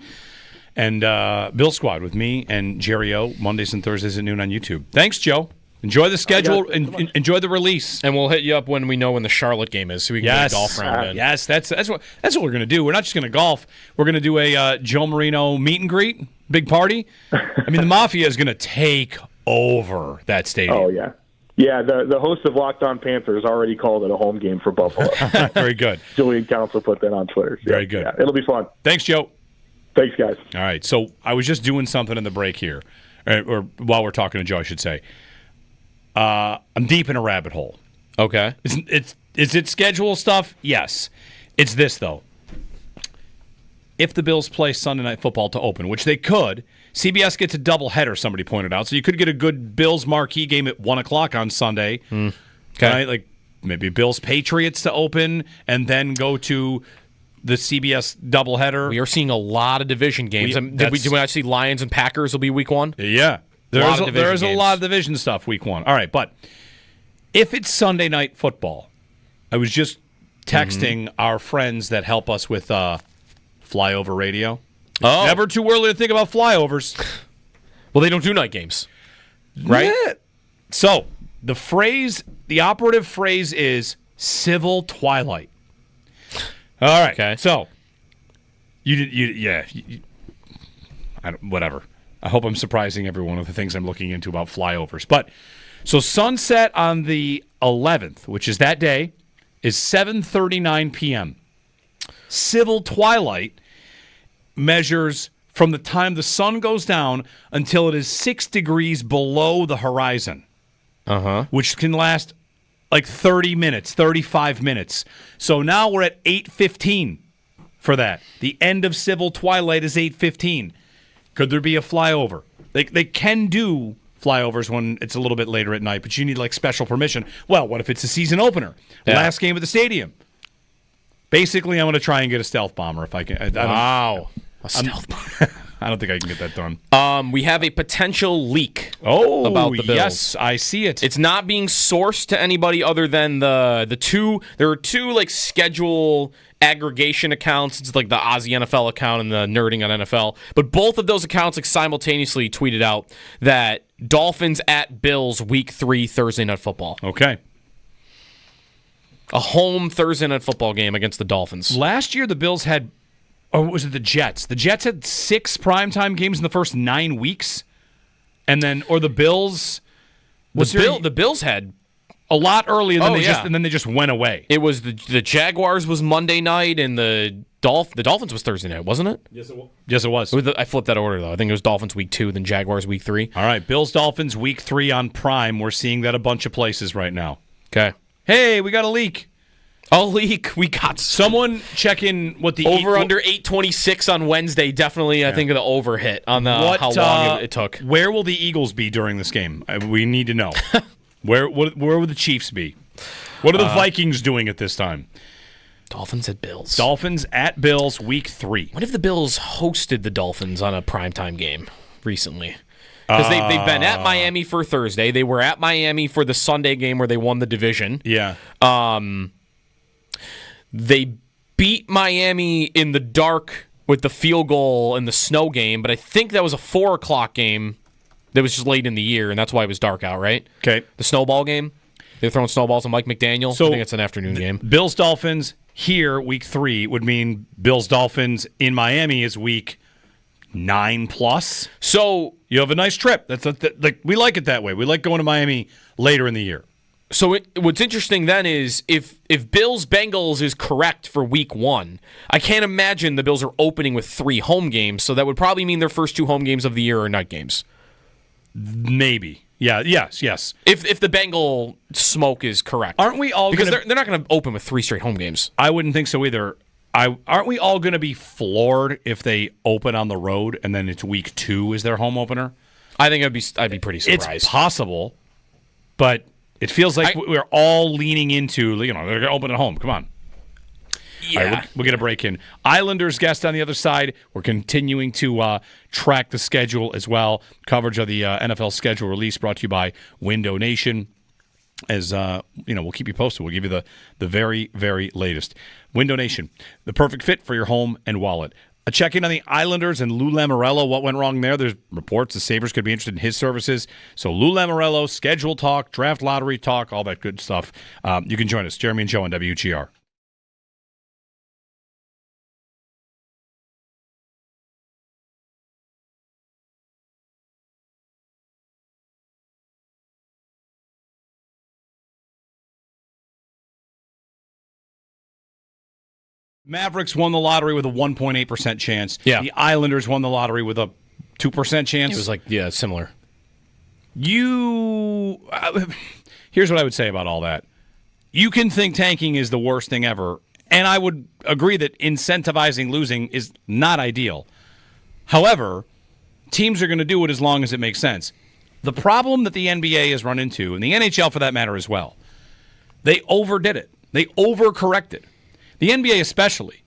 and Bill Squad with me and Jerry O, Mondays and Thursdays at noon on YouTube. Thanks, Joe. Enjoy the schedule and enjoy the release.
And we'll hit you up when we know when the Charlotte game is, so we can get a golf round in.
Yes, that's what we're going to do. We're not just going to golf. We're going to do a Joe Marino meet and greet, big party. I mean, the Mafia is going to take over that stadium.
Oh, yeah. Yeah, the host of Locked On Panthers already called it a home game for Buffalo.
Very good.
Julian Council put that on Twitter.
Very good.
Yeah, it'll be fun.
Thanks, Joe.
Thanks, guys.
All right, so I was just doing something in the break here, or while we're talking to Joe, I should say. I'm deep in a rabbit hole.
Okay.
Is it schedule stuff? Yes. It's this, though. If the Bills play Sunday Night Football to open, which they could, CBS gets a doubleheader, somebody pointed out. So you could get a good Bills marquee game at 1 o'clock on Sunday.
Okay.
Right? Like maybe Bills Patriots to open and then go to the CBS doubleheader.
We are seeing a lot of division games. Did we actually Lions and Packers will be week 1?
Yeah. There's a lot of division stuff week 1. All right, but if it's Sunday Night Football, I was just texting our friends that help us with Flyover Radio.
Oh.
Never too early to think about flyovers.
Well, they don't do night games, right?
Yeah. So the operative phrase is civil twilight. All right.
Okay.
So whatever. I hope I'm surprising everyone with the things I'm looking into about flyovers. But so sunset on the 11th, which is that day, is 7:39 p.m. Civil twilight measures from the time the sun goes down until it is 6 degrees below the horizon, which can last like 30 minutes, 35 minutes. So now we're at 8:15 for that. The end of civil twilight is 8:15. Could there be a flyover? They can do flyovers when it's a little bit later at night, but you need like special permission. Well, what if it's a season opener?
Yeah.
Last game at the stadium. Basically, I'm going to try and get a stealth bomber if I can.
A stealth bomber.
I don't think I can get that done.
We have a potential leak
about
the Bills.
Yes, I see it.
It's not being sourced to anybody other than the two. There are two like schedule aggregation accounts. It's like the Aussie NFL account and the Nerding on NFL. But both of those accounts like simultaneously tweeted out that Dolphins at Bills Week 3 Thursday Night Football.
Okay.
A home Thursday Night Football game against the Dolphins.
Last year the Bills had, or was it the Jets? The Jets had 6 primetime games in the first 9 weeks. And then, or the Bills.
The Bills had
a lot early, and then they just went away.
It was the Jaguars was Monday night, and the Dolphins was Thursday night, wasn't it?
Yes, it was.
I flipped that order, though. I think it was Dolphins Week 2, then Jaguars Week 3.
All right, Bills-Dolphins Week 3 on Prime. We're seeing that a bunch of places right now.
Okay.
Hey, we got a leak.
A leak. We got
someone check in what the
under 826 on Wednesday. Definitely, I think the over hit on how long it took.
Where will the Eagles be during this game? We need to know. Where will the Chiefs be? What are the Vikings doing at this time?
Dolphins at Bills.
Dolphins at Bills, Week 3.
What if the Bills hosted the Dolphins on a primetime game recently? Because they've been at Miami for Thursday. They were at Miami for the Sunday game where they won the division.
Yeah.
They beat Miami in the dark with the field goal in the snow game, but I think that was a 4 o'clock game that was just late in the year, and that's why it was dark out, right?
Okay.
The snowball game. They're throwing snowballs on Mike McDaniel.
So
I think it's an afternoon game.
Bills-Dolphins here, Week 3, would mean Bills-Dolphins in Miami is Week 9+.
So
you have a nice trip. We like it that way. We like going to Miami later in the year.
So what's interesting then is if Bills-Bengals is correct for Week 1, I can't imagine the Bills are opening with 3 home games, so that would probably mean their first 2 home games of the year are night games.
Maybe. Yeah, yes.
If the Bengal smoke is correct.
Aren't we all
because they're not going to open with 3 straight home games.
I wouldn't think so either. Aren't we all going to be floored if they open on the road and then it's Week 2 is their home opener?
I think I'd be pretty surprised.
It's possible, but it feels like we're all leaning into, they're going to open at home. Come on.
Yeah.
All right, we'll get a break in. Islanders guest on the other side. We're continuing to track the schedule as well. Coverage of the NFL schedule release brought to you by Window Nation. As we'll keep you posted. We'll give you the very, very latest. Window Nation, the perfect fit for your home and wallet. A check-in on the Islanders and Lou Lamoriello. What went wrong there? There's reports the Sabres could be interested in his services. So Lou Lamoriello, schedule talk, draft lottery talk, all that good stuff. You can join us, Jeremy and Joe on WGR. Mavericks won the lottery with a 1.8% chance.
Yeah.
The Islanders won the lottery with a 2% chance.
It was similar.
Here's what I would say about all that. You can think tanking is the worst thing ever, and I would agree that incentivizing losing is not ideal. However, teams are going to do it as long as it makes sense. The problem that the NBA has run into, and the NHL for that matter as well, they overdid it. They overcorrected. The NBA especially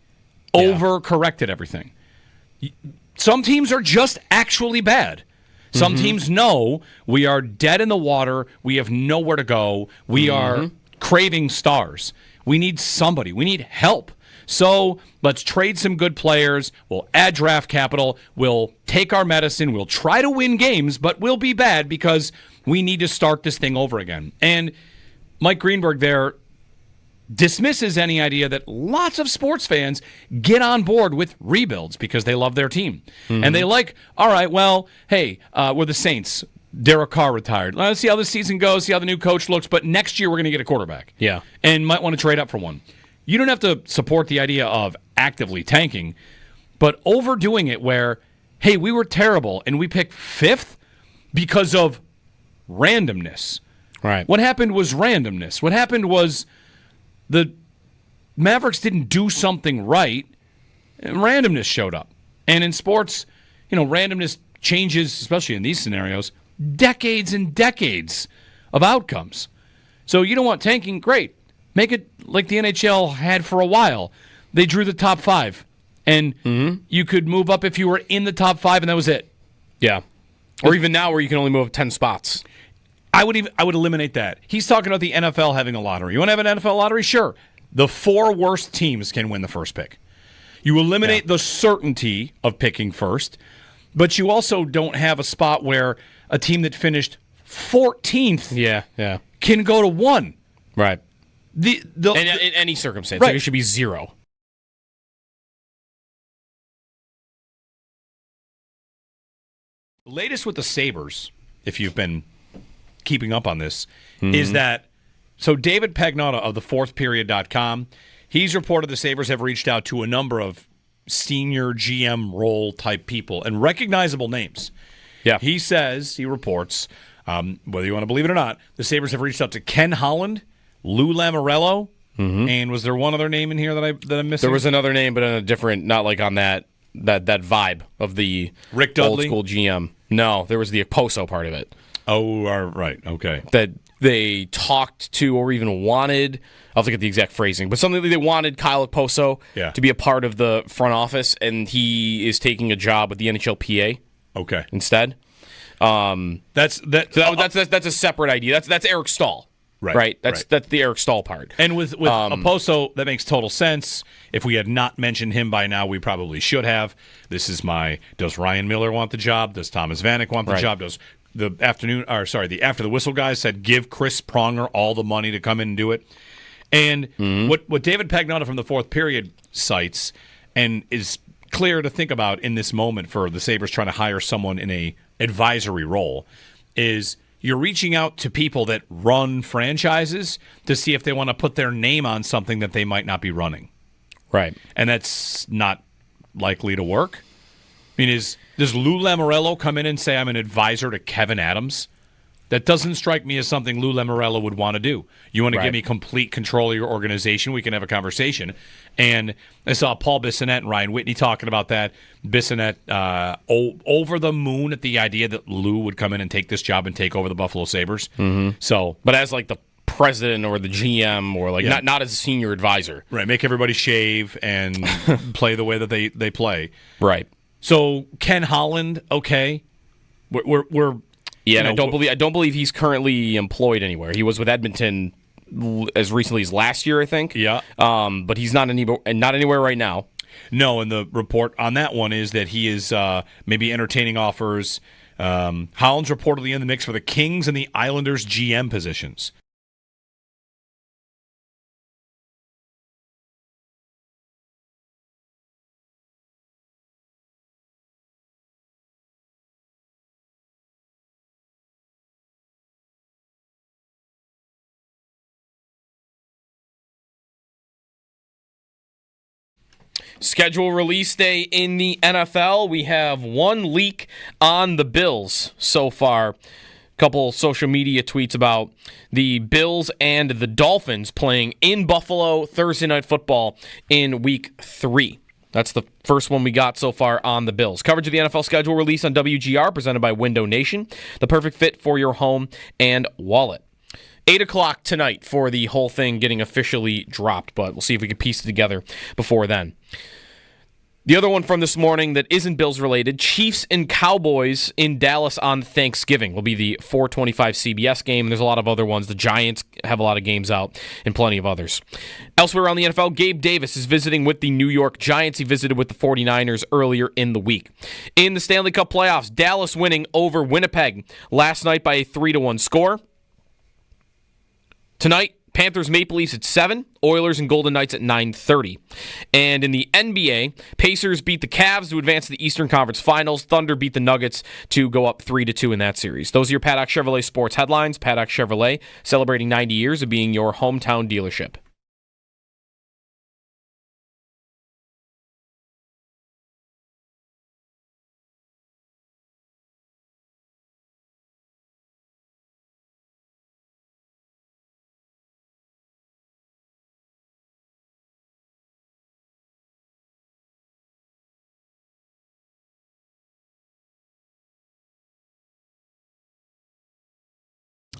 overcorrected everything. Some teams are just actually bad. Some teams know we are dead in the water. We have nowhere to go. We are craving stars. We need somebody. We need help. So let's trade some good players. We'll add draft capital. We'll take our medicine. We'll try to win games, but we'll be bad because we need to start this thing over again. And Mike Greenberg there dismisses any idea that lots of sports fans get on board with rebuilds because they love their team. And they all right, well, hey, we're the Saints. Derek Carr retired. Let's see how the season goes, see how the new coach looks, but next year we're going to get a quarterback.
Yeah.
And might want to trade up for one. You don't have to support the idea of actively tanking, but overdoing it where, hey, we were terrible and we picked 5th because of randomness.
Right.
What happened was randomness. What happened was the Mavericks didn't do something right, and randomness showed up. And in sports, randomness changes, especially in these scenarios, decades and decades of outcomes. So you don't want tanking? Great. Make it like the NHL had for a while. They drew the top 5, and you could move up if you were in the top 5, and that was it.
Yeah. Or even now where you can only move up 10 spots.
I would eliminate that. He's talking about the NFL having a lottery. You want to have an NFL lottery? Sure. The 4 worst teams can win the first pick. You eliminate the certainty of picking first, but you also don't have a spot where a team that finished 14th can go to 1.
Right.
In
any circumstance.
Right.
It should be 0.
The latest with the Sabres, if you've been keeping up on this, is that David Pagnotta of thefourthperiod.com, he's reported the Sabres have reached out to a number of senior GM role type people and recognizable names.
Yeah.
He reports, whether you want to believe it or not, the Sabres have reached out to Ken Holland, Lou Lamoriello, and was there one other name in here that I'm missing?
There was another name, but in a different, not like on that vibe of the
Rick Dudley?
old school GM. No, there was the Oposo part of it.
Oh, right. Okay.
That they talked to or even wanted, I'll have to get the exact phrasing, but something that they wanted Kyle Oposo to be a part of the front office, and he is taking a job with the NHLPA instead.
That's
a separate idea. That's Eric Stahl. Right. That's the Eric Stahl part.
And with Oposo, that makes total sense. If we had not mentioned him by now, we probably should have. This is does Ryan Miller want the job? Does Thomas Vanek want the job? Does the After the Whistle guys said give Chris Pronger all the money to come in and do it? And what David Pagnotta from the Fourth Period cites and is clear to think about in this moment for the Sabres trying to hire someone in a advisory role is you're reaching out to people that run franchises to see if they want to put their name on something that they might not be running.
Right.
And that's not likely to work. I mean, does Lou Lamoriello come in and say, I'm an advisor to Kevin Adams? That doesn't strike me as something Lou Lamoriello would want to do. You want to give me complete control of your organization, we can have a conversation. And I saw Paul Bissonnette and Ryan Whitney talking about that. Bissonnette over the moon at the idea that Lou would come in and take this job and take over the Buffalo Sabres.
So, but as like the president or the GM or not as a senior advisor.
Right, make everybody shave and play the way that they play.
Right.
So Ken Holland, okay. We're
and I don't believe he's currently employed anywhere. He was with Edmonton as recently as last year, I think.
Yeah.
But he's not anywhere right now.
No, and the report on that one is that he is maybe entertaining offers. Holland's reportedly in the mix for the Kings and the Islanders GM positions.
Schedule release day in the NFL. We have one leak on the Bills so far. A couple social media tweets about the Bills and the Dolphins playing in Buffalo Thursday Night Football in Week 3. That's the first one we got so far on the Bills. Coverage of the NFL schedule released on WGR, presented by Window Nation. The perfect fit for your home and wallet. 8 o'clock tonight for the whole thing getting officially dropped, but we'll see if we can piece it together before then. The other one from this morning that isn't Bills related, Chiefs and Cowboys in Dallas on Thanksgiving will be the 4:25 CBS game. There's a lot of other ones. The Giants have a lot of games out and plenty of others. Elsewhere around the NFL, Gabe Davis is visiting with the New York Giants. He visited with the 49ers earlier in the week. In the Stanley Cup playoffs, Dallas winning over Winnipeg last night by a 3-1 score. Tonight, Panthers Maple Leafs at 7, Oilers and Golden Knights at 9:30. And in the NBA, Pacers beat the Cavs to advance to the Eastern Conference Finals. Thunder beat the Nuggets to go up 3-2 in that series. Those are your Paddock Chevrolet sports headlines. Paddock Chevrolet, celebrating 90 years of being your hometown dealership.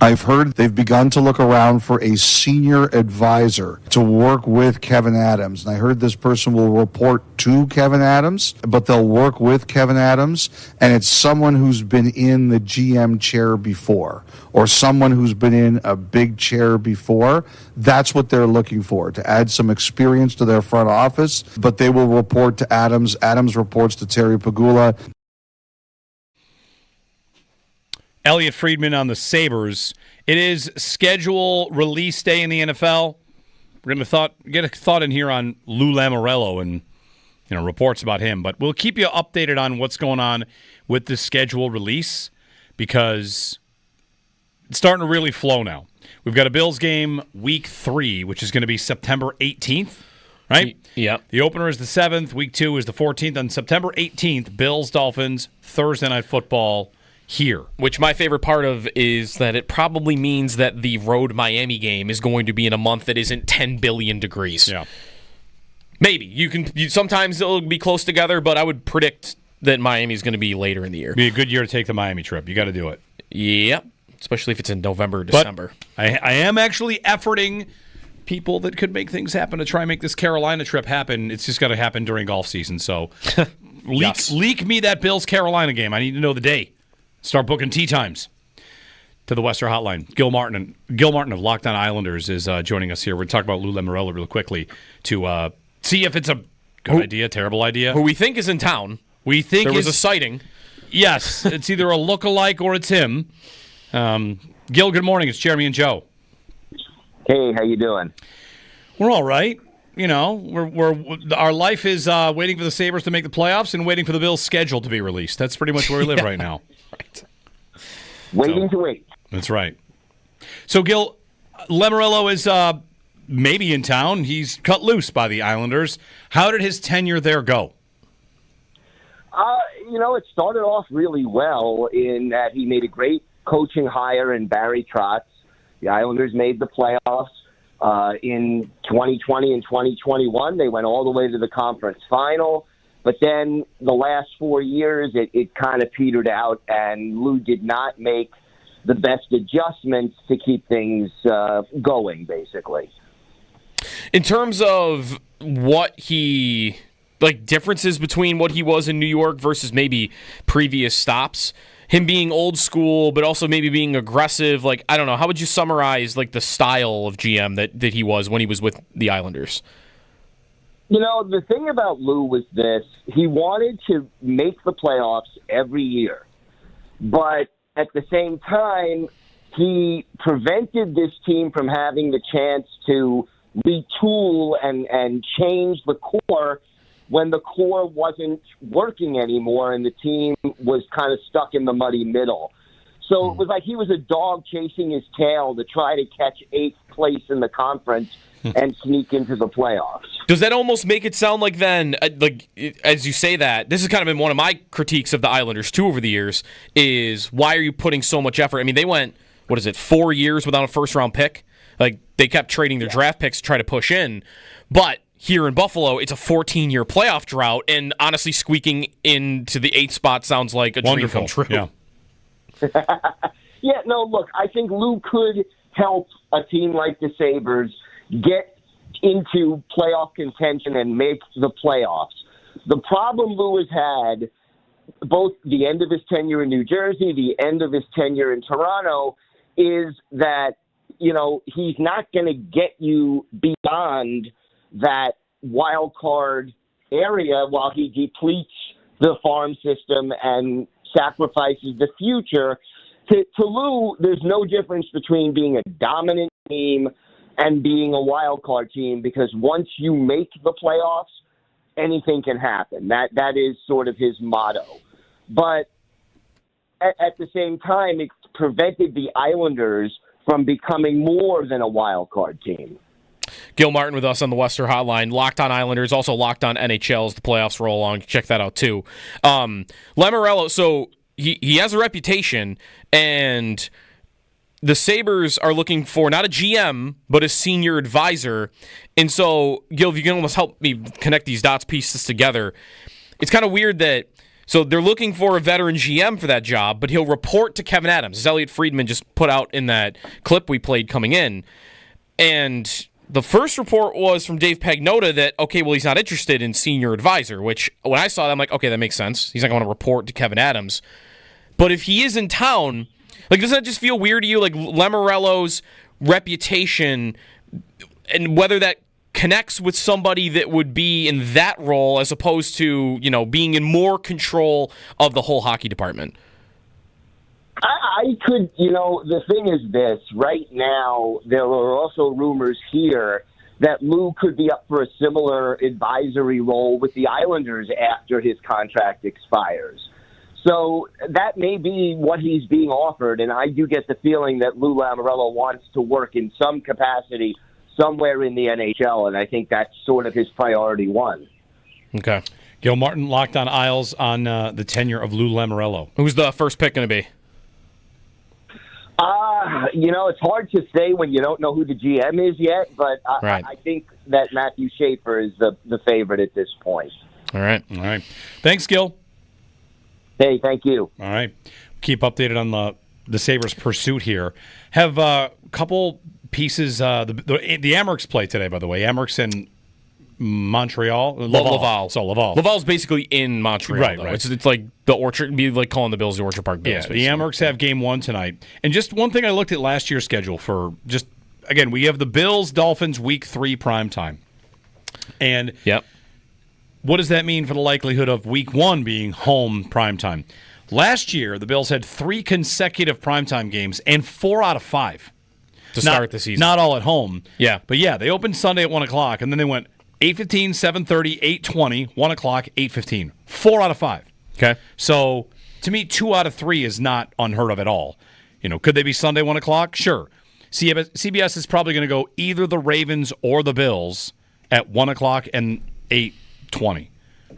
I've heard they've begun to look around for a senior advisor to work with Kevin Adams. And I heard this person will report to Kevin Adams, but they'll work with Kevin Adams. And it's someone who's been in the GM chair before, or someone who's been in a big chair before. That's what they're looking for, to add some experience to their front office. But they will report to Adams. Adams reports to Terry Pagula.
Elliot Friedman on the Sabres. It is schedule release day in the NFL. We're going to get a thought in here on Lou Lamoriello and reports about him. But we'll keep you updated on what's going on with the schedule release because it's starting to really flow now. We've got a Bills game Week 3, which is going to be September 18th, right?
Yeah.
The opener is the 7th. Week 2 is the 14th. On September 18th, Bills-Dolphins, Thursday Night Football here.
Which my favorite part of is that it probably means that the road Miami game is going to be in a month that isn't 10 billion degrees.
Yeah.
Maybe. Sometimes it'll be close together, but I would predict that Miami's going to be later in the year.
Be a good year to take the Miami trip. You got to do it.
Yep. Especially if it's in November or December.
But I am actually efforting people that could make things happen to try and make this Carolina trip happen. It's just got to happen during golf season. So leak me that Bills-Carolina game. I need to know the day. Start booking tee times to the Western Hotline. Gil Martin of Locked On Islanders is joining us here. We're going to talk about Lou Lamoriello real quickly to see if it's a good idea, terrible idea.
Who we think is in town.
We think
there was a sighting.
Yes, it's either a look-alike or it's him. Gil, good morning. It's Jeremy and Joe.
Hey, how you doing?
We're all right. Our life is waiting for the Sabres to make the playoffs and waiting for the Bills' schedule to be released. That's pretty much where we live right now.
Right.
Waiting to wait.
That's right. So, Gil, Lamoriello is maybe in town. He's cut loose by the Islanders. How did his tenure there go?
It started off really well in that he made a great coaching hire in Barry Trotz. The Islanders made the playoffs. In 2020 and 2021, they went all the way to the conference final. But then the last 4 years, it kind of petered out, and Lou did not make the best adjustments to keep things going, basically.
In terms of what he, like, differences between what he was in New York versus maybe previous stops, him being old school, but also maybe being aggressive, like, I don't know, how would you summarize, like, the style of GM that he was when he was with the Islanders?
You know, the thing about Lou was this. He wanted to make the playoffs every year. But at the same time, he prevented this team from having the chance to retool and change the core when the core wasn't working anymore and the team was kind of stuck in the muddy middle. So it was like he was a dog chasing his tail to try to catch 8th place in the conference and sneak into the playoffs.
Does that almost make it sound like then, like, as you say that, this has kind of been one of my critiques of the Islanders too over the years, is why are you putting so much effort? I mean, they went, 4 years without a first-round pick? Like, they kept trading their draft picks to try to push in. But here in Buffalo, it's a 14-year playoff drought, and honestly, squeaking into the 8th spot sounds like a dream come true.
Yeah.
Yeah, no, look, I think Lou could help a team like the Sabres get into playoff contention and make the playoffs. The problem Lou has had, both the end of his tenure in New Jersey, the end of his tenure in Toronto, is that, you know, he's not going to get you beyond that wild card area while he depletes the farm system and sacrifices the future. To Lou, there's no difference between being a dominant team and being a wild card team, because once you make the playoffs, anything can happen. That is sort of his motto. But at the same time, it prevented the Islanders from becoming more than a wild card team.
Gil Martin with us on the Western Hotline. Locked on Islanders, also locked on NHL as the playoffs roll along. Check that out too. Lamoriello, so he has a reputation, and the Sabres are looking for not a GM, but a senior advisor. And so, Gil, if you can almost help me connect these dots, piece this together, it's kind of weird that, so they're looking for a veteran GM for that job, but he'll report to Kevin Adams, as Elliot Friedman just put out in that clip we played coming in. And the first report was from Dave Pagnota that, okay, well, he's not interested in senior advisor, which when I saw that, I'm like, okay, that makes sense. He's not going to report to Kevin Adams. But if he is in town, like, doesn't that just feel weird to you? Like, Lamoriello's reputation and whether that connects with somebody that would be in that role as opposed to, you know, being in more control of the whole hockey department.
I could, you know, the thing is this. Right now, there are also rumors here that Lou could be up for a similar advisory role with the Islanders after his contract expires. So that may be what he's being offered, and I do get the feeling that Lou Lamoriello wants to work in some capacity somewhere in the NHL, and I think that's sort of his priority one.
Okay.
Gil Martin, locked on Isles on the tenure of Lou Lamoriello.
Who's the first pick going to be?
You know, it's hard to say when you don't know who the GM is yet, but
Right.
I think that Matthew Schaefer is the favorite at this point.
All right.
Thanks, Gil.
Hey, thank you.
All right. Keep updated on the Sabres' pursuit here. Have a couple pieces. The Amerks play today, by the way. Amerks in Montreal.
Laval.
So Laval.
Laval's basically in Montreal.
Right,
though.
right.
It's like the Orchard. It'd be like calling the Bills the Orchard Park Bills.
Yeah, the Amerks have game 1 tonight. And just one thing, I looked at last year's schedule for just, again, we have the Bills, Dolphins, week 3 primetime. And
yep.
What does that mean for the likelihood of week 1 being home primetime? Last year, the Bills had 3 consecutive primetime games and 4 out of 5
to start the season.
Not all at home.
Yeah.
But yeah, they opened Sunday at 1 o'clock, and then they went 8:15, 7:30, 8:20, 1 o'clock, 8:15. 4 out of 5.
Okay.
So, to me, 2 out of 3 is not unheard of at all. You know, could they be Sunday 1 o'clock? Sure. CBS is probably going to go either the Ravens or the Bills at 1 o'clock and 8:20.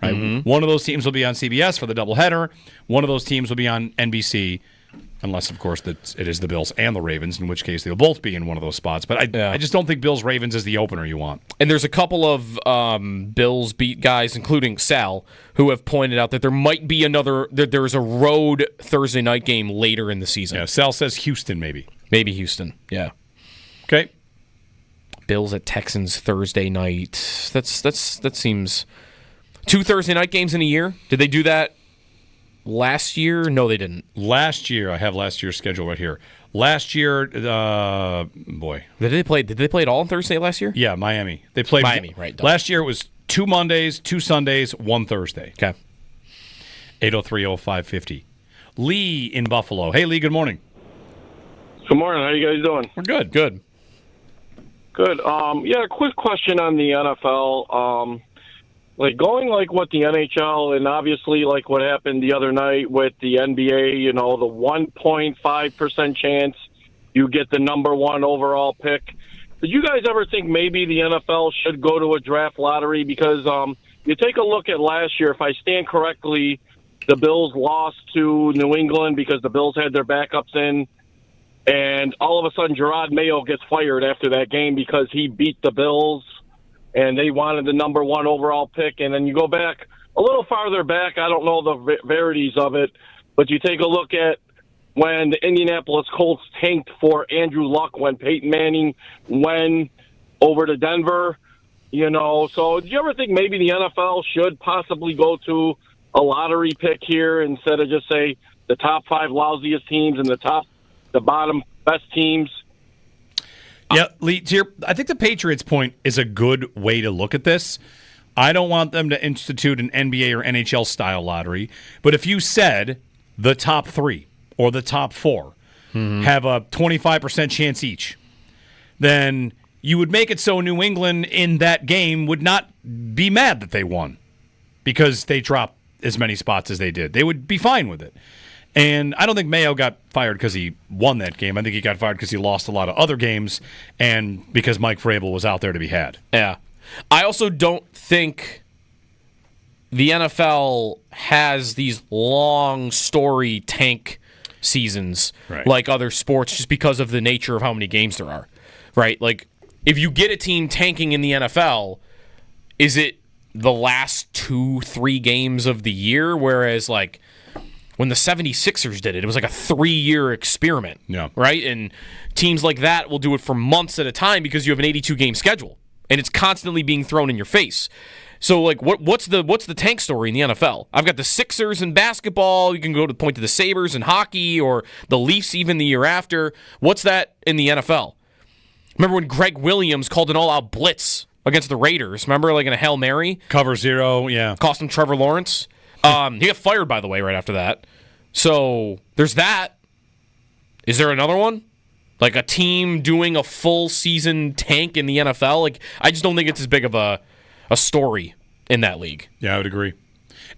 Right?
Mm-hmm.
One of those teams will be on CBS for the doubleheader. One of those teams will be on NBC Unless, of course, that it is the Bills and the Ravens, in which case they'll both be in one of those spots. But I just don't think Bills-Ravens is the opener you want.
And there's a couple of Bills beat guys, including Sal, who have pointed out that there might be there's a road Thursday night game later in the season.
Yeah, Sal says Houston, maybe.
Maybe Houston, yeah.
Okay.
Bills at Texans Thursday night. That seems... 2 Thursday night games in a year? Did they do that last year? No, they didn't.
Last year, I have last year's schedule right here. Last year, boy.
Did they play it all on Thursday last year?
Yeah, Miami. They played
Miami, right.
Last year it was 2 Mondays, 2 Sundays, 1 Thursday.
Okay.
803-0550. Lee in Buffalo. Hey, Lee, good morning.
Good morning. How you guys doing?
We're good.
Good.
Good. A quick question on the NFL. Going like what the NHL and obviously like what happened the other night with the NBA, the 1.5% chance you get the number 1 overall pick. Did you guys ever think maybe the NFL should go to a draft lottery? Because you take a look at last year, if I stand correctly, the Bills lost to New England because the Bills had their backups in. And all of a sudden, Gerard Mayo gets fired after that game because he beat the Bills. And they wanted the number 1 overall pick. And then you go back a little farther back. I don't know the verities of it, but you take a look at when the Indianapolis Colts tanked for Andrew Luck when Peyton Manning went over to Denver. So do you ever think maybe the NFL should possibly go to a lottery pick here instead of just say the top 5 lousiest teams and the bottom best teams?
Yeah, Lee, I think the Patriots' point is a good way to look at this. I don't want them to institute an NBA or NHL-style lottery, but if you said the top 3 or the top 4 have a 25% chance each, then you would make it so New England in that game would not be mad that they won because they dropped as many spots as they did. They would be fine with it. And I don't think Mayo got fired because he won that game. I think he got fired because he lost a lot of other games and because Mike Vrabel was out there to be had.
Yeah. I also don't think the NFL has these long story tank seasons like other sports just because of the nature of how many games there are, right? Like, if you get a team tanking in the NFL, is it the last 2-3 games of the year? Whereas, like, when the 76ers did it, it was like a 3-year experiment, right? And teams like that will do it for months at a time because you have an 82-game schedule, and it's constantly being thrown in your face. So, like, what's the tank story in the NFL? I've got the Sixers in basketball. You can go to point to the Sabres in hockey or the Leafs even the year after. What's that in the NFL? Remember when Greg Williams called an all-out blitz against the Raiders? Remember, like in a Hail Mary?
Cover 0, yeah.
Cost him Trevor Lawrence. He got fired, by the way, right after that. So there's that. Is there another one? Like a team doing a full season tank in the NFL? Like, I just don't think it's as big of a story in that league.
Yeah, I would agree.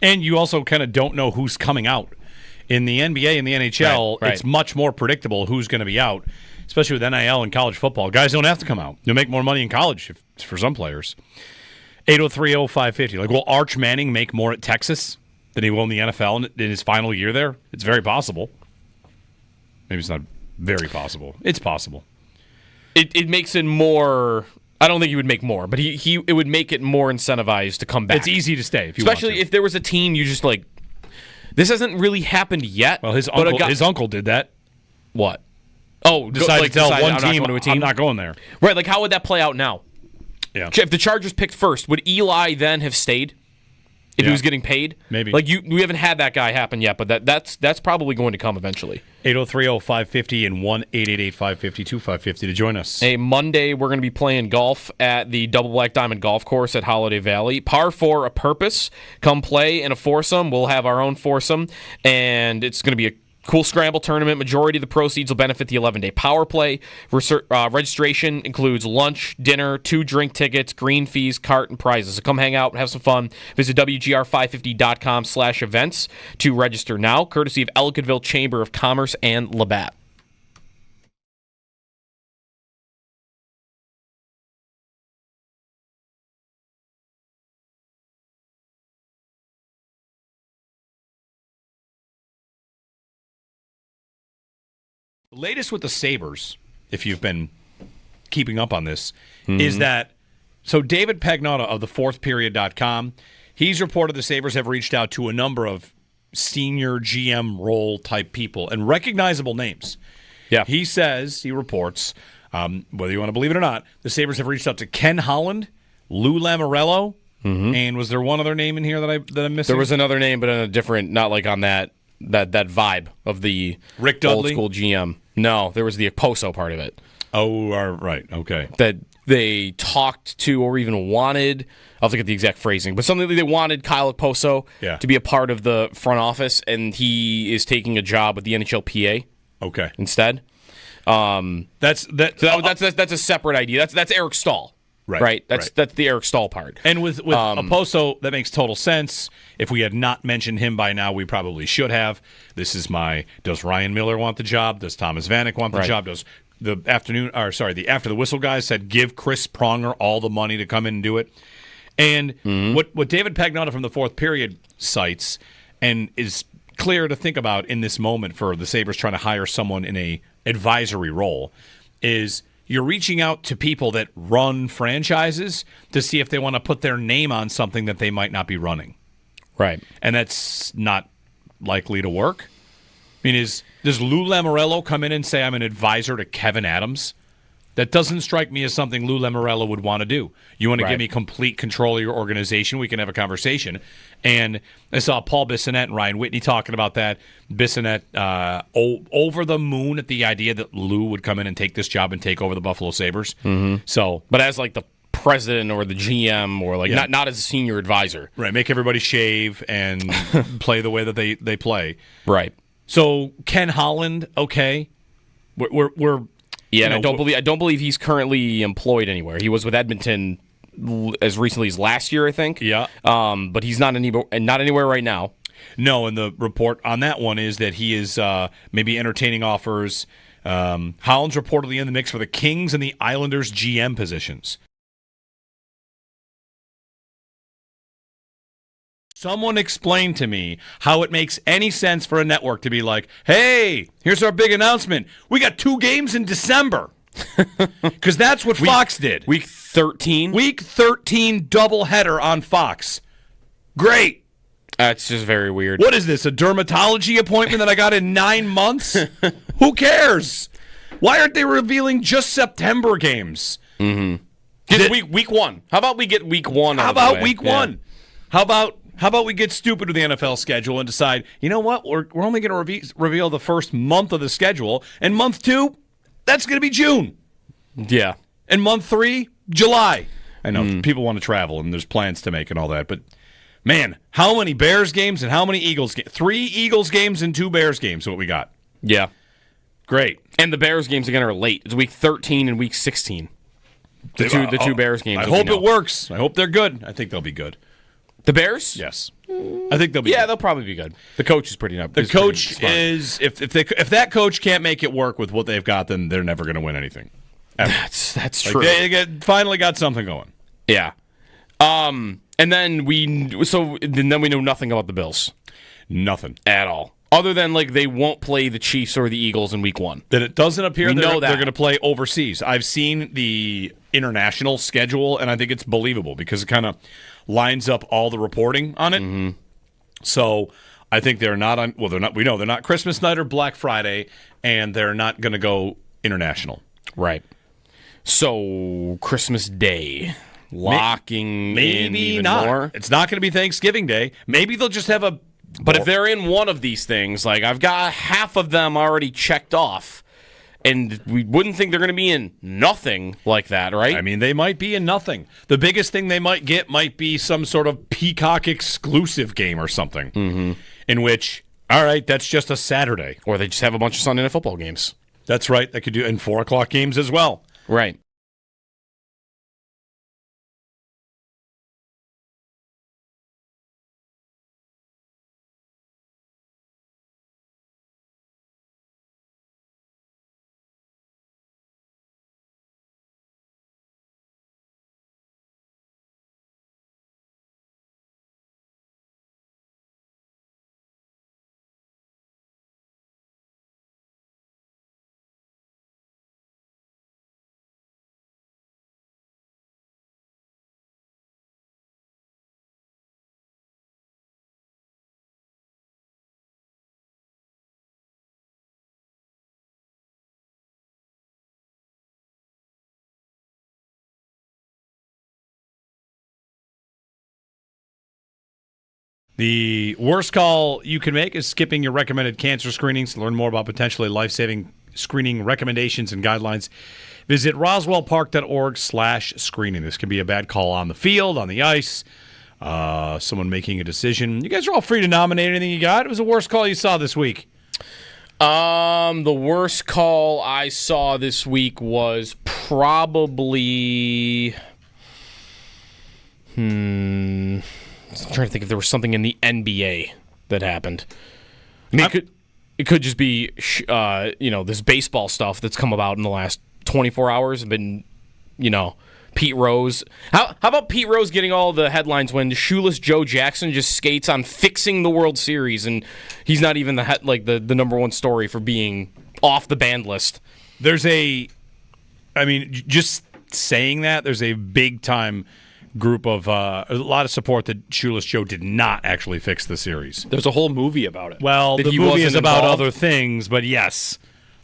And you also kind of don't know who's coming out. In the NBA and the NHL, it's much more predictable who's going to be out, especially with NIL and college football. Guys don't have to come out. You'll make more money in college for some players. 803-0550. Like, will Arch Manning make more at Texas than he will in the NFL in his final year there? It's very possible. Maybe it's not very possible. It's possible.
It makes it more... I don't think he would make more, but it would make it more incentivized to come back.
It's easy to stay if you
especially
want to.
If there was a team you just like... This hasn't really happened yet.
Well, his uncle did that.
What? Oh,
decided to tell one team, I'm not going there.
Right, like how would that play out now?
Yeah.
If the Chargers picked first, would Eli then have stayed? If he was getting paid?
Maybe.
Like, we haven't had that guy happen yet, but that's probably going to come eventually.
803-0550 and 1-888-550-2550 to join us.
Hey, Monday we're going to be playing golf at the Double Black Diamond Golf Course at Holiday Valley. Par 4 a purpose. Come play in a foursome. We'll have our own foursome, and it's going to be a cool scramble tournament. Majority of the proceeds will benefit the 11-day power play. Registration includes lunch, dinner, 2 drink tickets, green fees, cart, and prizes. So come hang out and have some fun. Visit WGR550.com/events to register now, courtesy of Ellicottville Chamber of Commerce and Labatt.
Latest with the Sabres, if you've been keeping up on this, is that so David Pagnotta of the fourthperiod.com, he's reported the Sabres have reached out to a number of senior GM role type people and recognizable names.
Yeah.
He says, he reports, whether you want to believe it or not, the Sabres have reached out to Ken Holland, Lou Lamoriello, and was there one other name in here that I'm missing?
There was another name, but in a different, not like on that vibe of the
Rick Dudley?
old school GM. No, there was the Oposo part of it.
Oh, right. Okay.
That they talked to or even wanted, I'll look at the exact phrasing, but something that they wanted Kyle Oposo to be a part of the front office, and he is taking a job with the NHLPA instead.
That's
a separate idea. That's Eric Stahl. Right. That's the Eric Stahl part.
And with Oposo, that makes total sense. If we had not mentioned him by now, we probably should have. This is does Ryan Miller want the job? Does Thomas Vanek want the job? Does the After the Whistle guys said give Chris Pronger all the money to come in and do it? And what David Pagnotta from the Fourth Period cites and is clear to think about in this moment for the Sabres trying to hire someone in a advisory role is you're reaching out to people that run franchises to see if they want to put their name on something that they might not be running.
Right.
And that's not likely to work. I mean, does Lou Lamoriello come in and say, I'm an advisor to Kevin Adams? That doesn't strike me as something Lou Lamoriello would want to do. You want to give me complete control of your organization, we can have a conversation. And I saw Paul Bissonnette and Ryan Whitney talking about that. Bissonnette over the moon at the idea that Lou would come in and take this job and take over the Buffalo Sabres. So,
but as like the president or the GM or like not as a senior advisor.
Right, make everybody shave and play the way that they play.
Right.
So Ken Holland, okay. We're
yeah, and I don't believe he's currently employed anywhere. He was with Edmonton as recently as last year, I think.
Yeah.
But he's not anywhere right now.
No, and the report on that one is that he is maybe entertaining offers. Holland's reportedly in the mix for the Kings and the Islanders GM positions. Someone explain to me how it makes any sense for a network to be like, hey, here's our big announcement. We got 2 games in December. Because that's what Fox did.
Week 13?
Week 13 doubleheader on Fox. Great.
That's just very weird.
What is this, a dermatology appointment that I got in 9 months? Who cares? Why aren't they revealing just September games?
Just week 1. How about we get week 1
How about week 1? How about we get stupid with the NFL schedule and decide, you know what, we're only going to reveal the first month of the schedule, and month 2, that's going to be June.
Yeah.
And month 3, July. I know people want to travel and there's plans to make and all that, but man, how many Bears games and how many Eagles games? 3 Eagles games and 2 Bears games is what we got.
Yeah.
Great.
And the Bears games again are late. It's week 13 and week 16. The two Bears games.
I hope it works. I hope they're good. I think they'll be good.
The Bears?
Yes. I think they'll be good.
They'll probably be good. The coach is pretty up.
The coach is if that coach can't make it work with what they've got, then they're never going to win anything. Ever.
That's true.
They finally got something going.
Yeah. And then we know nothing about the Bills.
Nothing
at all. Other than they won't play the Chiefs or the Eagles in week 1.
That it doesn't appear they're going to play overseas. I've seen the international schedule, and I think it's believable because it kind of lines up all the reporting on it. So I think they're not on. Well, they're not. We know they're not Christmas night or Black Friday, and they're not going to go international.
Right. So Christmas Day, locking in even more.
It's not going to be Thanksgiving Day. Maybe they'll just have a.
But if they're in one of these things, I've got half of them already checked off, and we wouldn't think they're going to be in nothing like that, right?
I mean, they might be in nothing. The biggest thing they might get might be some sort of Peacock exclusive game or something, in which, all right, that's just a Saturday.
Or they just have a bunch of Sunday Night Football games.
That's right. They could do and 4 o'clock games as well.
Right.
The worst call you can make is skipping your recommended cancer screenings. To learn more about potentially life-saving screening recommendations and guidelines, visit roswellpark.org/screening. This can be a bad call on the field, on the ice, someone making a decision. You guys are all free to nominate anything you got. It was the worst call you saw this week.
The worst call I saw this week was probably... I'm trying to think if there was something in the NBA that happened. I mean, it could just be, this baseball stuff that's come about in the last 24 hours. Been, Pete Rose. How about Pete Rose getting all the headlines when shoeless Joe Jackson just skates on fixing the World Series, and he's not even the number one story for being off the banned list.
Just saying that, there's a big time group of a lot of support that Shoeless Joe did not actually fix the series.
There's a whole movie about it.
Well, the movie is about other things, but yes,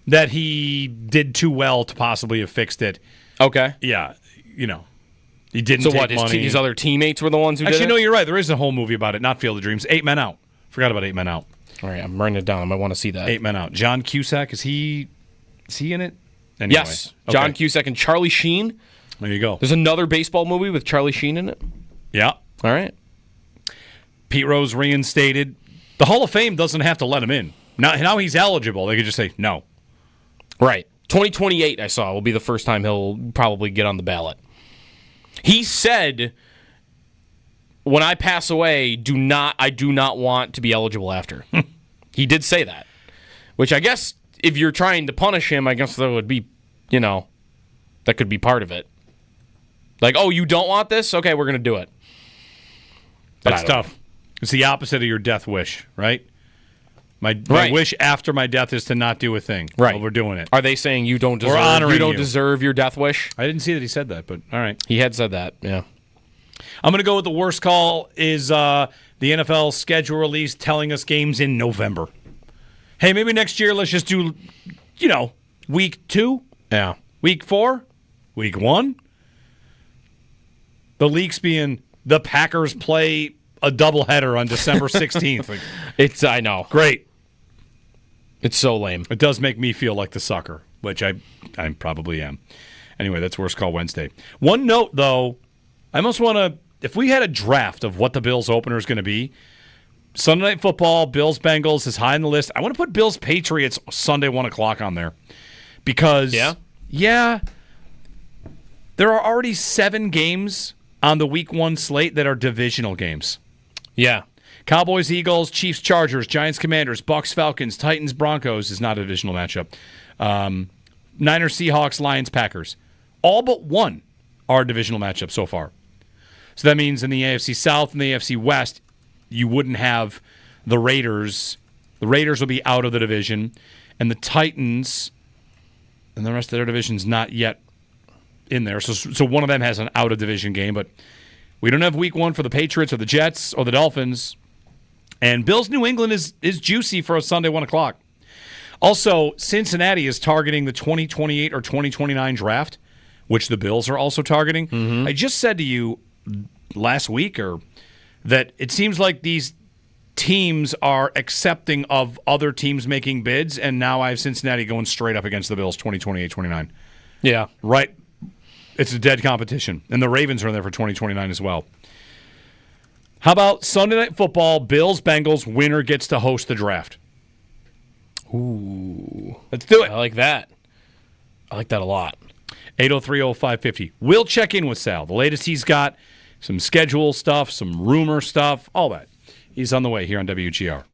that he did too well to possibly have fixed it.
Okay.
Yeah, he didn't.
So
take
what?
Money.
His other teammates were the ones who
actually
did it?
No, you're right. There is a whole movie about it. Not Field of Dreams. 8 Men Out. Forgot about 8 Men Out.
All right, I'm writing it down. I might want to see that.
8 Men Out. John Cusack, is he in it? Anyway.
Yes, John Cusack and Charlie Sheen.
There you go.
There's another baseball movie with Charlie Sheen in it.
Yeah.
All right.
Pete Rose reinstated. The Hall of Fame doesn't have to let him in. Now he's eligible. They could just say no.
Right. 2028, I saw, will be the first time he'll probably get on the ballot. He said, when I pass away, I do not want to be eligible after. He did say that. Which I guess, if you're trying to punish him, I guess that would be, that could be part of it. Like, oh, you don't want this? Okay, we're going to do it.
That's tough. It's the opposite of your death wish, right? My wish after my death is to not do a thing.
Right.
Well, we're doing it.
Are they saying you don't deserve your death wish?
I didn't see that he said that, but all right.
He had said that, yeah.
I'm going to go with the worst call is the NFL schedule release telling us games in November. Hey, maybe next year let's just do, week 2?
Yeah.
Week 4? Week 1? The leaks being the Packers play a doubleheader on December 16th.
I know.
Great.
It's so lame.
It does make me feel like the sucker, which I probably am. Anyway, that's Worst Call Wednesday. One note, though, I almost want to, if we had a draft of what the Bills opener is going to be, Sunday Night Football, Bills-Bengals is high on the list. I want to put Bills-Patriots Sunday 1 o'clock on there. Because, there are already 7 games on the Week 1 slate that are divisional games.
Yeah.
Cowboys, Eagles, Chiefs, Chargers, Giants, Commanders, Bucks, Falcons, Titans, Broncos is not a divisional matchup. Niners, Seahawks, Lions, Packers. All but one are divisional matchups so far. So that means in the AFC South and the AFC West, you wouldn't have the Raiders. The Raiders will be out of the division. And the Titans and the rest of their division's not yet in there. So one of them has an out-of-division game, but we don't have week 1 for the Patriots or the Jets or the Dolphins. And Bills New England is juicy for a Sunday 1 o'clock. Also, Cincinnati is targeting the 2028 or 2029 draft, which the Bills are also targeting. Mm-hmm. I just said to you last week that it seems like these teams are accepting of other teams making bids, and now I have Cincinnati going straight up against the Bills 2028-29.
Yeah.
Right. It's a dead competition. And the Ravens are in there for 2029 as well. How about Sunday Night Football, Bills-Bengals, winner gets to host the draft?
Ooh.
Let's do it.
I like that. I like that a lot.
803-0550. We'll check in with Sal. The latest he's got, some schedule stuff, some rumor stuff, all that. He's on the way here on WGR.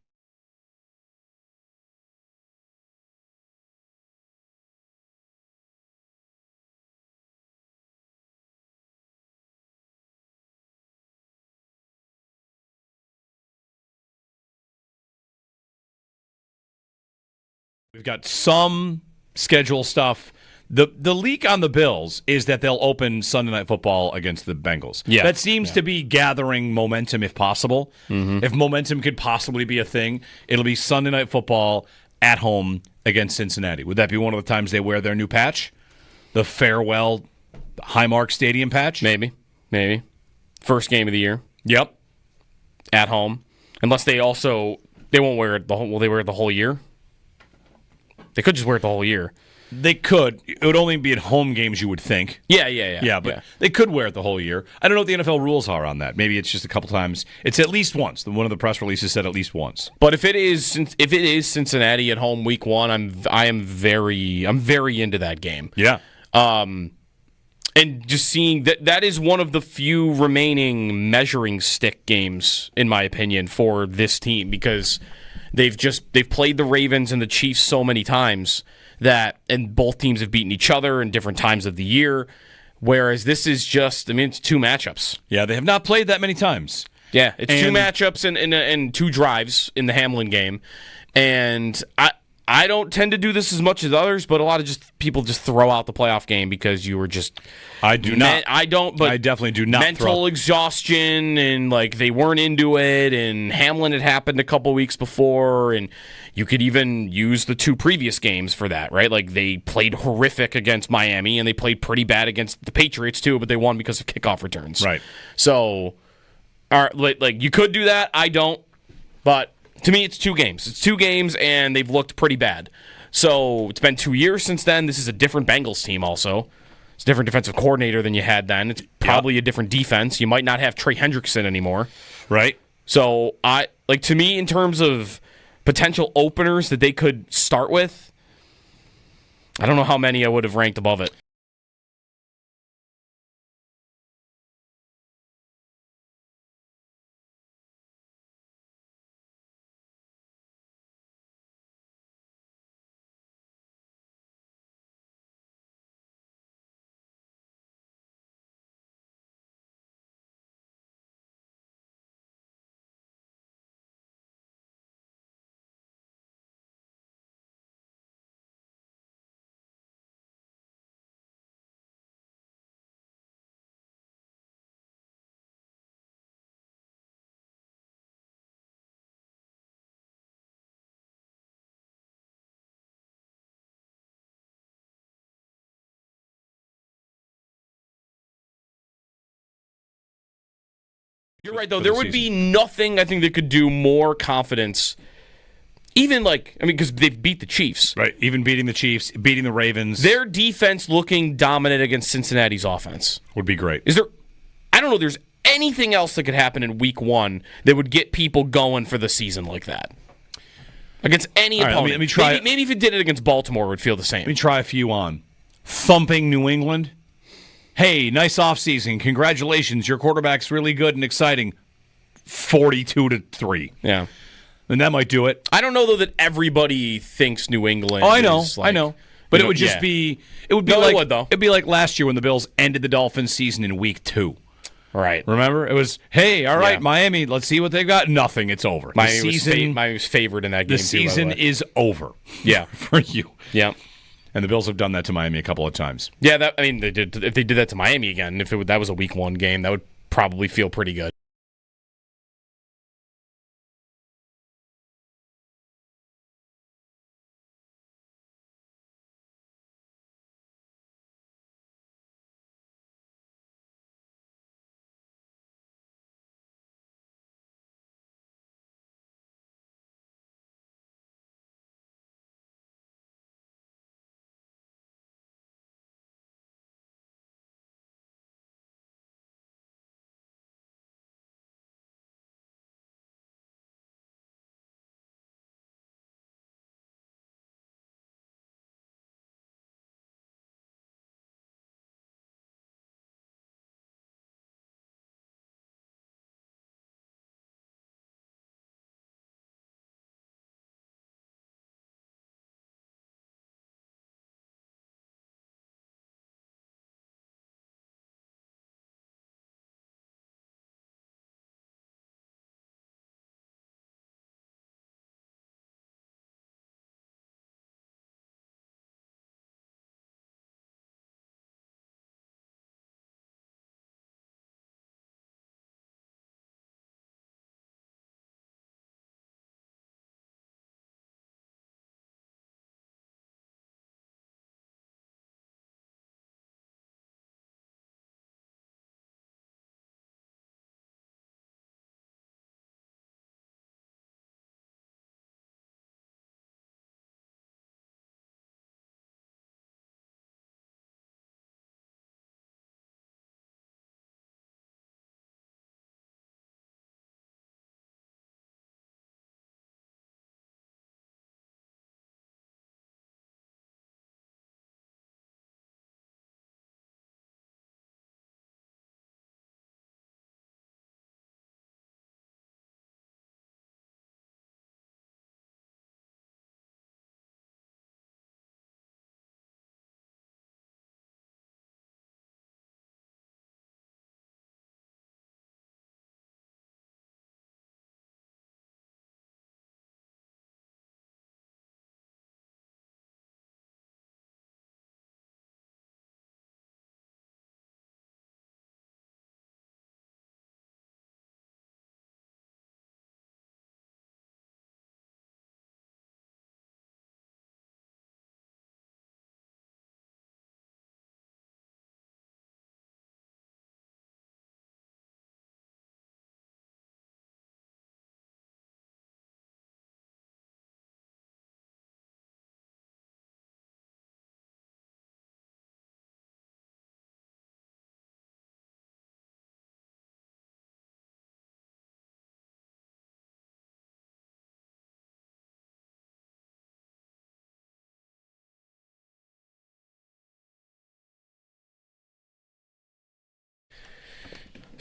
We've got some schedule stuff. The leak on the Bills is that they'll open Sunday Night Football against the Bengals.
Yeah.
That seems to be gathering momentum if possible.
Mm-hmm.
If momentum could possibly be a thing, it'll be Sunday Night Football at home against Cincinnati. Would that be one of the times they wear their new patch? The farewell Highmark Stadium patch?
Maybe. First game of the year.
Yep.
At home. Unless they won't wear it will they wear it the whole year? They could just wear it the whole year.
They could. It would only be at home games, you would think.
Yeah,
but they could wear it the whole year. I don't know what the NFL rules are on that. Maybe it's just a couple times. It's at least once. One of the press releases said at least once.
But if it is Cincinnati at home week 1, I'm very into that game.
Yeah.
And just seeing that is one of the few remaining measuring stick games, in my opinion, for this team, because they've played the Ravens and the Chiefs so many times and both teams have beaten each other in different times of the year, whereas this is just, it's 2 matchups.
Yeah, they have not played that many times.
Yeah, it's 2 matchups and 2 drives in the Hamlin game, and I don't tend to do this as much as others, but a lot of people just throw out the playoff game because you were just.
I do not.
I don't, but
I definitely do not.
Mental exhaustion and they weren't into it, and Hamlin had happened a couple weeks before, and you could even use the 2 previous games for that, right? Like they played horrific against Miami, and they played pretty bad against the Patriots too, but they won because of kickoff returns.
Right.
So, you could do that. I don't, but. To me, it's 2 games. It's 2 games, and they've looked pretty bad. So it's been 2 years since then. This is a different Bengals team also. It's a different defensive coordinator than you had then. It's probably a different defense. You might not have Trey Hendrickson anymore.
Right.
So, to me, in terms of potential openers that they could start with, I don't know how many I would have ranked above it. You're right, though. There would be nothing I think that could do more confidence. Even because they've beat the Chiefs.
Right. Even beating the Chiefs, beating the Ravens.
Their defense looking dominant against Cincinnati's offense
would be great.
I don't know, there's anything else that could happen in week 1 that would get people going for the season like that. Against any opponent.
Let me try.
Maybe if it did it against Baltimore, it would feel the same.
Let me try a few on. Thumping New England. Hey, nice offseason. Congratulations. Your quarterback's really good and exciting. 42-3.
Yeah.
And that might do it.
I don't know, though, that everybody thinks New England
I know. But it would just be... It would be
it
like,
would, though.
It'd be like last year when the Bills ended the Dolphins season in week 2.
Right.
Remember? It was, hey, all right, Miami, let's see what they've got. Nothing. It's over.
Miami was favored in that game,
the season is over.
Yeah.
For you.
Yeah.
And the Bills have done that to Miami a couple of times.
Yeah, they did. If they did that to Miami again, that was a week 1 game, that would probably feel pretty good.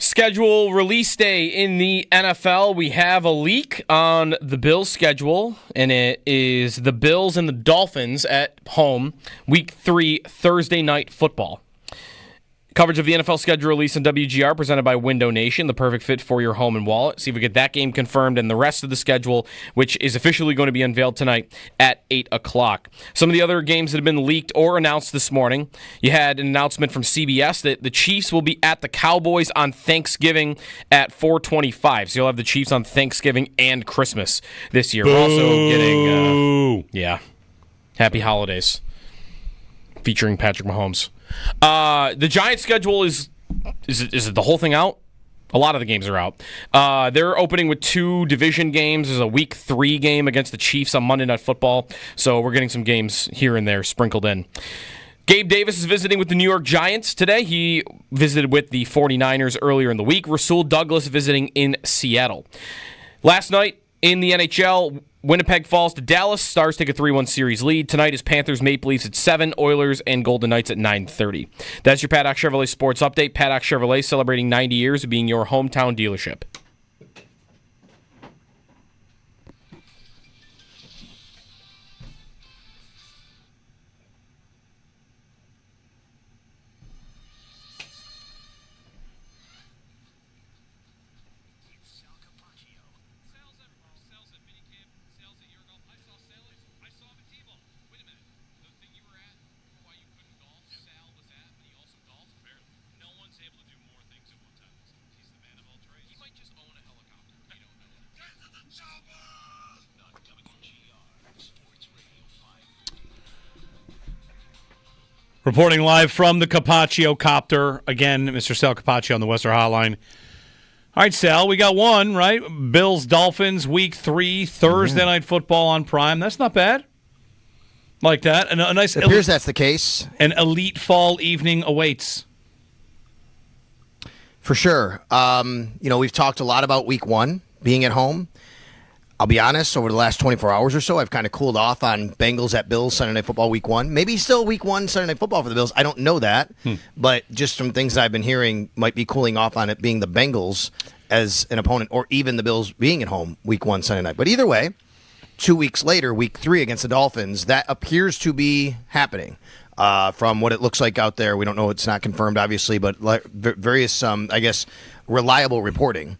Schedule release day in the NFL. We have a leak on the Bills' schedule, and it is the Bills and the Dolphins at home, Week 3, Thursday Night Football. Coverage of the NFL schedule release on WGR presented by Window Nation, the perfect fit for your home and wallet. See if we get that game confirmed and the rest of the schedule, which is officially going to be unveiled tonight at 8 o'clock. Some of the other games that have been leaked or announced this morning. You had an announcement from CBS that the Chiefs will be at the Cowboys on Thanksgiving at 4:25. So you'll have the Chiefs on Thanksgiving and Christmas this year.
Boo.
Also getting, happy holidays featuring Patrick Mahomes. The Giants' schedule is it the whole thing out? A lot of the games are out. They're opening with 2 division games. There's a Week 3 game against the Chiefs on Monday Night Football, so we're getting some games here and there sprinkled in. Gabe Davis is visiting with the New York Giants today. He visited with the 49ers earlier in the week. Rasul Douglas visiting in Seattle. Last night in the NHL, Winnipeg falls to Dallas. Stars take a 3-1 series lead. Tonight is Panthers Maple Leafs at 7, Oilers and Golden Knights at 9:30. That's your Paddock Chevrolet Sports Update. Paddock Chevrolet celebrating 90 years of being your hometown dealership.
Reporting live from the Capaccio Copter. Again, Mr. Sal Capaccio on the Western Hotline. All right, Sal, we got one, right? Bills, Dolphins, Week 3, Thursday Night Football on Prime. That's not bad. Like that. And a nice.
It appears that's the case.
An elite fall evening awaits.
For sure. We've talked a lot about Week 1 being at home. I'll be honest, over the last 24 hours or so, I've kind of cooled off on Bengals at Bills Sunday Night Football Week 1. Maybe still Week 1 Sunday Night Football for the Bills. I don't know that. But just from things that I've been hearing, might be cooling off on it being the Bengals as an opponent, or even the Bills being at home Week 1 Sunday night. But either way, 2 weeks later, Week 3 against the Dolphins, that appears to be happening. From what it looks like out there, we don't know. It's not confirmed, obviously, but various, reliable reporting.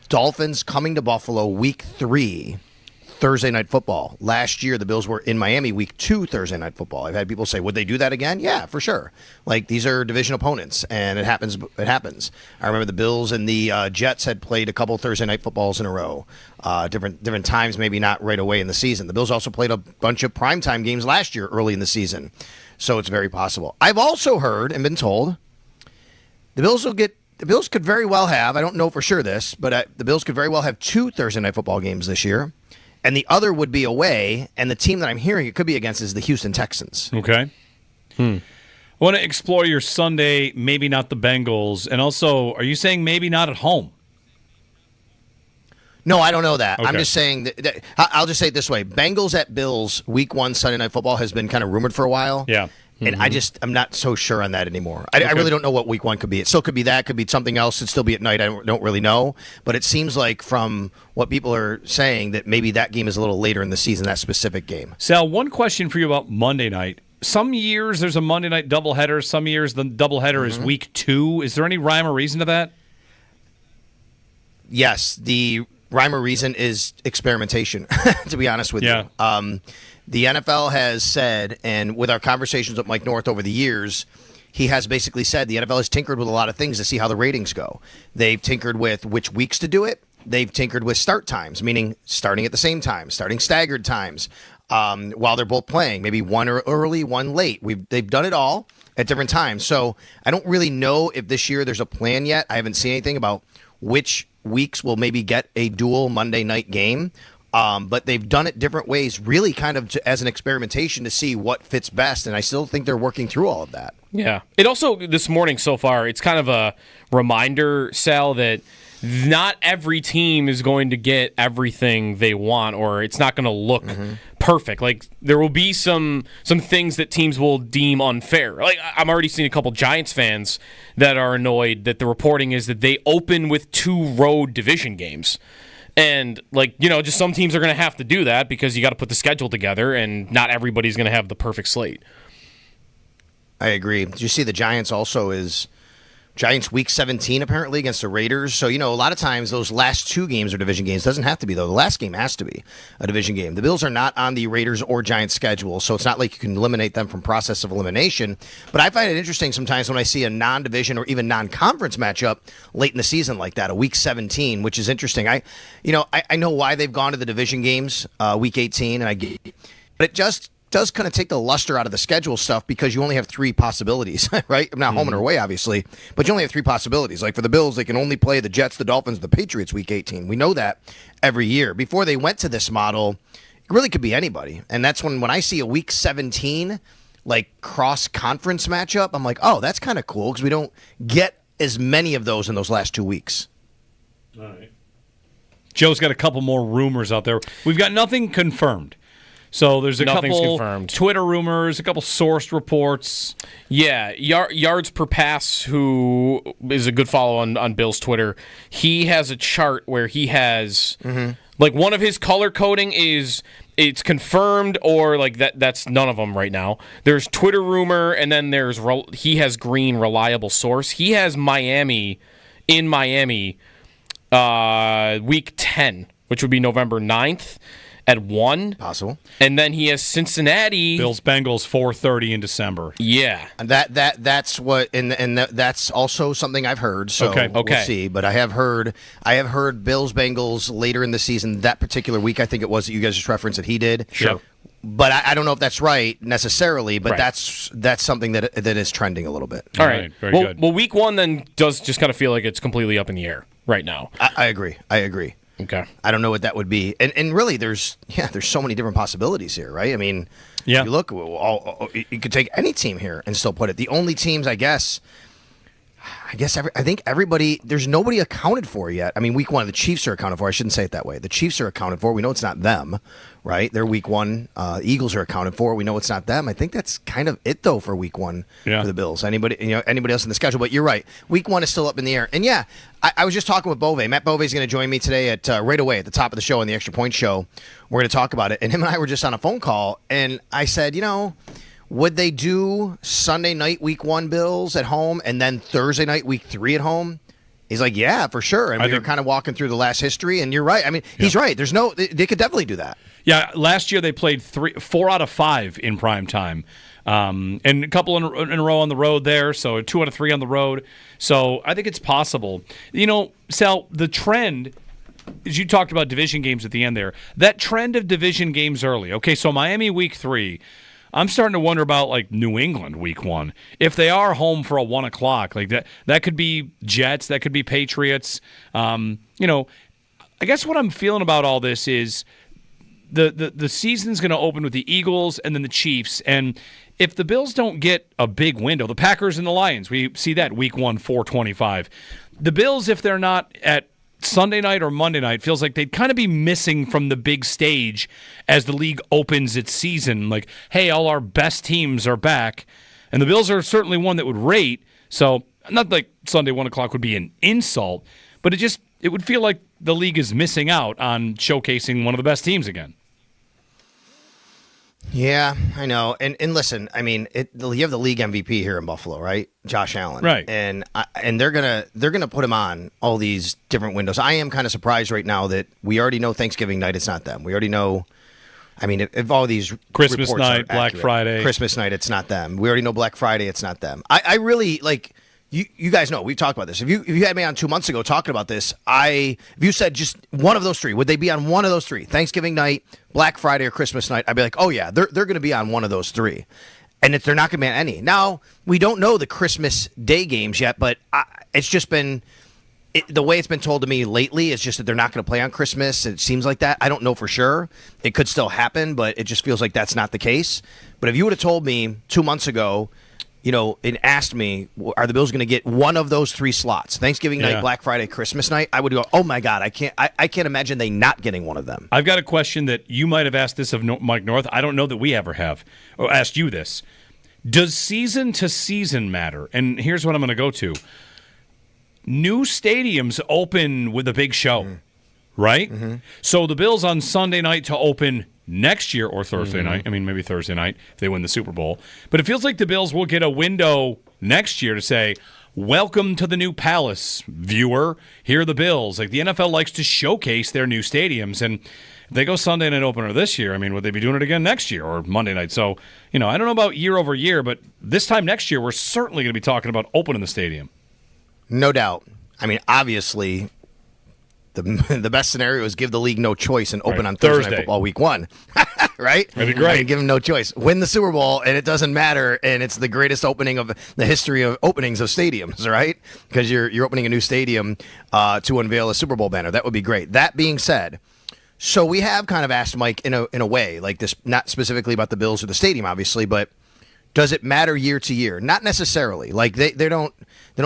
Dolphins coming to Buffalo Week 3, Thursday Night Football. Last year, the Bills were in Miami Week 2, Thursday Night Football. I've had people say, would they do that again? Yeah, for sure. Like, these are division opponents, and it happens. I remember the Bills and the Jets had played a couple Thursday Night Footballs in a row. Different times, maybe not right away in the season. The Bills also played a bunch of primetime games last year early in the season, so it's very possible. I've also heard and been told the Bills could very well have, I don't know for sure this, but the Bills could very well have 2 Thursday Night Football games this year, and the other would be away, and the team that I'm hearing it could be against is the Houston Texans.
Okay. I want to explore your Sunday, maybe not the Bengals, and also, are you saying maybe not at home?
No, I don't know that.
Okay.
I'm just saying that I'll just say it this way. Bengals at Bills, Week 1 Sunday Night Football has been kind of rumored for a while.
Yeah.
And I'm not so sure on that anymore. I really don't know what Week 1 could be. It still could be that, could be something else. It'd still be at night. I don't really know. But it seems like from what people are saying that maybe that game is a little later in the season, that specific game.
Sal, one question for you about Monday night. Some years there's a Monday night doubleheader. Some years the doubleheader is Week 2. Is there any rhyme or reason to that?
Yes, the rhyme or reason is experimentation, to be honest with you. The NFL has said, and with our conversations with Mike North over the years, he has basically said the NFL has tinkered with a lot of things to see how the ratings go. They've tinkered with which weeks to do it. They've tinkered with start times, meaning starting at the same time, starting staggered times while they're both playing, maybe one early, one late. They've done it all at different times. So I don't really know if this year there's a plan yet. I haven't seen anything about which weeks will maybe get a dual Monday night game. But they've done it different ways, really kind of as an experimentation to see what fits best, and I still think they're working through all of that.
Yeah. It also, this morning so far, it's kind of a reminder, Sal, that not every team is going to get everything they want, or it's not going to look perfect. Like, there will be some things that teams will deem unfair. Like, I'm already seeing a couple Giants fans that are annoyed that the reporting is that they open with 2 road division games. And, just some teams are going to have to do that because you got to put the schedule together, and not everybody's going to have the perfect slate.
I agree. Did you see the Giants also is Giants week 17 apparently against the Raiders. So, a lot of times those last 2 games are division games. Doesn't have to be, though. The last game has to be a division game. The Bills are not on the Raiders or Giants schedule, so it's not like you can eliminate them from process of elimination. But I find it interesting sometimes when I see a non-division or even non-conference matchup late in the season like that, a week 17, which is interesting. I know why they've gone to the division games week 18, but it just does kind of take the luster out of the schedule stuff because you only have 3 possibilities, right? Not home and away, obviously, but you only have 3 possibilities. Like for the Bills, they can only play the Jets, the Dolphins, the Patriots week 18. We know that every year. Before they went to this model, it really could be anybody. And that's when I see a week 17, like cross-conference matchup, I'm like, oh, that's kind of cool because we don't get as many of those in those last 2 weeks.
All right. Joe's got a couple more rumors out there. We've got nothing confirmed. So there's
Nothing's
couple
confirmed.
Twitter rumors, a couple sourced reports.
Yeah, Yards Per Pass, who is a good follow on Bill's Twitter, he has a chart where he has, one of his color coding is it's confirmed or that's none of them right now. There's Twitter rumor, and then he has green reliable source. He has Miami week 10, which would be November 9th. At 1.
Possible.
And then he has Cincinnati.
Bills-Bengals 4:30 in December.
Yeah.
And that's what and that's also something I've heard. So we'll see. But I have heard Bills-Bengals later in the season, that particular week, I think it was that you guys just referenced that he did.
Sure.
But I don't know if that's right necessarily, but
right.
that's something that is trending a little bit.
All right.
Very good.
Well, week 1 then does just kind of feel like it's completely up in the air right now.
I agree.
Okay.
I don't know what that would be. And really, there's so many different possibilities here, right? I mean, if you look, you could take any team here and still put it. The only teams, I think everybody, there's nobody accounted for yet. I mean, week 1, the Chiefs are accounted for. I shouldn't say it that way. The Chiefs are accounted for. We know it's not them, right? They're week 1. Eagles are accounted for. We know it's not them. I think that's kind of it, though, for week 1 for the Bills. Anybody else in the schedule? But you're right. Week 1 is still up in the air. And I was just talking with Bove. Matt Bove is going to join me today at right away at the top of the show on the Extra Point Show. We're going to talk about it. And him and I were just on a phone call, and I said, would they do Sunday night week 1 Bills at home and then Thursday night week 3 at home? He's like, yeah, for sure. And we were kind of walking through the last history, and you're right. I mean, he's right. They could definitely do that.
Yeah, last year they played 4 out of 5 in prime time. And a couple in a row on the road there, so 2 out of 3 on the road. So I think it's possible. Sal, the trend, as you talked about division games at the end there, that trend of division games early. Okay, so Miami week 3, I'm starting to wonder about New England week 1. If they are home for a 1 o'clock, that could be Jets, that could be Patriots. I guess what I'm feeling about all this is the season's going to open with the Eagles and then the Chiefs, and if the Bills don't get a big window, the Packers and the Lions, we see that week 1, 4:25. The Bills, if they're not at Sunday night or Monday night, feels like they'd kind of be missing from the big stage as the league opens its season. Hey, all our best teams are back, and the Bills are certainly one that would rate. So not like Sunday 1 o'clock would be an insult, but it would feel like the league is missing out on showcasing one of the best teams again.
Yeah, I know. And listen, I mean, you have the league MVP here in Buffalo, right? Josh Allen,
right?
And they're gonna put him on all these different windows. I am kind of surprised right now that we already know Thanksgiving night it's not them. We already know. I mean, if all these
Christmas
reports
night,
are
Black
accurate,
Friday,
Christmas night, it's not them. We already know Black Friday, it's not them. I really like. You guys know we've talked about this. If you had me on 2 months ago talking about this, if you said just one of those 3, would they be on one of those 3? Thanksgiving night, Black Friday, or Christmas night? I'd be like, oh yeah, they're going to be on one of those 3, and they're not going to be on any. Now we don't know the Christmas Day games yet, but it's just been the way it's been told to me lately. It's just that they're not going to play on Christmas. It seems like that. I don't know for sure. It could still happen, but it just feels like that's not the case. But if you would have told me 2 months ago and asked me, are the Bills going to get one of those 3 slots, Thanksgiving night, Black Friday, Christmas night, I would go, oh my God, I can't imagine they not getting one of them.
I've got a question that you might have asked this of Mike North. I don't know that we ever have, or asked you this. Does season to season matter? And here's what I'm going to go to. New stadiums open with a big show, right? Mm-hmm. So the Bills on Sunday night to open next year, or Thursday night. I mean, maybe Thursday night if they win the Super Bowl. But it feels like the Bills will get a window next year to say, welcome to the new Palace, viewer. Here are the Bills. Like, the NFL likes to showcase their new stadiums. And if they go Sunday night opener this year, I mean, would they be doing it again next year or Monday night? So, I don't know about year over year, but this time next year, we're certainly going to be talking about opening the stadium.
No doubt. I mean, obviously, the best scenario is give the league no choice and open on Thursday Night Football Week 1. Right?
That'd be great.
I mean, give them no choice. Win the Super Bowl, and it doesn't matter, and it's the greatest opening of the history of openings of stadiums, right? Because you're opening a new stadium to unveil a Super Bowl banner. That would be great. That being said, so we have kind of asked Mike in a way, like this, not specifically about the Bills or the stadium, obviously, but does it matter year to year? Not necessarily. Like they don't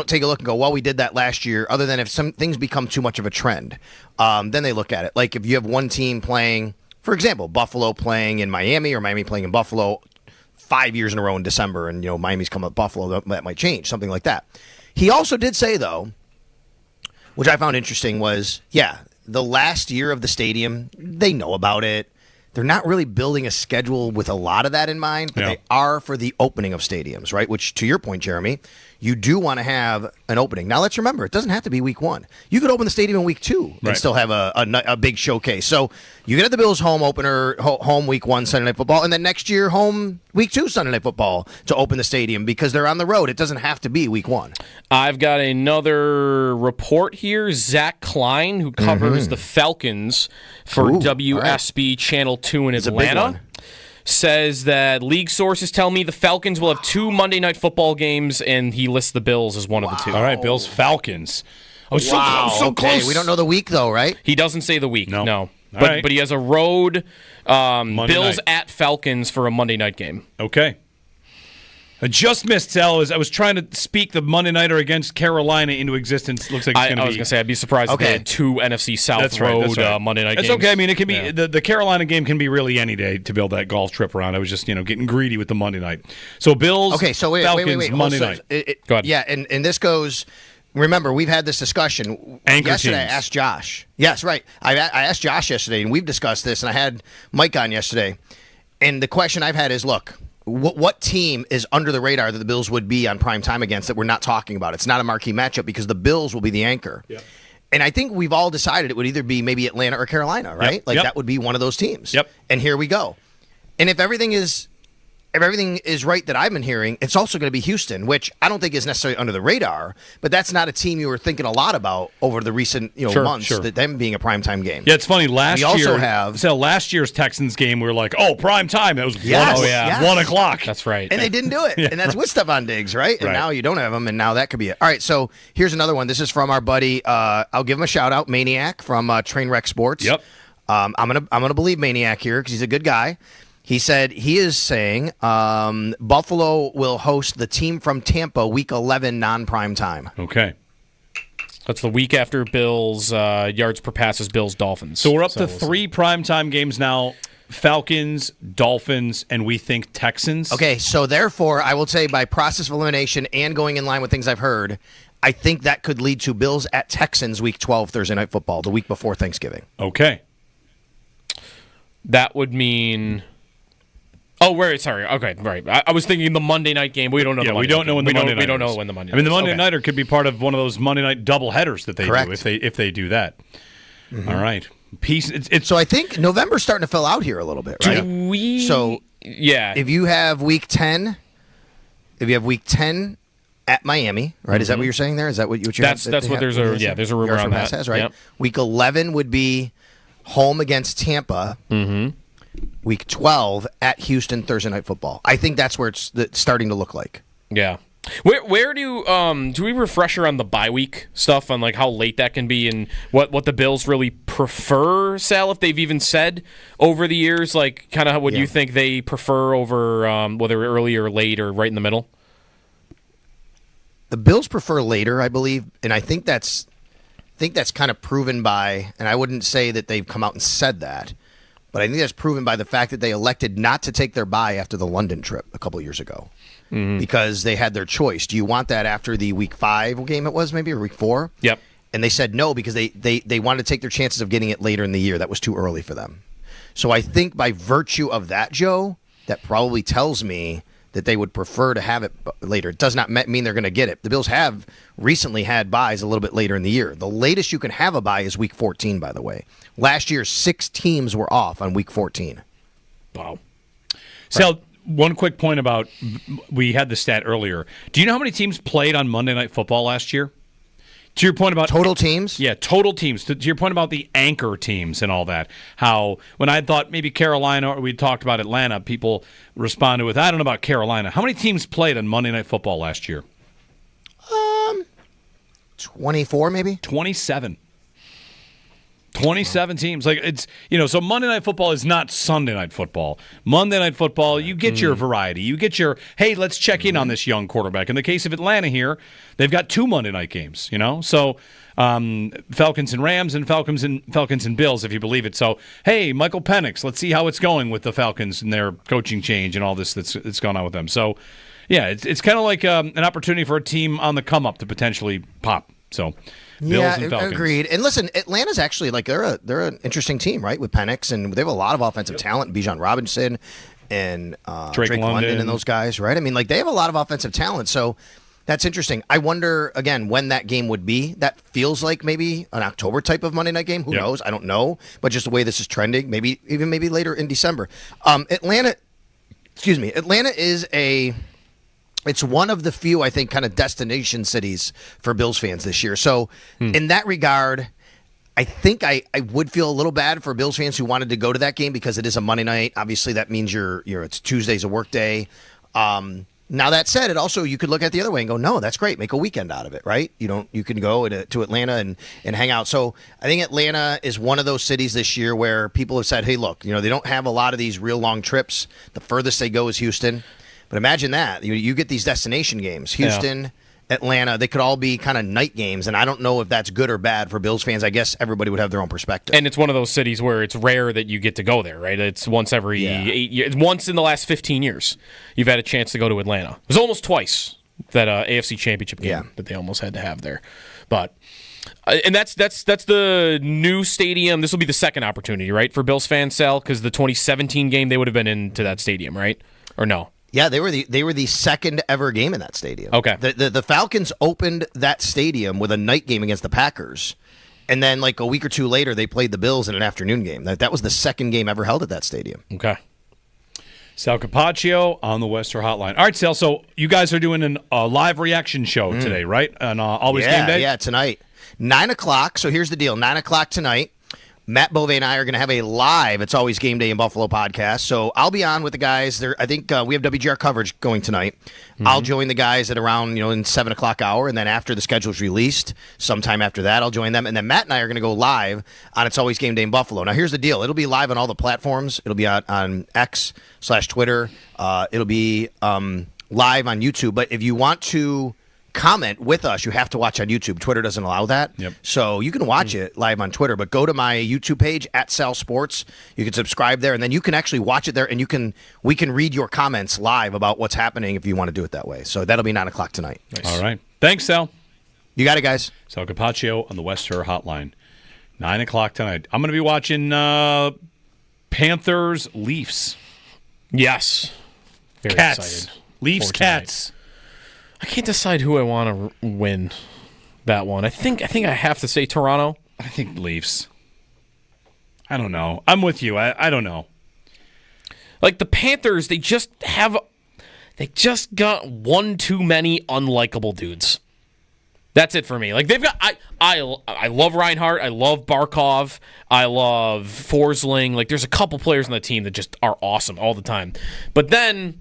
take a look and go, well, we did that last year, other than if some things become too much of a trend. Then they look at it. Like if you have one team playing, for example, Buffalo playing in Miami or Miami playing in Buffalo 5 years in a row in December, and Miami's come up Buffalo, that might change, something like that. He also did say, though, which I found interesting, was, the last year of the stadium, they know about it. They're not really building a schedule with a lot of that in mind, but they are for the opening of stadiums, right? Which, to your point, Jeremy, you do want to have an opening. Now, let's remember, it doesn't have to be week 1. You could open the stadium in week 2 and still have a big showcase. So you get the Bills home opener, home week 1 Sunday Night Football, and then next year home week 2 Sunday Night Football to open the stadium because they're on the road. It doesn't have to be week 1.
I've got another report here. Zach Klein, who covers the Falcons for WSB Channel 2 in Atlanta, says that league sources tell me the Falcons will have 2 Monday Night Football games, and he lists the Bills as one of the 2.
All right, Bills, Falcons.
Oh, so close. We don't know the week, though, right?
He doesn't say the week, no.
But
he has a road Bills
night
at Falcons for a Monday night game.
Okay. I just missed, Sal, as I was trying to speak the Monday Nighter against Carolina into existence. Looks like it's going to be...
I was going to say, I'd be surprised if they had 2 NFC South road Monday night games.
That's okay. I mean, it can be... The Carolina game can be really any day to build that golf trip around. I was just, getting greedy with the Monday night. So Bills, Falcons, Monday night.
Go ahead. Yeah, and this goes... Remember, we've had this discussion. Yesterday, I asked Josh. Yes, right. I asked Josh yesterday, and we've discussed this, and I had Mike on yesterday. And the question I've had is, look... What team is under the radar that the Bills would be on prime time against that we're not talking about? It's not a marquee matchup because the Bills will be the anchor. Yep. And I think we've all decided it would either be maybe Atlanta or Carolina, right? That would be one of those teams.
Yep.
And here we go. And if everything is right that I've been hearing, it's also going to be Houston, which I don't think is necessarily under the radar, but that's not a team you were thinking a lot about over the recent months, that them being a primetime game.
Yeah, it's funny. Last year's Texans game, we were like, oh, prime time. That was 1 o'clock.
That's right.
And they didn't do it. And that's with Stephon Diggs, right? And now you don't have them, and now that could be it. All right, so here's another one. This is from our buddy, I'll give him a shout-out, Maniac from Trainwreck Sports.
Yep.
I'm gonna believe Maniac here because he's a good guy. He said he is saying Buffalo will host the team from Tampa Week 11 non-prime time.
Okay.
That's the week after Bills yards per passes, Bills, Dolphins.
So we're up to 3 primetime games now. Falcons, Dolphins, and we think Texans.
Okay, so therefore, I will say by process of elimination and going in line with things I've heard, I think that could lead to Bills at Texans Week 12 Thursday Night Football, the week before Thanksgiving.
Okay.
That would mean... Oh, right. Sorry. Okay, right. I was thinking the Monday night game. We don't know.
We don't know when the Monday night.
We don't know when the Monday.
I mean, the Monday nighter could be part of one of those Monday night double headers that they do if they do that. Mm-hmm. All right.
So I think November's starting to fill out here a little bit, right? If you have week 10, at Miami, right? Mm-hmm. Is that what you're saying there? Is that what you?
That's what there's a rumor on that.
Has, right?
Yep.
Week 11 would be home against Tampa.
Mm-hmm.
Week 12 at Houston Thursday Night Football. I think that's where it's starting to look like.
Yeah. Where do we refresher on the bye week stuff on like how late that can be and what the Bills really prefer, Sal, if they've even said over the years, like kind of what you think they prefer over whether early or late or right in the middle?
the Bills prefer later, I believe, and I think that's kind of proven by, and I wouldn't say that they've come out and said that, but I think that's proven by the fact that they elected not to take their bye after the London trip a couple years ago because they had their choice. Do you want that after the Week 5 game it was maybe, or Week 4?
Yep.
And they said no because they wanted to take their chances of getting it later in the year. That was too early for them. So I think by virtue of that, Joe, that probably tells me that they would prefer to have it later. It does not mean they're going to get it. The Bills have recently had byes a little bit later in the year. The latest you can have a bye is Week 14, by the way. Last year, 6 teams were off on Week 14.
Wow. So one quick point about, we had the stat earlier. Do you know how many teams played on Monday Night Football last year? To your point about
total teams?
Yeah, total teams. To your point about the anchor teams and all that, how when I thought maybe Carolina or we talked about Atlanta, people responded with, I don't know about Carolina. How many teams played on Monday Night Football last year?
24 maybe?
27. 27 teams. Like it's, so Monday Night Football is not Sunday Night Football. Monday Night Football, you get your variety. You get your, hey, let's check in on this young quarterback. In the case of Atlanta here, they've got 2 Monday night games, So Falcons and Rams and Falcons and Bills, if you believe it. So, hey, Michael Penix, let's see how it's going with the Falcons and their coaching change and all this that's going on with them. So, yeah, it's kind of like an opportunity for a team on the come up to potentially pop. So, Bills and Falcons.
Agreed. And listen, Atlanta's actually they're an interesting team, right? With Penix, and they have a lot of offensive talent. Bijan Robinson and Drake London and those guys, right? I mean, they have a lot of offensive talent. So that's interesting. I wonder again when that game would be. That feels like maybe an October type of Monday night game. Who knows? I don't know. But just the way this is trending, maybe later in December. Atlanta is it's one of the few, I think, kind of destination cities for Bills fans this year. So in that regard, I think I would feel a little bad for Bills fans who wanted to go to that game because it is a Monday night. Obviously, that means it's Tuesday's a work day. Now, that said, it also, you could look at the other way and go, no, that's great. Make a weekend out of it, right? You can go to Atlanta and hang out. So I think Atlanta is one of those cities this year where people have said, hey, look, they don't have a lot of these real long trips. The furthest they go is Houston. But imagine that. You get these destination games. Houston, Atlanta, they could all be kind of night games, and I don't know if that's good or bad for Bills fans. I guess everybody would have their own perspective.
And it's one of those cities where it's rare that you get to go there, right? It's once every 8 years. Once in the last 15 years, you've had a chance to go to Atlanta. It was almost twice that AFC Championship game that they almost had to have there. But and that's the new stadium. This will be the second opportunity, right, for Bills fans, Sal? Because the 2017 game, they would have been into that stadium, right? Or no?
Yeah, they were the second ever game in that stadium.
Okay.
The Falcons opened that stadium with a night game against the Packers. And then a week or two later, they played the Bills in an afternoon game. That was the second game ever held at that stadium.
Okay.
Sal Capaccio on the Wester Hotline. All right, Sal, so you guys are doing a live reaction show today, right? On Always Game Day?
Yeah, tonight. 9 o'clock. So here's the deal. 9 o'clock tonight. Matt Bove and I are going to have a live It's Always Game Day in Buffalo podcast. So I'll be on with the guys. I think we have WGR coverage going tonight. I'll join the guys at around, in 7 o'clock hour. And then after the schedule's released, sometime after that, I'll join them. And then Matt and I are going to go live on It's Always Game Day in Buffalo. Now, here's the deal. It'll be live on all the platforms. It'll be out on X/Twitter. It'll be live on YouTube. But if you want to comment with us, you have to watch on YouTube. Twitter doesn't allow that. So you can watch it live on Twitter, but go to my YouTube page at Sal Sports. You can subscribe there, and then you can actually watch it there, and we can read your comments live about what's happening if you want to do it that way. So that'll be 9 o'clock tonight.
Nice. All right. Thanks, Sal.
You got it, guys.
Sal Capaccio on the Wester Hotline. 9 o'clock tonight. I'm going to be watching Panthers Leafs.
Yes. Very
Cats.
excited.
Leafs Cats.
I can't decide who I want to win that one. I think I have to say Toronto.
I think Leafs. I don't know. I'm with you. I don't know.
The Panthers, they just got one too many unlikable dudes. That's it for me. They've got I love Reinhardt, I love Barkov, I love Forsling. There's a couple players on the team that just are awesome all the time. But then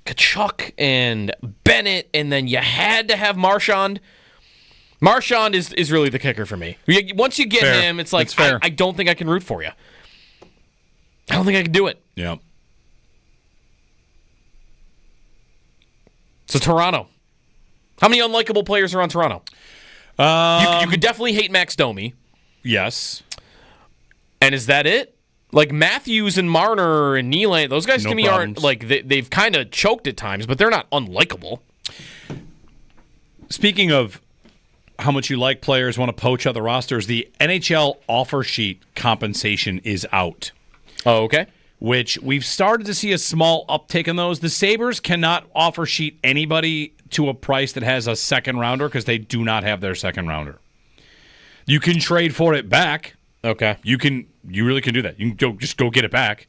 Kachuk and Bennett, and then you had to have Marchand. Marchand is really the kicker for me. Once you get him, it's I don't think I can root for you. I don't think I can do it.
Yeah.
So Toronto. How many unlikable players are on Toronto? You could definitely hate Max Domi.
Yes.
And is that it? Like Matthews and Marner and Nylander, those guys
No
to me
problems.
aren't like they've kind of choked at times, but they're not unlikable.
Speaking of how much you like players want to poach other rosters, the NHL offer sheet compensation is out.
Oh, okay.
Which we've started to see a small uptick in those. The Sabres cannot offer sheet anybody to a price that has a second rounder because they do not have their second rounder. You can trade for it back.
Okay.
You really can do that. You can just go get it back.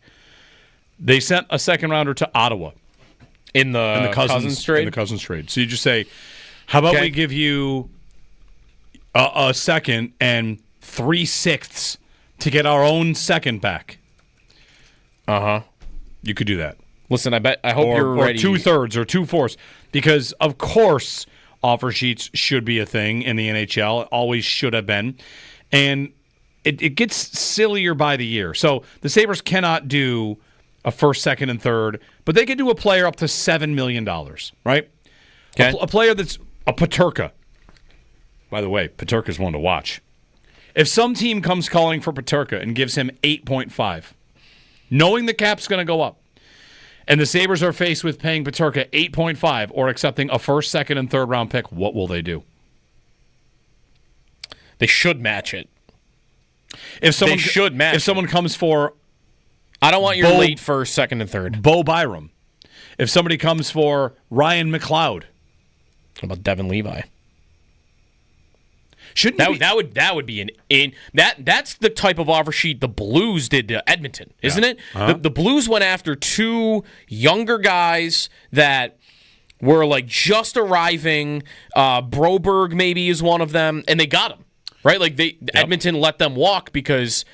They sent a second rounder to Ottawa
in the Cousins trade.
In the Cousins trade. So you just say, how about we give you a second and 3/6 to get our own second back? You could do that.
Listen, I hope you're ready.
Or 2/3 or 2/4, because of course offer sheets should be a thing in the NHL. It always should have been, and it gets sillier by the year. So the Sabres cannot do a first, second, and third, but they can do a player up to $7 million, right?
Okay.
A player that's a Peterka. By the way, Peterka's one to watch. If some team comes calling for Peterka and gives him 8.5, knowing the cap's going to go up, and the Sabres are faced with paying Peterka 8.5 or accepting a first, second, and third round pick, what will they do?
They should match it.
If someone comes for,
I don't want your late first, second, and third.
Bo Byram. If somebody comes for Ryan McLeod.
What about Devin Levi?
Shouldn't
that would be that's the type of offer sheet the Blues did to Edmonton, isn't it? The Blues went after two younger guys that were like just arriving. Broberg maybe is one of them, and they got him right. Like Edmonton let them walk because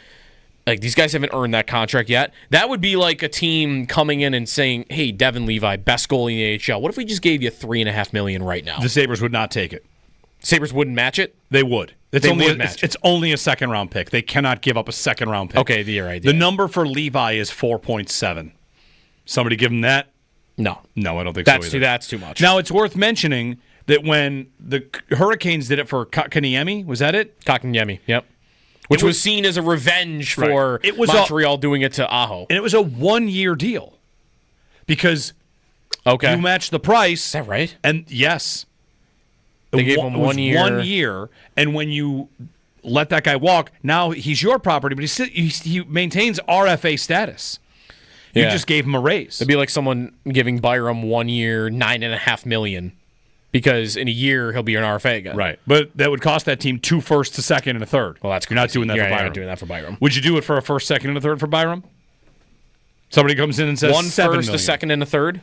like these guys haven't earned that contract yet. That would be like a team coming in and saying, "Hey, Devin Levi, best goalie in the AHL. What if we just gave you $3.5 million right now?"
The Sabres would not take it.
Sabres wouldn't match it?
They would.
Match
it's only a second-round pick. They cannot give up a second-round pick.
Okay, you're right.
The number for Levi is 4.7. Somebody give him that?
No.
No, I don't think so either.
That's too much.
Now, it's worth mentioning that when the Hurricanes did it for Kotkaniemi, was that it?
Kotkaniemi, yep. Which was seen as a revenge for Montreal doing it to Aho.
And it was a one-year deal because you matched the price.
Is that right?
And yes.
They gave him 1 year.
1 year, and when you let that guy walk, now he's your property, but he maintains RFA status. You just gave him a raise.
It'd be like someone giving Byram 1 year, $9.5 million, because in a year he'll be an RFA again.
Right, but that would cost that team 2 firsts, a second, and a third.
Well, that's
you're not doing that for Byram.
You're not doing that for Byram.
Would you do it for a first, second, and a third for Byram? Somebody comes in and says
1
$7
first,
million.
a second, and a third.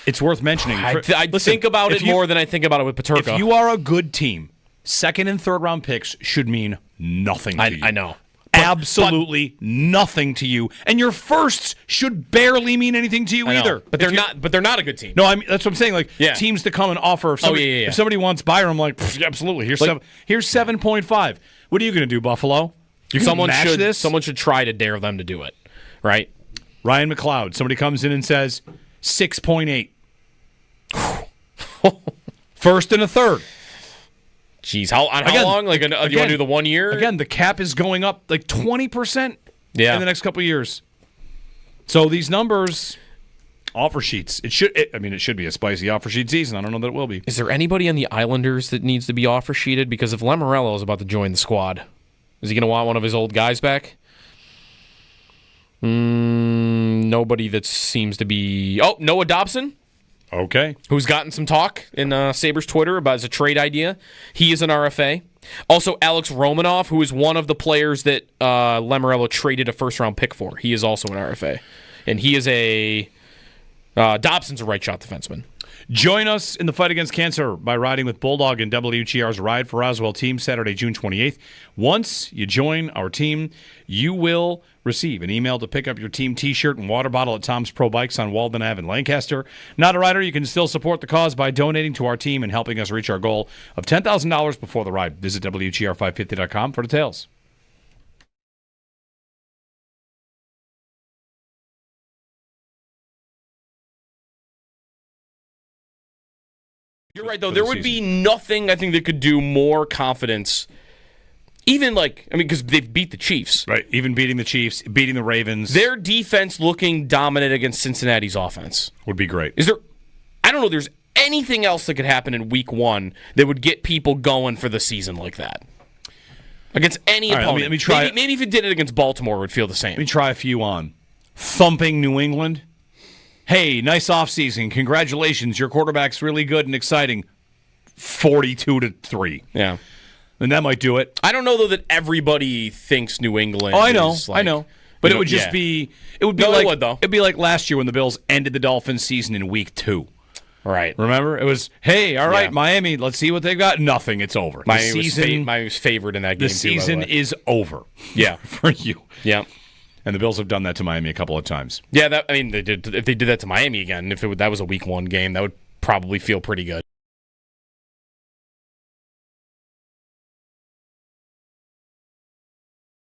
It's worth mentioning.
I think about it more than I think about it with Peterka.
If you are a good team, second and third round picks should mean nothing to you.
I know.
Absolutely nothing to you. And your firsts should barely mean anything to you either.
But they're not a good team.
No, I mean that's what I'm saying. Like teams that come and offer if somebody wants Byram, like absolutely. Here's 7.5. What are you going to do, Buffalo?
Someone should try to dare them to do it. Right?
Ryan McLeod. Somebody comes in and says 6.8. First and a third.
Jeez, how long? Like, do you want to do the 1 year?
Again, the cap is going up like 20% in the next couple of years. So these numbers, offer sheets, it should be a spicy offer sheet season. I don't know that it will be.
Is there anybody on the Islanders that needs to be offer sheeted? Because if Lamoriello is about to join the squad, is he going to want one of his old guys back? Nobody that seems to be... Oh, Noah Dobson?
Okay.
Who's gotten some talk in Sabres Twitter about as a trade idea. He is an RFA. Also, Alex Romanov, who is one of the players that Lamoriello traded a first-round pick for. He is also an RFA. And he is a... Dobson's a right-shot defenseman.
Join us in the fight against cancer by riding with Bulldog and WGR's Ride for Roswell team Saturday, June 28th. Once you join our team, you will receive an email to pick up your team T-shirt and water bottle at Tom's Pro Bikes on Walden Ave in Lancaster. Not a rider, you can still support the cause by donating to our team and helping us reach our goal of $10,000 before the ride. Visit WGR550.com for details.
You're right, though. There would be nothing, I think, that could do more confidence. Even because they've beat the Chiefs.
Right, even beating the Chiefs, beating the Ravens.
Their defense looking dominant against Cincinnati's offense
would be great.
I don't know, there's anything else that could happen in week 1 that would get people going for the season like that. Against any opponent.
Let me try.
Maybe if it did it against Baltimore, it would feel the same.
Let me try a few on. Thumping New England. Hey, nice offseason. Congratulations. Your quarterback's really good and exciting. 42-3.
Yeah.
And that might do it.
I don't know, though, that everybody thinks New England
I know. But it would just be... It would be like...
It would, though.
It'd be like last year when the Bills ended the Dolphins season in week 2.
Right.
Remember? It was, hey, all right, Miami, let's see what they've got. Nothing. It's over.
Miami was favored in that game,
the season is over.
Yeah.
For you.
Yeah.
And the Bills have done that to Miami a couple of times.
Yeah, they did. If they did that to Miami again, that was a week 1 game, that would probably feel pretty good.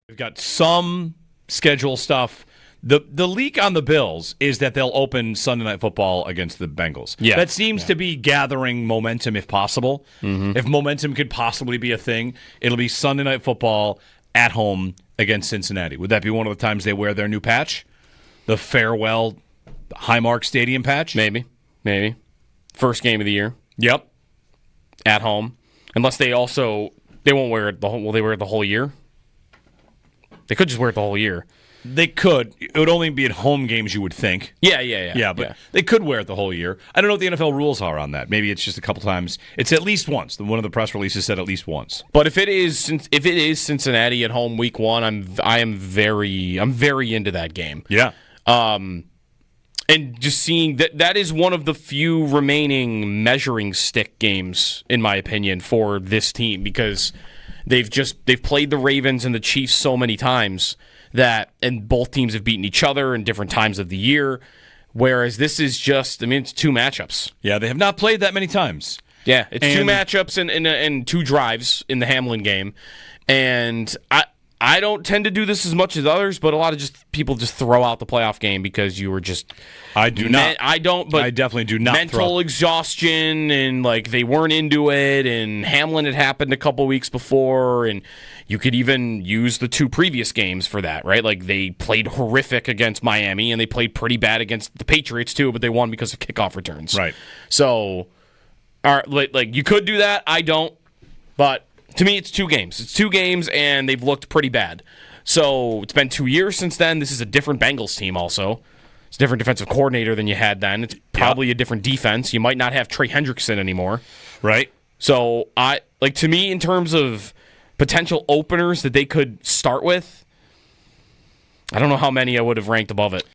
We've got some schedule stuff. The leak on the Bills is that they'll open Sunday Night Football against the Bengals.
Yeah.
That seems to be gathering momentum if possible.
Mm-hmm.
If momentum could possibly be a thing, it'll be Sunday Night Football at home against Cincinnati. Would that be one of the times they wear their new patch? The farewell Highmark Stadium patch?
Maybe. First game of the year.
Yep.
At home. Unless they won't wear it will they wear it the whole year? They could just wear it the whole year.
They could. It would only be at home games, you would think.
Yeah,
but they could wear it the whole year. I don't know what the NFL rules are on that. Maybe it's just a couple times. It's at least once. One of the press releases said at least once.
But if it is Cincinnati at home week 1, I'm very into that game.
Yeah.
And just seeing that is one of the few remaining measuring stick games, in my opinion, for this team, because they've played the Ravens and the Chiefs so many times and both teams have beaten each other in different times of the year, whereas this is just, it's 2 matchups.
Yeah, they have not played that many times.
Yeah, it's 2 matchups and 2 drives in the Hamlin game, and I don't tend to do this as much as others, but a lot of people just throw out the playoff game because you were just.
I do not.
I don't. But
I definitely do not.
Mental exhaustion and they weren't into it, and Hamlin had happened a couple weeks before, and you could even use the 2 previous games for that, right? They played horrific against Miami, and they played pretty bad against the Patriots too, but they won because of kickoff returns.
Right.
So, you could do that. I don't, but. To me, it's 2 games. It's 2 games, and they've looked pretty bad. So it's been 2 years since then. This is a different Bengals team also. It's a different defensive coordinator than you had then. It's probably a different defense. You might not have Trey Hendrickson anymore.
Right.
So, to me, in terms of potential openers that they could start with, I don't know how many I would have ranked above it.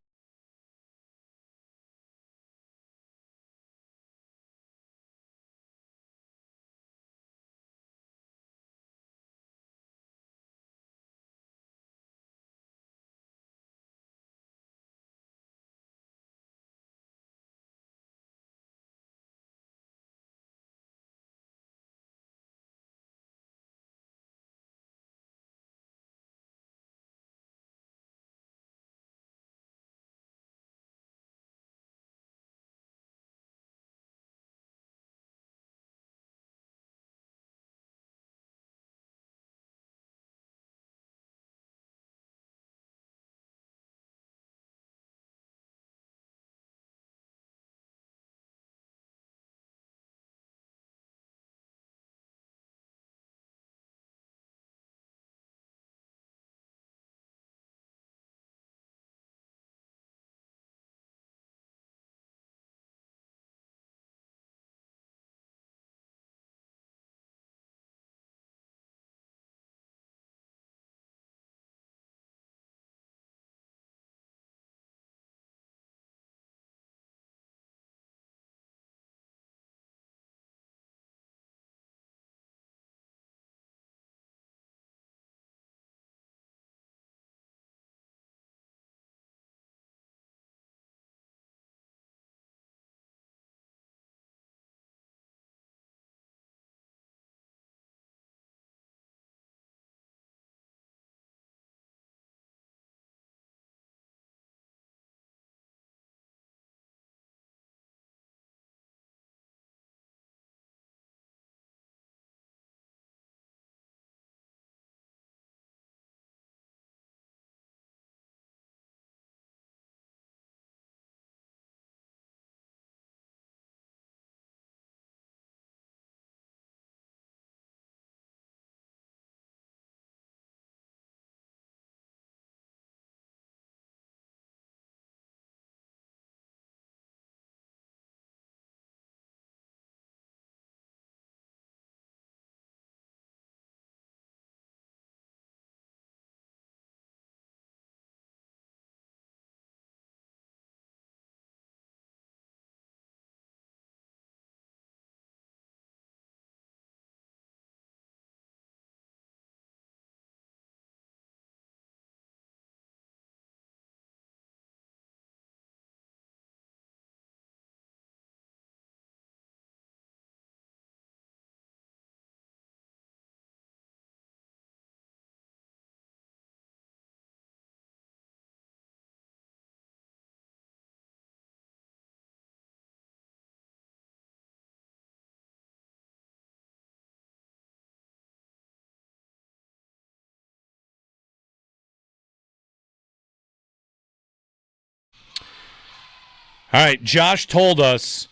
All right, Josh told us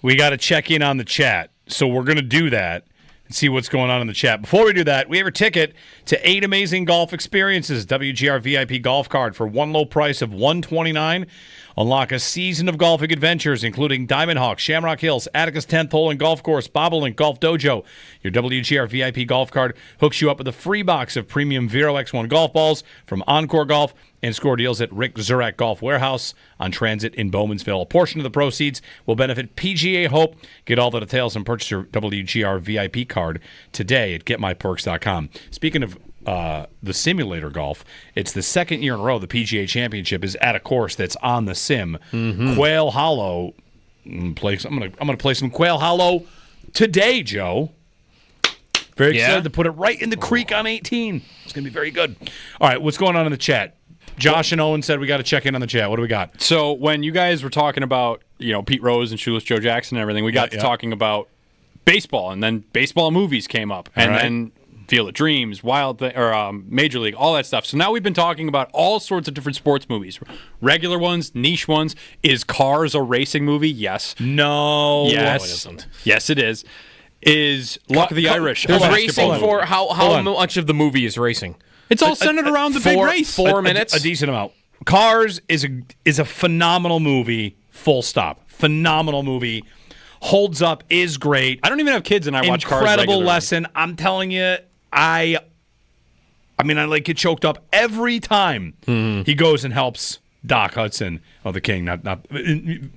we got to check in on the chat, so we're going to do that and see what's going on in the chat. Before we do that, we have a ticket to 8 amazing golf experiences. WGR VIP golf card for one low price of $129. Unlock a season of golfing adventures, including Diamond Hawk, Shamrock Hills, Atticus 10th Hole and Golf Course, Bobolink Golf Dojo. Your WGR VIP golf card hooks you up with a free box of premium Vero X1 golf balls from Encore Golf and score deals at Rick Zurak Golf Warehouse on Transit in Bowmansville. A portion of the proceeds will benefit PGA Hope. Get all the details and purchase your WGR VIP card today at GetMyPerks.com. Speaking of the simulator golf, it's the second year in a row the PGA Championship is at a course that's on the sim. Quail Hollow. I'm gonna play some Quail Hollow today, Joe. Very excited to put it right in the creek on 18. It's gonna be very good. All right, what's going on in the chat? Josh and Owen said we got to check in on the chat. What do we got?
So when you guys were talking about, Pete Rose and Shoeless Joe Jackson and everything, we got to talking about baseball, and then baseball movies came up, and then Field of Dreams, Major League, all that stuff. So now we've been talking about all sorts of different sports movies, regular ones, niche ones. Is Cars a racing movie? Yes.
No.
Yes.
No, it isn't.
Yes, it is. Is Luck of the Irish?
There's racing for how much of the movie is racing?
It's all centered around the big race.
4 minutes?
A decent amount. Cars is a phenomenal movie, full stop. Phenomenal movie. Holds up, is great.
I don't even have kids, and I watch Cars
regularly.
regularly.
Lesson. I'm telling you, I get choked up every time he goes and helps Doc Hudson. Oh, the king, not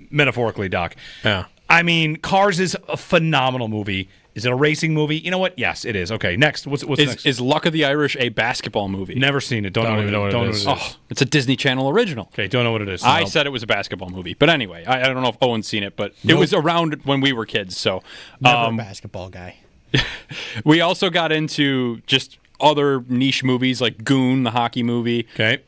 metaphorically, Doc.
Yeah.
I mean, Cars is a phenomenal movie. Is it a racing movie? You know what? Yes, it is. Okay, next. What's next?
Is Luck of the Irish a basketball movie?
Never seen it. Don't know what it is.
Oh, it's a Disney Channel original.
Okay, don't know what it is.
I said it was a basketball movie. But anyway, I don't know if Owen's seen it, but it was around when we were kids. So
Never a basketball guy.
We also got into just other niche movies like Goon, the hockey movie.
Okay.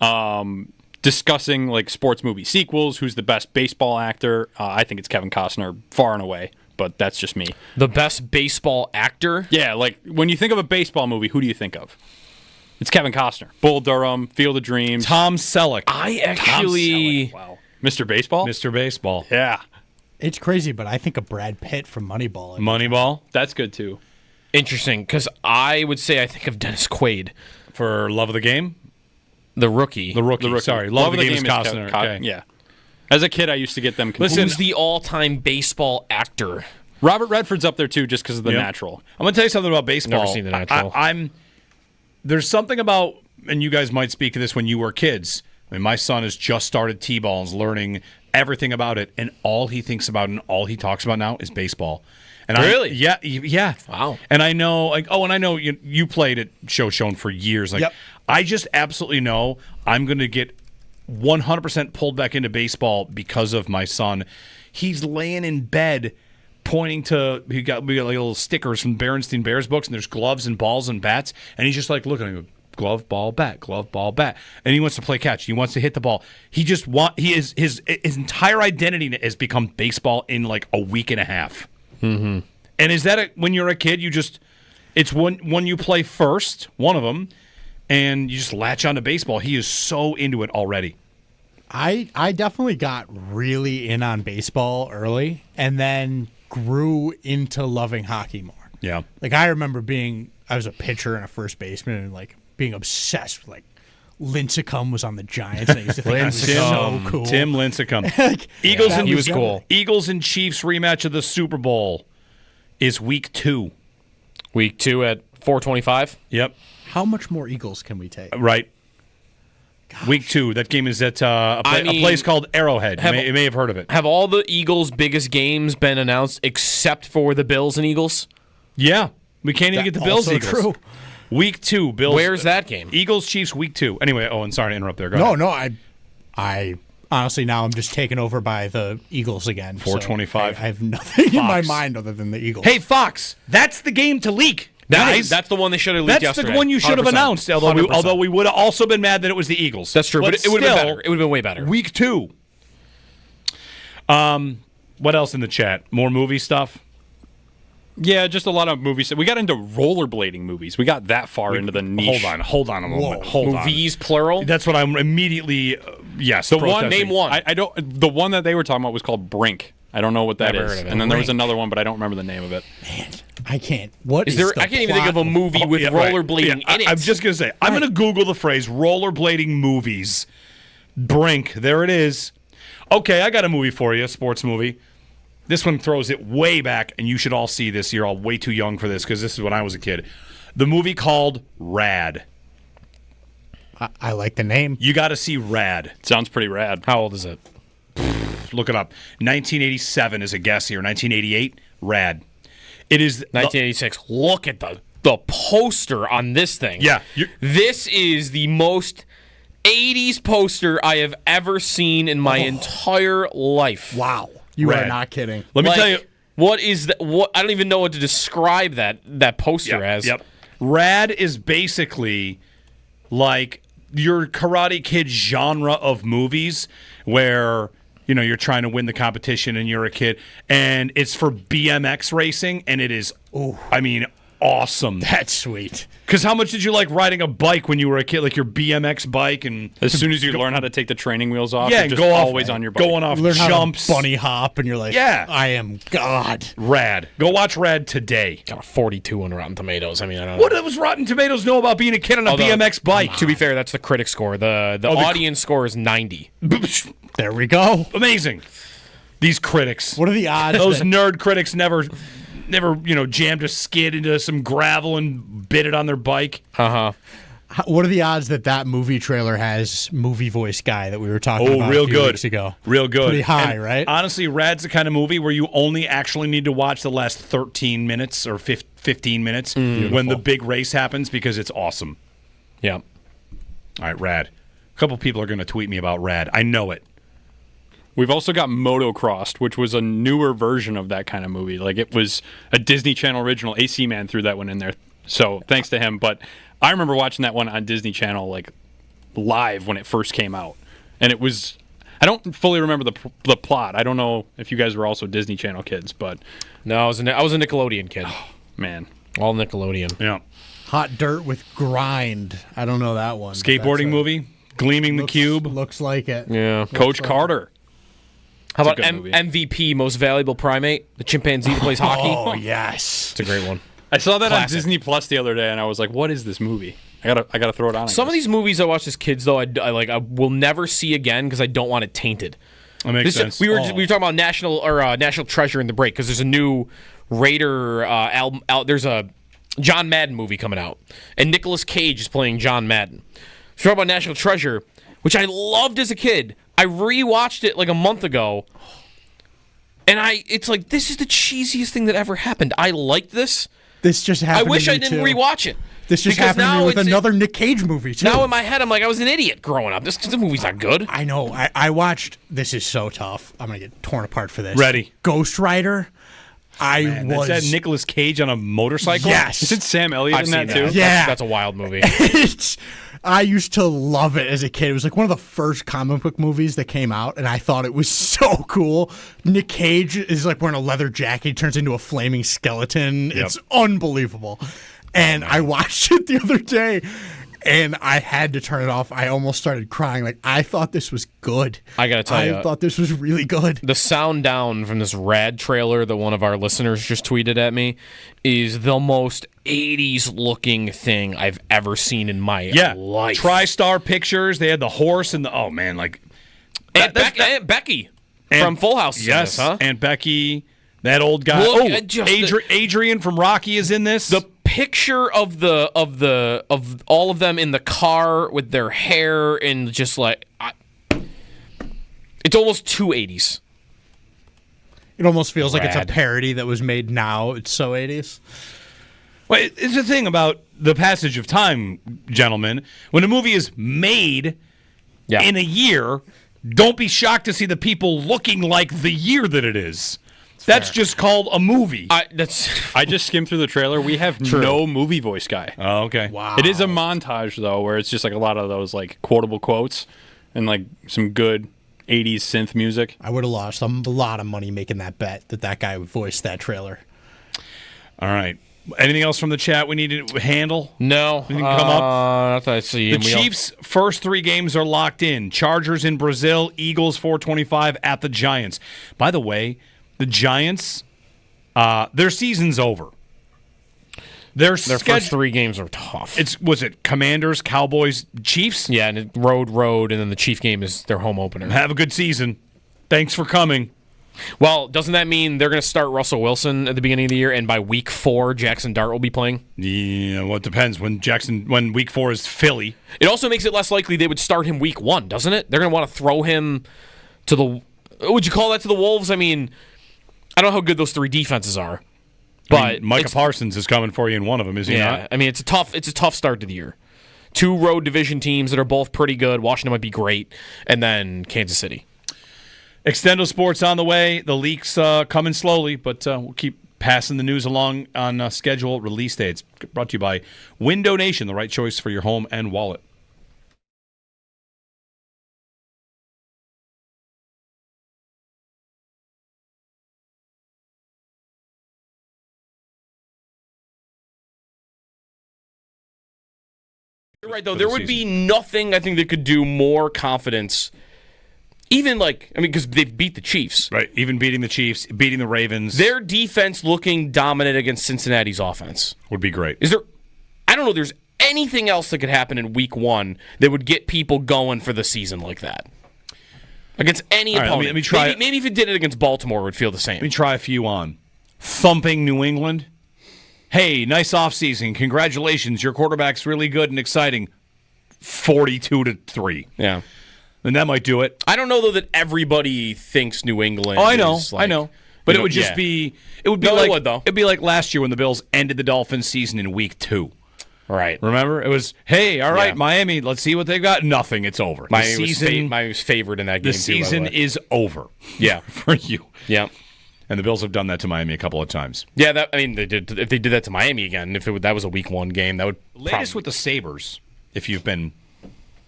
Discussing like sports movie sequels. Who's the best baseball actor? I think it's Kevin Costner, far and away. But that's just me.
The best baseball actor?
Yeah, like when you think of a baseball movie, who do you think of? It's Kevin Costner. Bull Durham, Field of Dreams.
Tom Selleck.
Wow. Mr. Baseball?
Mr. Baseball.
Yeah.
It's crazy, but I think of Brad Pitt from Moneyball.
Moneyball?
That's good too.
Interesting, because I would say I think of Dennis Quaid.
For Love of the Game?
The Rookie.
The rookie. Sorry. Love of the Game is Costner. Okay.
Yeah. As a kid, I used to get them confused.
Who's the all-time baseball actor?
Robert Redford's up there too, just because of The Natural.
I'm going to tell you something about baseball.
Never seen The Natural.
There's something about, and you guys might speak to this when you were kids. I mean, my son has just started T-ball and is learning everything about it, and all he thinks about and all he talks about now is baseball. And
really?
Yeah.
Wow.
And I know, and I know you played at Show Shown for years. Like, I just absolutely know I'm going to get 100% pulled back into baseball because of my son. He's laying in bed pointing to, we got like little stickers from Berenstein Bears books, and there's gloves and balls and bats, and he's just like looking at me, glove, ball, bat, glove, ball, bat, and he wants to play catch. He wants to hit the ball. His entire identity has become baseball in like a week and a half.
Mm-hmm.
And is that when you're a kid, it's when you play first, one of them, and you just latch onto baseball. He is so into it already.
I definitely got really in on baseball early, and then grew into loving hockey more.
Yeah.
Like I remember I was a pitcher and a first baseman, and like being obsessed with like Lincecum was on the Giants, and I used to think that was so cool.
Tim Lincecum. He was cool. Eagles and Chiefs rematch of the Super Bowl is week 2.
Week 2 at 4:25.
Yep.
How much more Eagles can we take?
Right. Gosh. Week 2. That game is at a place called Arrowhead. You may have heard of it.
Have all the Eagles' biggest games been announced except for the Bills and Eagles?
Yeah. We can't even get the Bills Eagles.
True.
Week 2. Bills.
Where's that game?
Eagles Chiefs week 2. Anyway, Owen, sorry to interrupt there. Go ahead.
No, I honestly now I'm just taken over by the Eagles again.
4:25.
So I have nothing in my mind other than the Eagles.
Hey, Fox, that's the game to leak. Guys,
that's the one they should have leaked
yesterday.
yesterday.
That's the one you should have
100%.
announced, although we would have also been mad that it was the Eagles.
That's true, but it would have been better. It would have been way better.
Week 2. What else in the chat? More movie stuff?
Yeah, just a lot of movies. We got into rollerblading movies. We got that far into the niche.
Hold on a moment. Hold on.
Movies, plural?
That's what I'm immediately, yes.
Name one.
I don't. The one that they were talking about was called Brink. I don't know what that
Never
is.
heard of it.
And then there was another one, but I don't remember the name of it.
Man, I can't. What
is there? I can't even think of a movie with rollerblading in it.
I'm just going to say, I'm going to Google the phrase rollerblading movies. Brink. There it is. Okay, I got a movie for you, a sports movie. This one throws it way back, and you should all see this. You're all way too young for this because this is when I was a kid. The movie called Rad.
I like the name.
You got to see Rad.
Sounds pretty rad.
How old is it?
Look it up. 1987 is a guess here. 1988, Rad. It is
1986. Look at the poster on this thing.
Yeah.
This is the most 80s poster I have ever seen in my entire life.
Wow. You
Rad.
are not kidding.
Let me tell you.
What is that? What I don't even know what to describe that poster as.
Yep. Rad is basically like your Karate Kid genre of movies where you're trying to win the competition and you're a kid, and it's for BMX racing, and it is, awesome.
That's sweet.
Because how much did you like riding a bike when you were a kid, like your BMX bike? And
as soon as you learn how to take the training wheels off,
yeah,
you're just
go off,
always on your bike.
Going off
Learn
jumps,
how to bunny hop, and you're like,
yeah,
I am God.
Rad. Go watch Rad today.
Got a 42 on Rotten Tomatoes. I mean, I don't know.
What does Rotten Tomatoes know about being a kid on a BMX bike?
To be fair, that's the critic score. The audience score is 90.
There we go.
Amazing. These critics.
What are the odds?
Those nerd critics never jammed a skid into some gravel and bit it on their bike.
What are the odds that movie trailer has movie voice guy that we were talking about
real
a few
good.
weeks ago?
Real good.
Pretty high,
and
right?
Honestly, Rad's the kind of movie where you only actually need to watch the last 13 minutes or 15 minutes when the big race happens because it's awesome.
Yeah.
All right, Rad. A couple people are going to tweet me about Rad. I know it.
We've also got Motocrossed, which was a newer version of that kind of movie. Like, it was a Disney Channel original. AC Man threw that one in there. So thanks to him. But I remember watching that one on Disney Channel, like, live when it first came out. And it was... I don't fully remember the plot. I don't know if you guys were also Disney Channel kids, but...
No, I was a Nickelodeon kid.
Oh, man.
All Nickelodeon.
Yeah.
Hot Dirt with Grind. I don't know that one.
Skateboarding movie? Gleaming the Cube?
Looks like it.
Yeah.
Coach Carter.
How about MVP, Most Valuable Primate? The chimpanzee that plays hockey?
Oh, yes.
It's a great one.
I saw that
Classic.
on Disney Plus the other day, and I was like, what is this movie? I gotta throw it on.
Some of these movies I watched as kids, though, I will never see again because I don't want it tainted.
That makes sense.
We were talking about National Treasure in the break because there's a new Raider album out. There's a John Madden movie coming out, and Nicolas Cage is playing John Madden. So talking about National Treasure, which I loved as a kid. I rewatched it like a month ago, and it's like, this is the cheesiest thing that ever happened. I liked this.
This just happened.
I wish
to me
I didn't
too.
rewatch it.
This just happened to me with another Nick Cage movie too.
Now in my head, I'm like, I was an idiot growing up. This movie's not good.
I know. I watched. This is so tough. I'm gonna get torn apart for this.
Ready.
Ghost Rider.
That's that Nicolas Cage on a motorcycle?
Yes.
Isn't Sam Elliott in that too?
Yeah.
That's a wild movie.
I used to love it as a kid. It was like one of the first comic book movies that came out, and I thought it was so cool. Nick Cage is like wearing a leather jacket. He turns into a flaming skeleton.
Yep.
It's unbelievable. And I watched it the other day, and I had to turn it off. I almost started crying. Like, I thought this was good.
I got to tell you.
I thought this was really good.
The sound down from this Rad trailer that one of our listeners just tweeted at me is the most 80s looking thing I've ever seen in my life.
TriStar Pictures. They had the horse and the... Oh, man. Like...
Aunt Becky from Full House is in this, huh?
Aunt Becky. That old guy. Adrian from Rocky is in this.
The picture of all of them in the car with their hair and just like... it's almost too 80s.
It almost feels like it's a parody that was made now. It's so 80s.
Well, it's the thing about the passage of time, gentlemen. When a movie is made in a year, don't be shocked to see the people looking like the year that it is. That's just called a movie.
I just skimmed through the trailer. We have no movie voice guy.
Oh, okay.
Wow.
It is a montage, though, where it's just like a lot of those like quotable quotes and like some good 80s synth music.
I would have lost a lot of money making that bet that guy would voice that trailer.
All right. Anything else from the chat we need to handle?
No.
Anything come up?
I thought I see.
The Chiefs' first 3 games are locked in. Chargers in Brazil, Eagles 425 at the Giants. By the way, the Giants, their season's over. Their
first 3 games are tough.
Was it Commanders, Cowboys, Chiefs?
Yeah, and road, and then the Chief game is their home opener.
Have a good season. Thanks for coming.
Well, doesn't that mean they're going to start Russell Wilson at the beginning of the year, and by week 4, Jackson Dart will be playing?
Yeah, well, it depends. When week 4 is Philly.
It also makes it less likely they would start him week 1, doesn't it? They're going to want to throw him to the... Would you call that to the Wolves? I mean, I don't know how good those 3 defenses are. But
Micah Parsons is coming for you in one of them, is he not?
I mean, it's a tough start to the year. 2 road division teams that are both pretty good. Washington might be great, and then Kansas City.
Extendo Sports on the way. The leaks coming slowly, but we'll keep passing the news along on schedule release dates. Brought to you by Window Nation, the right choice for your home and wallet.
You're right, though. There would be nothing, I think, that could do more confidence. Even because they've beat the Chiefs.
Right, even beating the Chiefs, beating the Ravens.
Their defense looking dominant against Cincinnati's offense.
Would be great.
I don't know, there's anything else that could happen in week 1 that would get people going for the season like that. Against any opponent.
Let me try.
Maybe if it did it against Baltimore, it would feel the same.
Let me try a few on. Thumping New England. Hey, nice offseason. Congratulations. Your quarterback's really good and exciting. 42-3.
Yeah.
And that might do it.
I don't know, though, that everybody thinks New England
I know. But it would just be... It would be it'd be like last year when the Bills ended the Dolphins season in week 2.
Right.
Remember? It was, hey, all right, Miami, let's see what they've got. Nothing. It's over.
Miami was favored in that game,
the season is over.
Yeah.
For you.
Yeah.
And the Bills have done that to Miami a couple of times.
Yeah, they did. If they did that to Miami again, that was a week 1 game, that would...
Latest with the Sabres, if you've been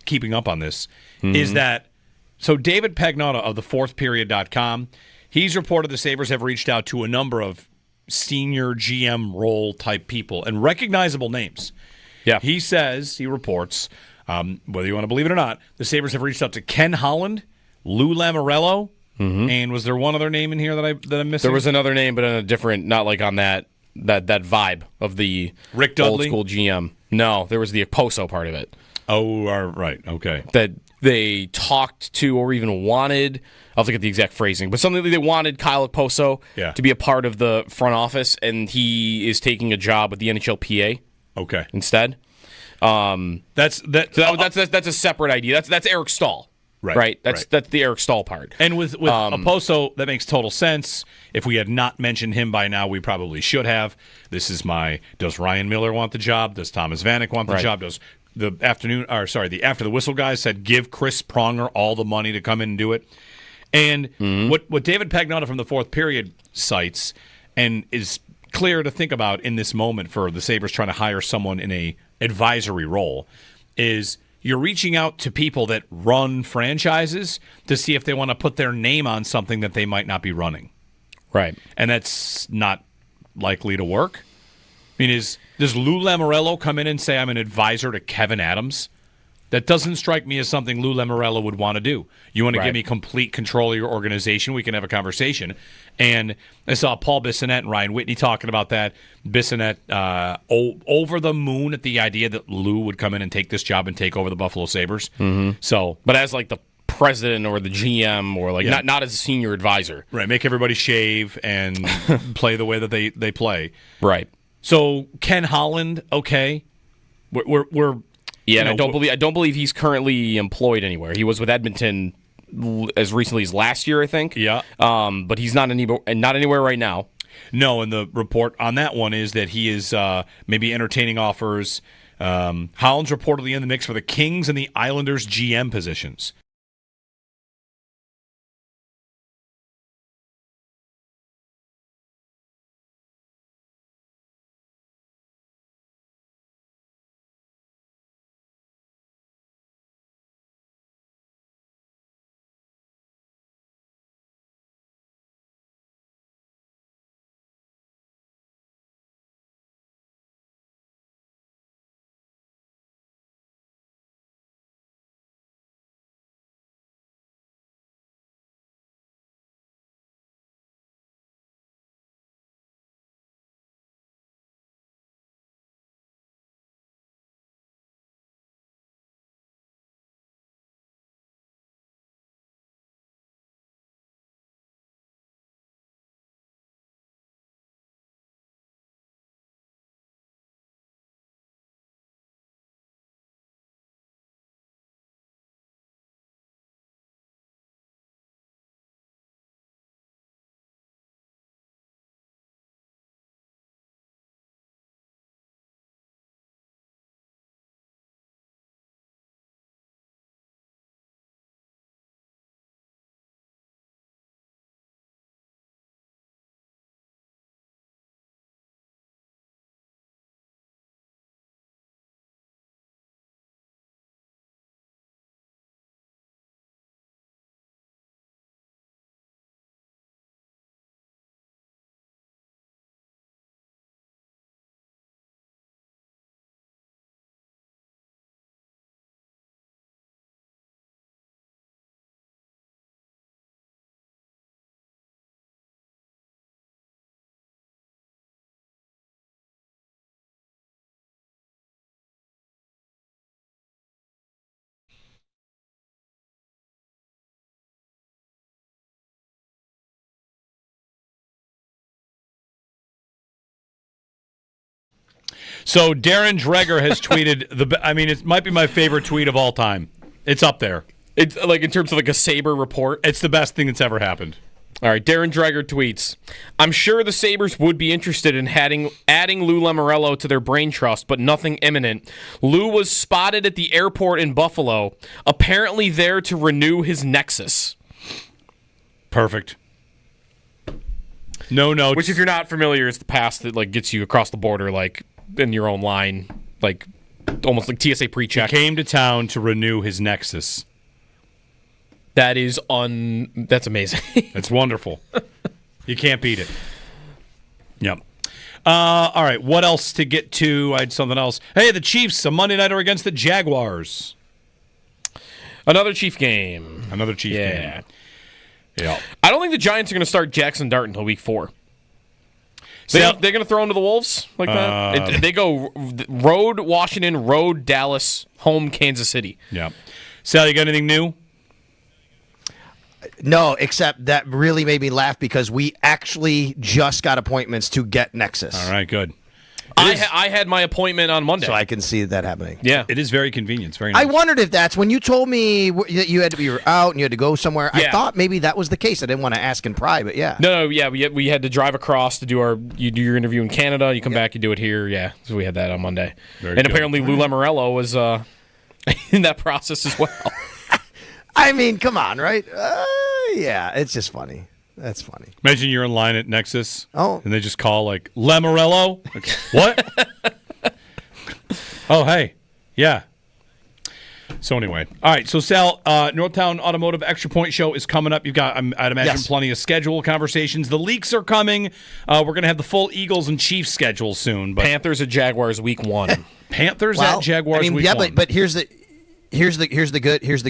keeping up on this, is that... So David Pagnotta of thefourthperiod.com, he's reported the Sabres have reached out to a number of senior GM role type people and recognizable names.
Yeah.
He reports, whether you want to believe it or not, the Sabres have reached out to Ken Holland, Lou Lamoriello, and was there one other name in here that I'm missing?
There was another name, but in a different, not like on that vibe of the
Rick Dudley?
old school GM. No, there was the Oposo part of it.
Oh, right, okay.
That they talked to or even wanted, I'll look at the exact phrasing, but something that they wanted Kyle Oposo to be a part of the front office, and he is taking a job with the NHLPA.
Okay.
Instead. That's a separate idea. That's Eric Stahl. Right. That's the Eric Stahl part.
And with Oposo, that makes total sense. If we had not mentioned him by now, we probably should have. This is does Ryan Miller want the job? Does Thomas Vanek want the job? Does the after the whistle guys said give Chris Pronger all the money to come in and do it? And what David Pagnotta from the Fourth Period cites and is clear to think about in this moment for the Sabres trying to hire someone in a advisory role is you're reaching out to people that run franchises to see if they want to put their name on something that they might not be running.
Right.
And that's not likely to work. I mean, does Lou Lamoriello come in and say, I'm an advisor to Kevin Adams? That doesn't strike me as something Lou Lamoriello would want to do. You want to give me complete control of your organization, we can have a conversation. And I saw Paul Bissonnette and Ryan Whitney talking about that. Bissonnette over the moon at the idea that Lou would come in and take this job and take over the Buffalo Sabres. So,
but as like the president or the GM or not as a senior advisor.
Right, make everybody shave and play the way that they play.
Right.
So Ken Holland, okay. We're
and I don't believe he's currently employed anywhere. He was with Edmonton as recently as last year, I think.
Yeah.
But he's not anywhere right now.
No, and the report on that one is that he is maybe entertaining offers. Holland's reportedly in the mix for the Kings and the Islanders GM positions. So Darren Dreger has tweeted it might be my favorite tweet of all time. It's up there.
It's like in terms of like a Sabre report.
It's the best thing that's ever happened.
All right, Darren Dreger tweets, I'm sure the Sabres would be interested in adding Lou Lamoriello to their brain trust, but nothing imminent. Lou was spotted at the airport in Buffalo, apparently there to renew his Nexus.
Perfect. No notes.
Which, if you're not familiar, is the pass that like gets you across the border, like in your own line, like almost like TSA pre-check.
He came to town to renew his Nexus.
That's amazing.
It's wonderful. You can't beat it. Yep. All right, what else to get to? I had something else. Hey, the Chiefs, a Monday nighter against the Jaguars.
Another Chief game.
Another Chief game. Yeah.
I don't think the Giants are going to start Jackson Dart until week 4. They're going to throw into the Wolves like that? They go road Washington, road Dallas, home Kansas City.
Yeah. Sal, you got anything new?
No, except that really made me laugh because we actually just got appointments to get Nexus.
All right, good.
I had my appointment on Monday.
So I can see that happening.
Yeah.
It is very convenient. It's very nice.
I wondered if that's when you told me that you had to be out and you had to go somewhere.
Yeah.
I thought maybe that was the case. I didn't want to ask and pry, but yeah.
No, yeah, we had to drive across to do you do your interview in Canada, you come back, you do it here. Yeah, so we had that on Monday.
Very
and
good.
apparently Lou Lamoriello was in that process as well.
I mean, come on, right? Yeah, it's just funny. That's funny.
Imagine you're in line at Nexus.
Oh.
And they just call like Lamoriello. Like, what? Oh, hey. Yeah. So anyway. All right. So Sal, Northtown Automotive Extra Point Show is coming up. You've got, I'd imagine, plenty of schedule conversations. The leaks are coming. We're going to have the full Eagles and Chiefs schedule soon. But
Panthers at Jaguars week 1.
Panthers at Jaguars week 1.
But here's the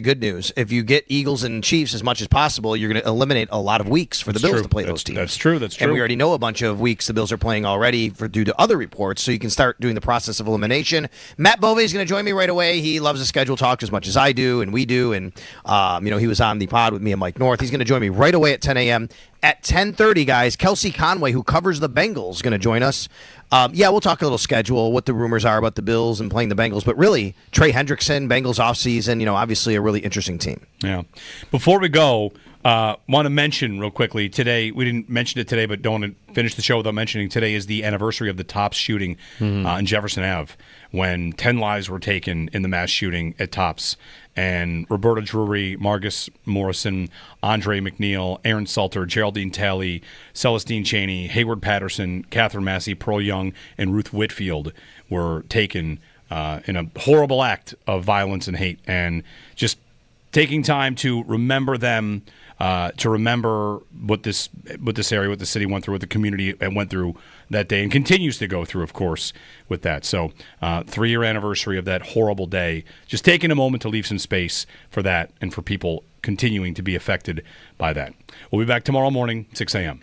good news. If you get Eagles and Chiefs as much as possible, you're going to eliminate a lot of weeks for the Bills to play those teams.
That's true.
And we already know a bunch of weeks the Bills are playing already due to other reports, so you can start doing the process of elimination. Matt Bove is going to join me right away. He loves the schedule talk as much as I do, and we do. And he was on the pod with me and Mike North. He's going to join me right away at 10 a.m. At 10:30, guys, Kelsey Conway, who covers the Bengals, is going to join us. We'll talk a little schedule, what the rumors are about the Bills and playing the Bengals. But really, Trey Hendrickson, Bengals offseason, obviously a really interesting team.
Yeah. Before we go, want to mention real quickly, today, we didn't mention it today, but don't want to finish the show without mentioning today is the anniversary of the Tops shooting in Jefferson Ave when 10 lives were taken in the mass shooting at Tops. And Roberta Drury, Marcus Morrison, Andre McNeil, Aaron Salter, Geraldine Talley, Celestine Cheney, Hayward Patterson, Catherine Massey, Pearl Young, and Ruth Whitfield were taken in a horrible act of violence and hate. And just taking time to remember them, to remember what this area, what the city went through, what the community went through that day, and continues to go through, of course, with that. So 3-year anniversary of that horrible day. Just taking a moment to leave some space for that and for people continuing to be affected by that. We'll be back tomorrow morning, 6 a.m.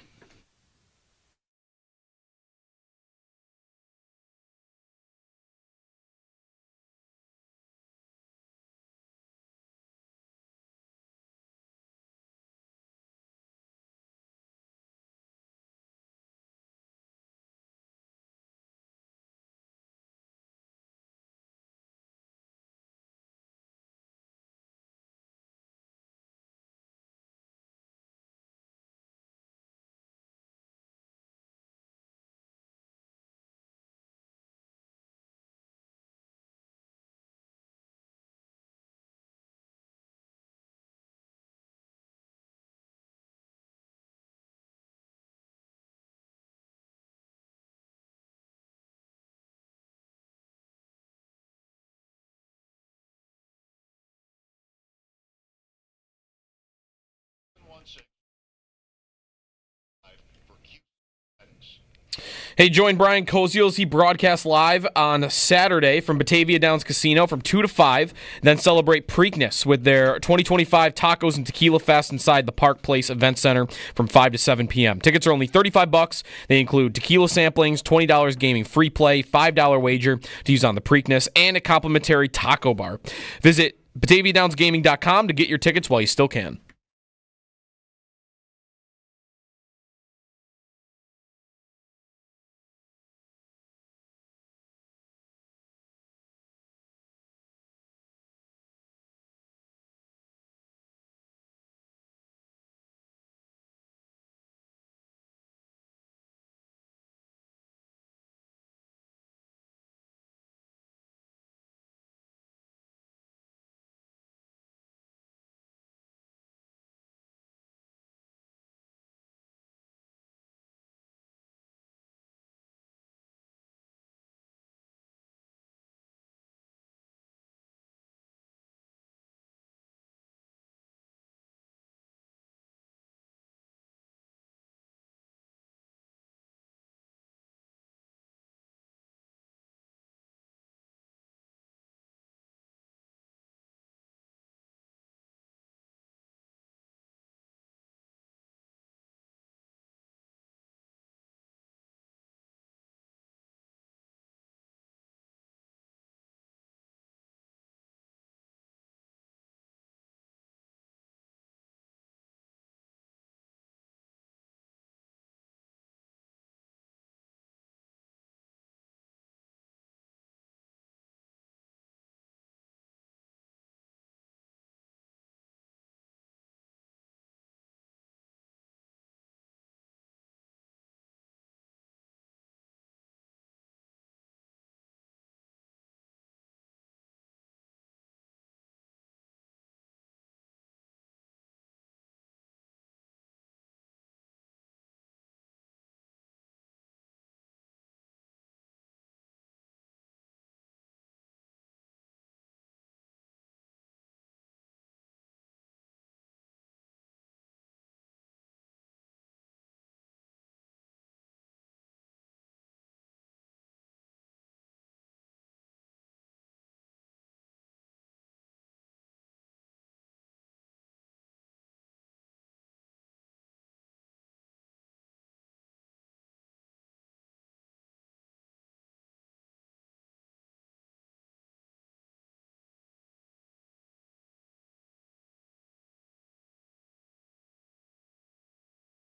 Hey, join Brian Koziel as he broadcasts live on Saturday from Batavia Downs Casino from 2 to 5. Then celebrate Preakness with their 2025 Tacos and Tequila Fest inside the Park Place Event Center from 5 to 7 p.m. Tickets are only $35. They include tequila samplings, $20 gaming free play, $5 wager to use on the Preakness, and a complimentary taco bar. Visit BataviaDownsGaming.com to get your tickets while you still can.